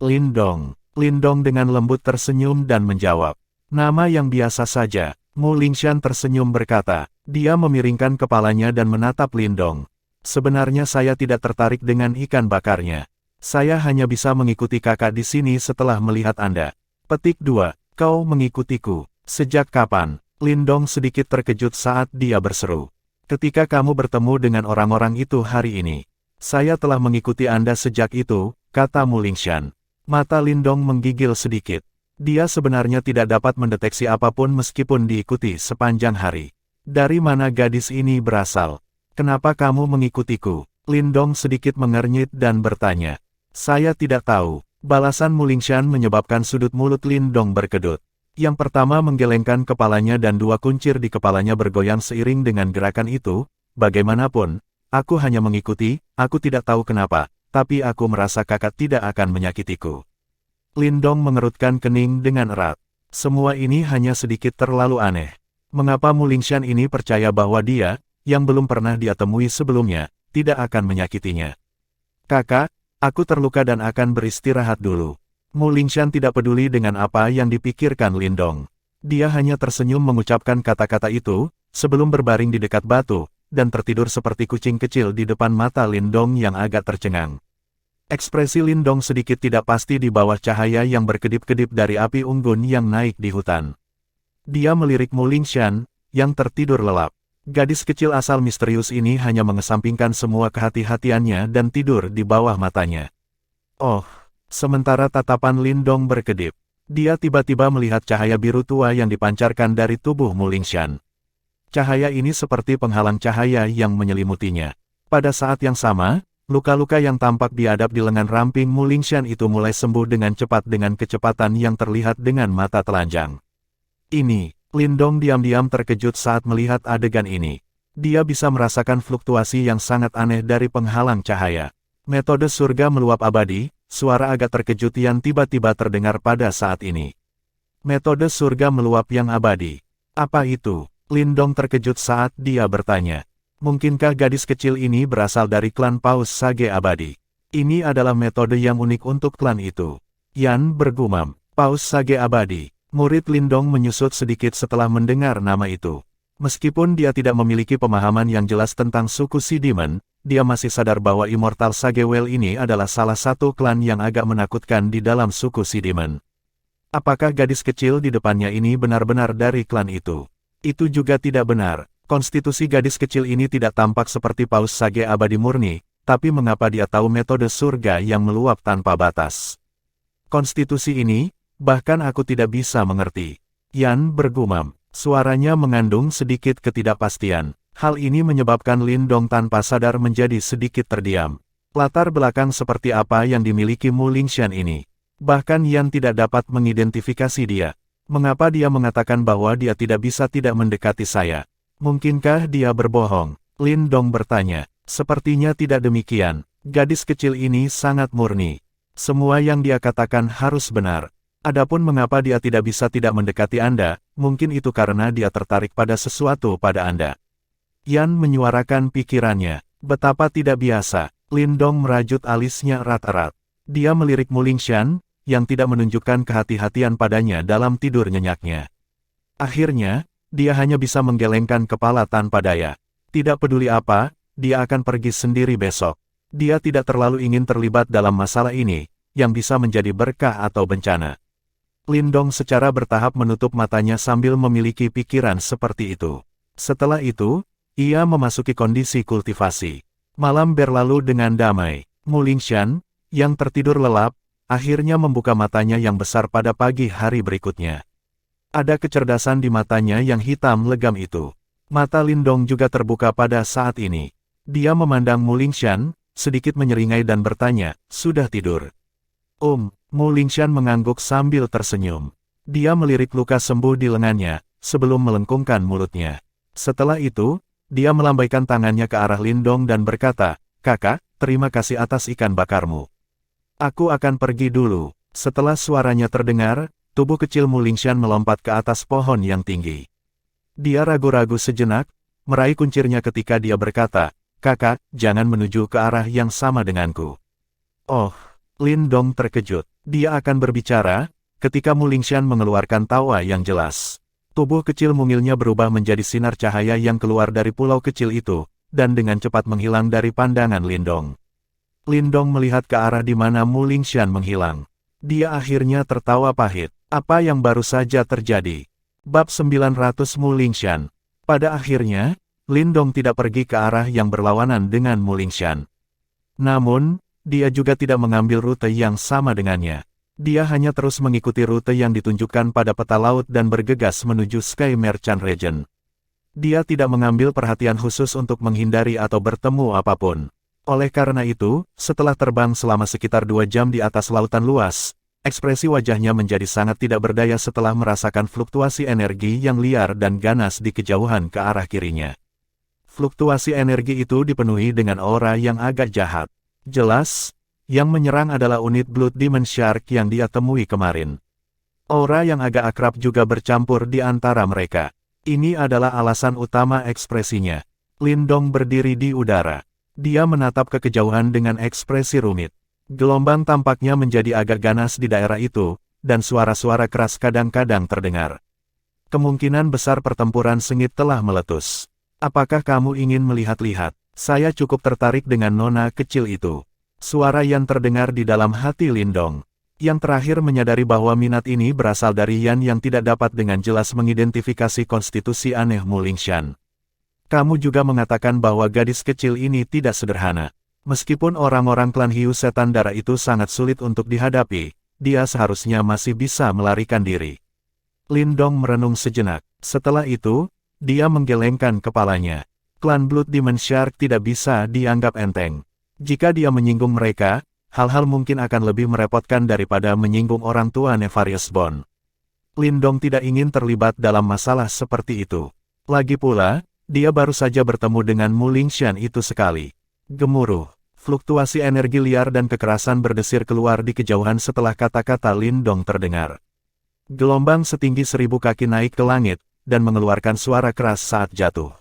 Lindong, Lindong dengan lembut tersenyum dan menjawab. Nama yang biasa saja. Mu Lingshan tersenyum berkata. Dia memiringkan kepalanya dan menatap Lindong. Sebenarnya saya tidak tertarik dengan ikan bakarnya. Saya hanya bisa mengikuti kakak di sini setelah melihat Anda. Petik 2. Kau mengikutiku. Sejak kapan? Lindong sedikit terkejut saat dia berseru. Ketika kamu bertemu dengan orang-orang itu hari ini. Saya telah mengikuti Anda sejak itu, kata Mu Lingshan. Mata Lindong menggigil sedikit. Dia sebenarnya tidak dapat mendeteksi apapun meskipun diikuti sepanjang hari. Dari mana gadis ini berasal? Kenapa kamu mengikutiku? Lindong sedikit mengernyit dan bertanya. Saya tidak tahu. Balasan Mu Lingshan menyebabkan sudut mulut Lindong berkedut. Yang pertama menggelengkan kepalanya dan dua kuncir di kepalanya bergoyang seiring dengan gerakan itu. Bagaimanapun, aku hanya mengikuti, aku tidak tahu kenapa, tapi aku merasa kakak tidak akan menyakitiku. Lindong mengerutkan kening dengan erat. Semua ini hanya sedikit terlalu aneh. Mengapa Mu Lingshan ini percaya bahwa dia, yang belum pernah dia temui sebelumnya, tidak akan menyakitinya? Kakak, aku terluka dan akan beristirahat dulu. Mu Lingshan tidak peduli dengan apa yang dipikirkan Lindong. Dia hanya tersenyum mengucapkan kata-kata itu, sebelum berbaring di dekat batu, dan tertidur seperti kucing kecil di depan mata Lindong yang agak tercengang. Ekspresi Lindong sedikit tidak pasti di bawah cahaya yang berkedip-kedip dari api unggun yang naik di hutan. Dia melirik Mu Lingshan, yang tertidur lelap. Gadis kecil asal misterius ini hanya mengesampingkan semua kehati-hatiannya dan tidur di bawah matanya. Oh, sementara tatapan Lindong berkedip. Dia tiba-tiba melihat cahaya biru tua yang dipancarkan dari tubuh Mu Lingshan. Cahaya ini seperti penghalang cahaya yang menyelimutinya. Pada saat yang sama, luka-luka yang tampak biadab di lengan ramping Mu Lingshan itu mulai sembuh dengan cepat dengan kecepatan yang terlihat dengan mata telanjang. Ini, Lindong diam-diam terkejut saat melihat adegan ini. Dia bisa merasakan fluktuasi yang sangat aneh dari penghalang cahaya. Metode surga meluap abadi, suara agak terkejut yang tiba-tiba terdengar pada saat ini. Metode surga meluap yang abadi. Apa itu? Lindong terkejut saat dia bertanya. Mungkinkah gadis kecil ini berasal dari klan Paus Sage Abadi? Ini adalah metode yang unik untuk klan itu. Yan bergumam. Paus Sage Abadi. Murid Lindong menyusut sedikit setelah mendengar nama itu. Meskipun dia tidak memiliki pemahaman yang jelas tentang suku Si Demon, dia masih sadar bahwa Immortal Sagewell ini adalah salah satu klan yang agak menakutkan di dalam suku Si Demon. Apakah gadis kecil di depannya ini benar-benar dari klan itu? Itu juga tidak benar. Konstitusi gadis kecil ini tidak tampak seperti Paus Sage Abadi murni, tapi mengapa dia tahu metode surga yang meluap tanpa batas? Konstitusi ini, bahkan aku tidak bisa mengerti. Yan bergumam. Suaranya mengandung sedikit ketidakpastian. Hal ini menyebabkan Lindong tanpa sadar menjadi sedikit terdiam. Latar belakang seperti apa yang dimiliki Mu Lingshan ini? Bahkan Yan tidak dapat mengidentifikasi dia. Mengapa dia mengatakan bahwa dia tidak bisa tidak mendekati saya? Mungkinkah dia berbohong? Lindong bertanya. Sepertinya tidak demikian. Gadis kecil ini sangat murni. Semua yang dia katakan harus benar. Adapun mengapa dia tidak bisa tidak mendekati Anda, mungkin itu karena dia tertarik pada sesuatu pada Anda. Yan menyuarakan pikirannya. Betapa tidak biasa. Lindong merajut alisnya erat-erat. Dia melirik Mu Lingshan, yang tidak menunjukkan kehati-hatian padanya dalam tidur nyenyaknya. Akhirnya, dia hanya bisa menggelengkan kepala tanpa daya. Tidak peduli apa, dia akan pergi sendiri besok. Dia tidak terlalu ingin terlibat dalam masalah ini, yang bisa menjadi berkah atau bencana. Lindong secara bertahap menutup matanya sambil memiliki pikiran seperti itu. Setelah itu, ia memasuki kondisi kultivasi. Malam berlalu dengan damai. Mu Lingshan, yang tertidur lelap, akhirnya membuka matanya yang besar pada pagi hari berikutnya. Ada kecerdasan di matanya yang hitam legam itu. Mata Lindong juga terbuka pada saat ini. Dia memandang Mu Lingshan, sedikit menyeringai dan bertanya, "Sudah tidur?" Mu Lingshan mengangguk sambil tersenyum. Dia melirik luka sembuh di lengannya, sebelum melengkungkan mulutnya. Setelah itu, dia melambaikan tangannya ke arah Lindong dan berkata, "Kakak, terima kasih atas ikan bakarmu. Aku akan pergi dulu." Setelah suaranya terdengar, tubuh kecil Mu Lingshan melompat ke atas pohon yang tinggi. Dia ragu-ragu sejenak, meraih kuncirnya ketika dia berkata, "Kakak, jangan menuju ke arah yang sama denganku." "Oh." Lin Dong terkejut. Dia akan berbicara, ketika Mu Lingshan mengeluarkan tawa yang jelas. Tubuh kecil mungilnya berubah menjadi sinar cahaya yang keluar dari pulau kecil itu, dan dengan cepat menghilang dari pandangan Lin Dong. Lin Dong melihat ke arah di mana Mu Lingshan menghilang. Dia akhirnya tertawa pahit. Apa yang baru saja terjadi? Bab 900 Mu Lingshan. Pada akhirnya, Lin Dong tidak pergi ke arah yang berlawanan dengan Mu Lingshan. Namun, dia juga tidak mengambil rute yang sama dengannya. Dia hanya terus mengikuti rute yang ditunjukkan pada peta laut dan bergegas menuju Sky Merchant Region. Dia tidak mengambil perhatian khusus untuk menghindari atau bertemu apapun. Oleh karena itu, setelah terbang selama sekitar 2 jam di atas lautan luas, ekspresi wajahnya menjadi sangat tidak berdaya setelah merasakan fluktuasi energi yang liar dan ganas di kejauhan ke arah kirinya. Fluktuasi energi itu dipenuhi dengan aura yang agak jahat. Jelas, yang menyerang adalah unit Blood Demon Shark yang dia temui kemarin. Aura yang agak akrab juga bercampur di antara mereka. Ini adalah alasan utama ekspresinya. Lin Dong berdiri di udara. Dia menatap ke kejauhan dengan ekspresi rumit. Gelombang tampaknya menjadi agak ganas di daerah itu, dan suara-suara keras kadang-kadang terdengar. Kemungkinan besar pertempuran sengit telah meletus. Apakah kamu ingin melihat-lihat? Saya cukup tertarik dengan nona kecil itu. Suara yang terdengar di dalam hati Lin Dong. Yang terakhir menyadari bahwa minat ini berasal dari Yan yang tidak dapat dengan jelas mengidentifikasi konstitusi aneh Mu Lingshan. Kamu juga mengatakan bahwa gadis kecil ini tidak sederhana. Meskipun orang-orang klan Hiu Setan Darah itu sangat sulit untuk dihadapi, dia seharusnya masih bisa melarikan diri. Lin Dong merenung sejenak. Setelah itu, dia menggelengkan kepalanya. Klan Blood Demon Shark tidak bisa dianggap enteng. Jika dia menyinggung mereka, hal-hal mungkin akan lebih merepotkan daripada menyinggung orang tua Nefarious Bond. Lin Dong tidak ingin terlibat dalam masalah seperti itu. Lagi pula, dia baru saja bertemu dengan Mu Lingshan itu sekali. Gemuruh, fluktuasi energi liar dan kekerasan berdesir keluar di kejauhan setelah kata-kata Lin Dong terdengar. Gelombang setinggi 1000 kaki naik ke langit, dan mengeluarkan suara keras saat jatuh.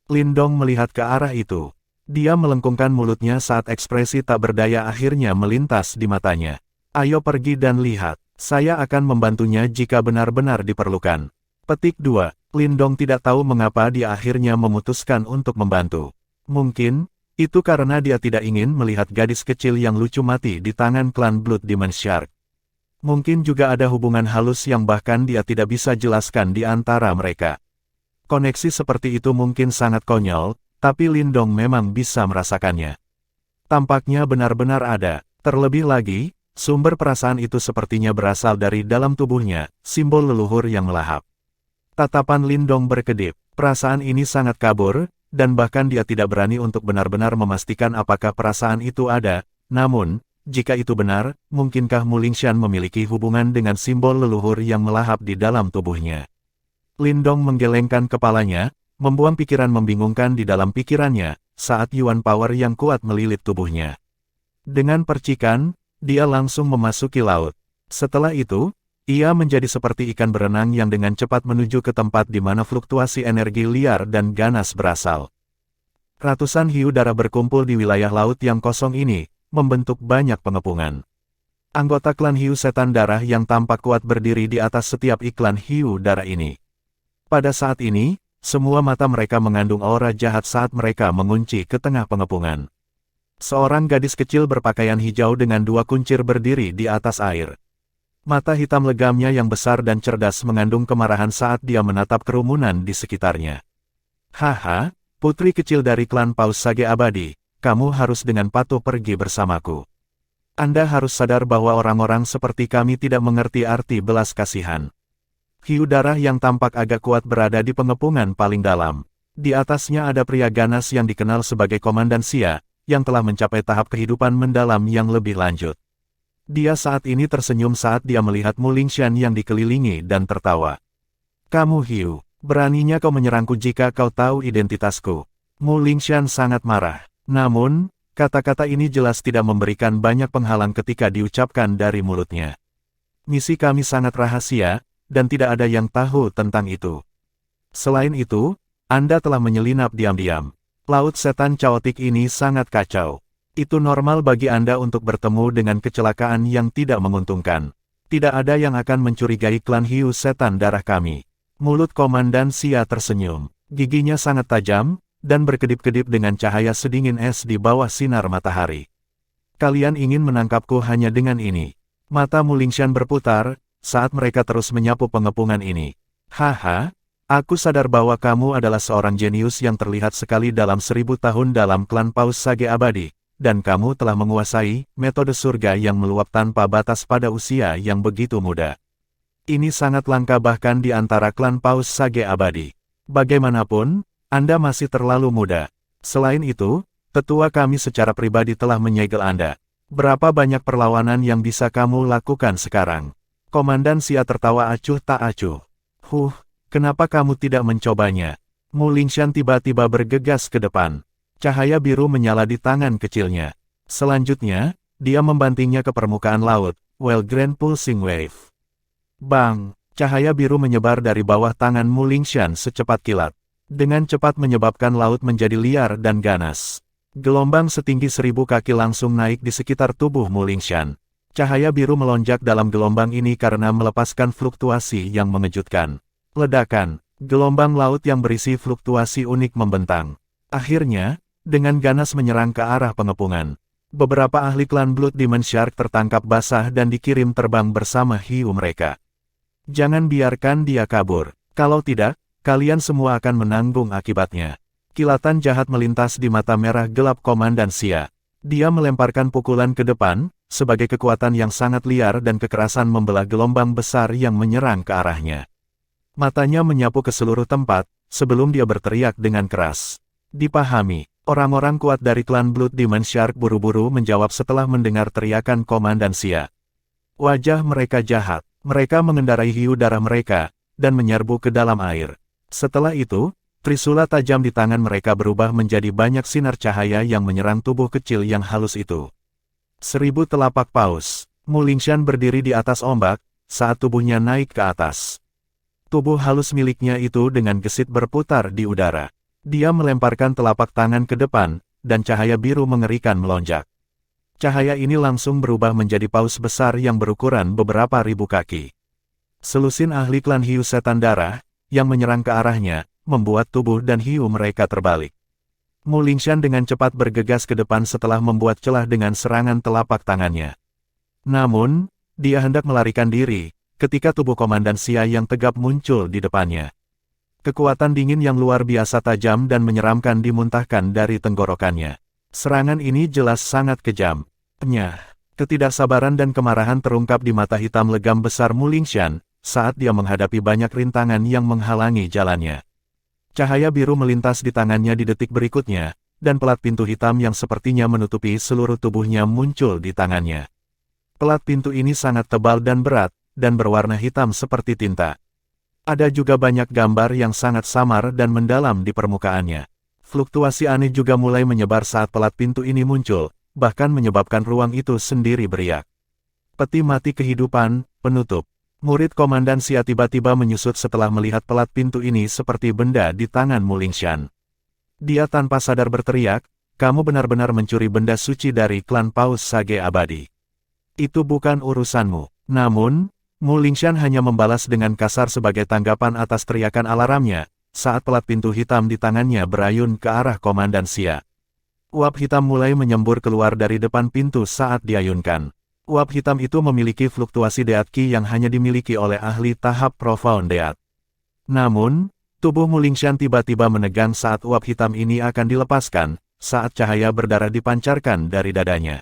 Lin Dong melihat ke arah itu. Dia melengkungkan mulutnya saat ekspresi tak berdaya akhirnya melintas di matanya. Ayo pergi dan lihat. Saya akan membantunya jika benar-benar diperlukan. Petik 2. Lin Dong tidak tahu mengapa dia akhirnya memutuskan untuk membantu. Mungkin, itu karena dia tidak ingin melihat gadis kecil yang lucu mati di tangan klan Blood Demon Shark. Mungkin juga ada hubungan halus yang bahkan dia tidak bisa jelaskan di antara mereka. Koneksi seperti itu mungkin sangat konyol, tapi Lin Dong memang bisa merasakannya. Tampaknya benar-benar ada. Terlebih lagi, sumber perasaan itu sepertinya berasal dari dalam tubuhnya, simbol leluhur yang melahap. Tatapan Lin Dong berkedip. Perasaan ini sangat kabur, dan bahkan dia tidak berani untuk benar-benar memastikan apakah perasaan itu ada. Namun, jika itu benar, mungkinkah Mu Lingshan memiliki hubungan dengan simbol leluhur yang melahap di dalam tubuhnya? Lin Dong menggelengkan kepalanya, membuang pikiran membingungkan di dalam pikirannya, saat Yuan Power yang kuat melilit tubuhnya. Dengan percikan, dia langsung memasuki laut. Setelah itu, ia menjadi seperti ikan berenang yang dengan cepat menuju ke tempat di mana fluktuasi energi liar dan ganas berasal. Ratusan hiu darah berkumpul di wilayah laut yang kosong ini, membentuk banyak pengepungan. Anggota klan Hiu Setan Darah yang tampak kuat berdiri di atas setiap iklan hiu darah ini. Pada saat ini, semua mata mereka mengandung aura jahat saat mereka mengunci ke tengah pengepungan. Seorang gadis kecil berpakaian hijau dengan 2 kuncir berdiri di atas air. Mata hitam legamnya yang besar dan cerdas mengandung kemarahan saat dia menatap kerumunan di sekitarnya. Haha, putri kecil dari klan Paus Sage Abadi, kamu harus dengan patuh pergi bersamaku. Anda harus sadar bahwa orang-orang seperti kami tidak mengerti arti belas kasihan. Hiu darah yang tampak agak kuat berada di pengepungan paling dalam. Di atasnya ada pria ganas yang dikenal sebagai Komandan Xia, yang telah mencapai tahap kehidupan mendalam yang lebih lanjut. Dia saat ini tersenyum saat dia melihat Mu Lingshan yang dikelilingi dan tertawa. Kamu hiu, beraninya kau menyerangku jika kau tahu identitasku. Mu Lingshan sangat marah. Namun, kata-kata ini jelas tidak memberikan banyak penghalang ketika diucapkan dari mulutnya. Misi kami sangat rahasia, dan tidak ada yang tahu tentang itu. Selain itu, Anda telah menyelinap diam-diam. Laut setan caotik ini sangat kacau. Itu normal bagi Anda untuk bertemu dengan kecelakaan yang tidak menguntungkan. Tidak ada yang akan mencurigai klan hiu setan darah kami. Mulut Komandan Xia tersenyum. Giginya sangat tajam, dan berkedip-kedip dengan cahaya sedingin es di bawah sinar matahari. Kalian ingin menangkapku hanya dengan ini. Mata Mulingshan berputar, saat mereka terus menyapu pengepungan ini. Haha, aku sadar bahwa kamu adalah seorang jenius yang terlihat sekali dalam 1000 tahun dalam klan Paus Sage Abadi. Dan kamu telah menguasai metode surga yang meluap tanpa batas pada usia yang begitu muda. Ini sangat langka bahkan di antara klan Paus Sage Abadi. Bagaimanapun, Anda masih terlalu muda. Selain itu, tetua kami secara pribadi telah menyegel Anda. Berapa banyak perlawanan yang bisa kamu lakukan sekarang? Komandan Xia tertawa acuh tak acuh. Kenapa kamu tidak mencobanya? Mulingshan tiba-tiba bergegas ke depan. Cahaya biru menyala di tangan kecilnya. Selanjutnya, dia membantingnya ke permukaan laut, Well Grand Pulsing Wave. Bang! Cahaya biru menyebar dari bawah tangan Mulingshan secepat kilat. Dengan cepat menyebabkan laut menjadi liar dan ganas. Gelombang setinggi 1000 kaki langsung naik di sekitar tubuh Mulingshan. Cahaya biru melonjak dalam gelombang ini karena melepaskan fluktuasi yang mengejutkan. Ledakan! Gelombang laut yang berisi fluktuasi unik membentang. Akhirnya, dengan ganas menyerang ke arah pengepungan. Beberapa ahli klan Blood Demon Shark tertangkap basah dan dikirim terbang bersama hiu mereka. Jangan biarkan dia kabur. Kalau tidak, kalian semua akan menanggung akibatnya. Kilatan jahat melintas di mata merah gelap Komandan Xia. Dia melemparkan pukulan ke depan, sebagai kekuatan yang sangat liar dan kekerasan membelah gelombang besar yang menyerang ke arahnya. Matanya menyapu ke seluruh tempat, sebelum dia berteriak dengan keras. Dipahami. Orang-orang kuat dari klan Blood Demon Shark buru-buru menjawab setelah mendengar teriakan Komandan Xia. Wajah mereka jahat, mereka mengendarai hiu darah mereka, dan menyerbu ke dalam air. Setelah itu, trisula tajam di tangan mereka berubah menjadi banyak sinar cahaya yang menyerang tubuh kecil yang halus itu. 1000 telapak paus, Mulingshan berdiri di atas ombak, saat tubuhnya naik ke atas. Tubuh halus miliknya itu dengan gesit berputar di udara. Dia melemparkan telapak tangan ke depan, dan cahaya biru mengerikan melonjak. Cahaya ini langsung berubah menjadi paus besar yang berukuran beberapa ribu kaki. Selusin ahli klan hiu setan darah, yang menyerang ke arahnya, membuat tubuh dan hiu mereka terbalik. Mulingshan dengan cepat bergegas ke depan setelah membuat celah dengan serangan telapak tangannya. Namun, dia hendak melarikan diri, ketika tubuh Komandan Xia yang tegap muncul di depannya. Kekuatan dingin yang luar biasa tajam dan menyeramkan dimuntahkan dari tenggorokannya. Serangan ini jelas sangat kejam. Ketidaksabaran dan kemarahan terungkap di mata hitam legam besar Mulingshan, saat dia menghadapi banyak rintangan yang menghalangi jalannya. Cahaya biru melintas di tangannya di detik berikutnya, dan pelat pintu hitam yang sepertinya menutupi seluruh tubuhnya muncul di tangannya. Pelat pintu ini sangat tebal dan berat, dan berwarna hitam seperti tinta. Ada juga banyak gambar yang sangat samar dan mendalam di permukaannya. Fluktuasi aneh juga mulai menyebar saat pelat pintu ini muncul, bahkan menyebabkan ruang itu sendiri beriak. Peti mati kehidupan, penutup. Murid Komandan Xia tiba-tiba menyusut setelah melihat pelat pintu ini seperti benda di tangan Mulingshan. Dia tanpa sadar berteriak, kamu benar-benar mencuri benda suci dari klan Paus Sage Abadi. Itu bukan urusanmu. Namun, Mulingshan hanya membalas dengan kasar sebagai tanggapan atas teriakan alarmnya, saat pelat pintu hitam di tangannya berayun ke arah Komandan Xia. Uap hitam mulai menyembur keluar dari depan pintu saat diayunkan. Uap hitam itu memiliki fluktuasi Deat Qi yang hanya dimiliki oleh ahli tahap Profound Deat. Namun, tubuh Mulingshan tiba-tiba menegang saat uap hitam ini akan dilepaskan, saat cahaya berdarah dipancarkan dari dadanya.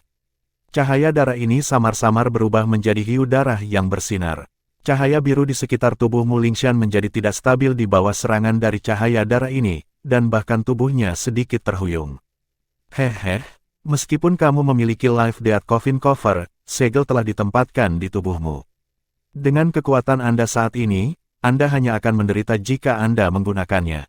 Cahaya darah ini samar-samar berubah menjadi hiu darah yang bersinar. Cahaya biru di sekitar tubuh Mulingshan menjadi tidak stabil di bawah serangan dari cahaya darah ini, dan bahkan tubuhnya sedikit terhuyung. Meskipun kamu memiliki Life Death Coffin Cover, segel telah ditempatkan di tubuhmu. Dengan kekuatan Anda saat ini, Anda hanya akan menderita jika Anda menggunakannya.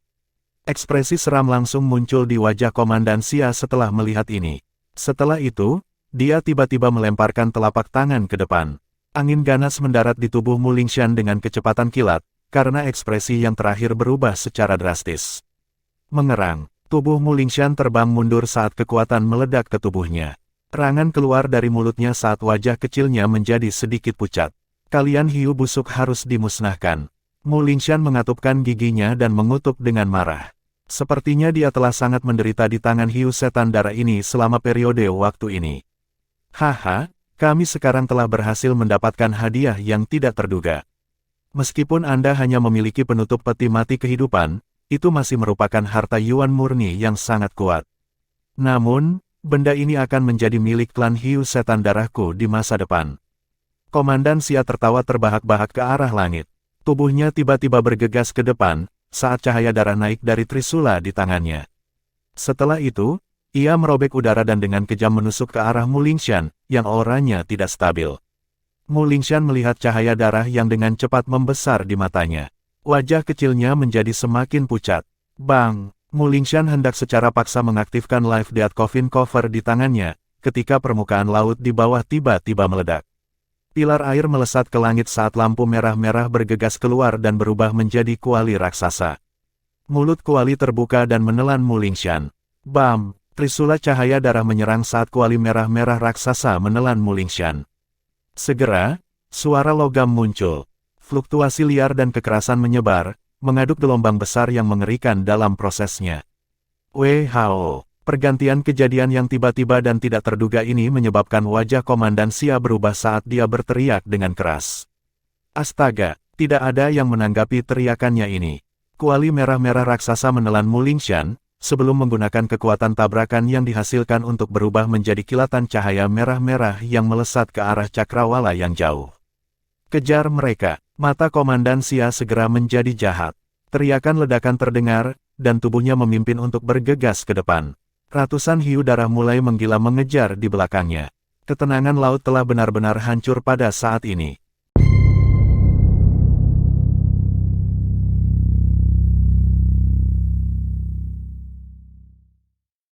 Ekspresi seram langsung muncul di wajah Komandan Xia setelah melihat ini. Setelah itu, dia tiba-tiba melemparkan telapak tangan ke depan. Angin ganas mendarat di tubuh Mulingshan dengan kecepatan kilat, karena ekspresi yang terakhir berubah secara drastis. Mengerang, tubuh Mulingshan terbang mundur saat kekuatan meledak ke tubuhnya. Rangan keluar dari mulutnya saat wajah kecilnya menjadi sedikit pucat. Kalian hiu busuk harus dimusnahkan. Mu Lingshan mengatupkan giginya dan mengutuk dengan marah. Sepertinya dia telah sangat menderita di tangan hiu setan darah ini selama periode waktu ini. Haha, kami sekarang telah berhasil mendapatkan hadiah yang tidak terduga. Meskipun Anda hanya memiliki penutup peti mati kehidupan, itu masih merupakan harta Yuan murni yang sangat kuat. Namun, benda ini akan menjadi milik klan hiu setan darahku di masa depan. Komandan Xia tertawa terbahak-bahak ke arah langit. Tubuhnya tiba-tiba bergegas ke depan, saat cahaya darah naik dari trisula di tangannya. Setelah itu, ia merobek udara dan dengan kejam menusuk ke arah Mu Lingshan, yang auranya tidak stabil. Mu Lingshan melihat cahaya darah yang dengan cepat membesar di matanya. Wajah kecilnya menjadi semakin pucat. Bang! Mu Lingshan hendak secara paksa mengaktifkan Life Death Coffin Cover di tangannya, ketika permukaan laut di bawah tiba-tiba meledak. Pilar air melesat ke langit saat lampu merah-merah bergegas keluar dan berubah menjadi kuali raksasa. Mulut kuali terbuka dan menelan Mu Lingshan. Bam! Trisula cahaya darah menyerang saat kuali merah-merah raksasa menelan Mu Lingshan. Segera, suara logam muncul. Fluktuasi liar dan kekerasan menyebar, mengaduk gelombang besar yang mengerikan dalam prosesnya. Wehao, pergantian kejadian yang tiba-tiba dan tidak terduga ini menyebabkan wajah Komandan Xia berubah saat dia berteriak dengan keras. Astaga, tidak ada yang menanggapi teriakannya ini. Kuali merah-merah raksasa menelan Mu Lingshan, sebelum menggunakan kekuatan tabrakan yang dihasilkan untuk berubah menjadi kilatan cahaya merah-merah yang melesat ke arah cakrawala yang jauh. Kejar mereka! Mata Komandan Xia segera menjadi jahat. Teriakan ledakan terdengar, dan tubuhnya memimpin untuk bergegas ke depan. Ratusan hiu darah mulai menggila mengejar di belakangnya. Ketenangan laut telah benar-benar hancur pada saat ini.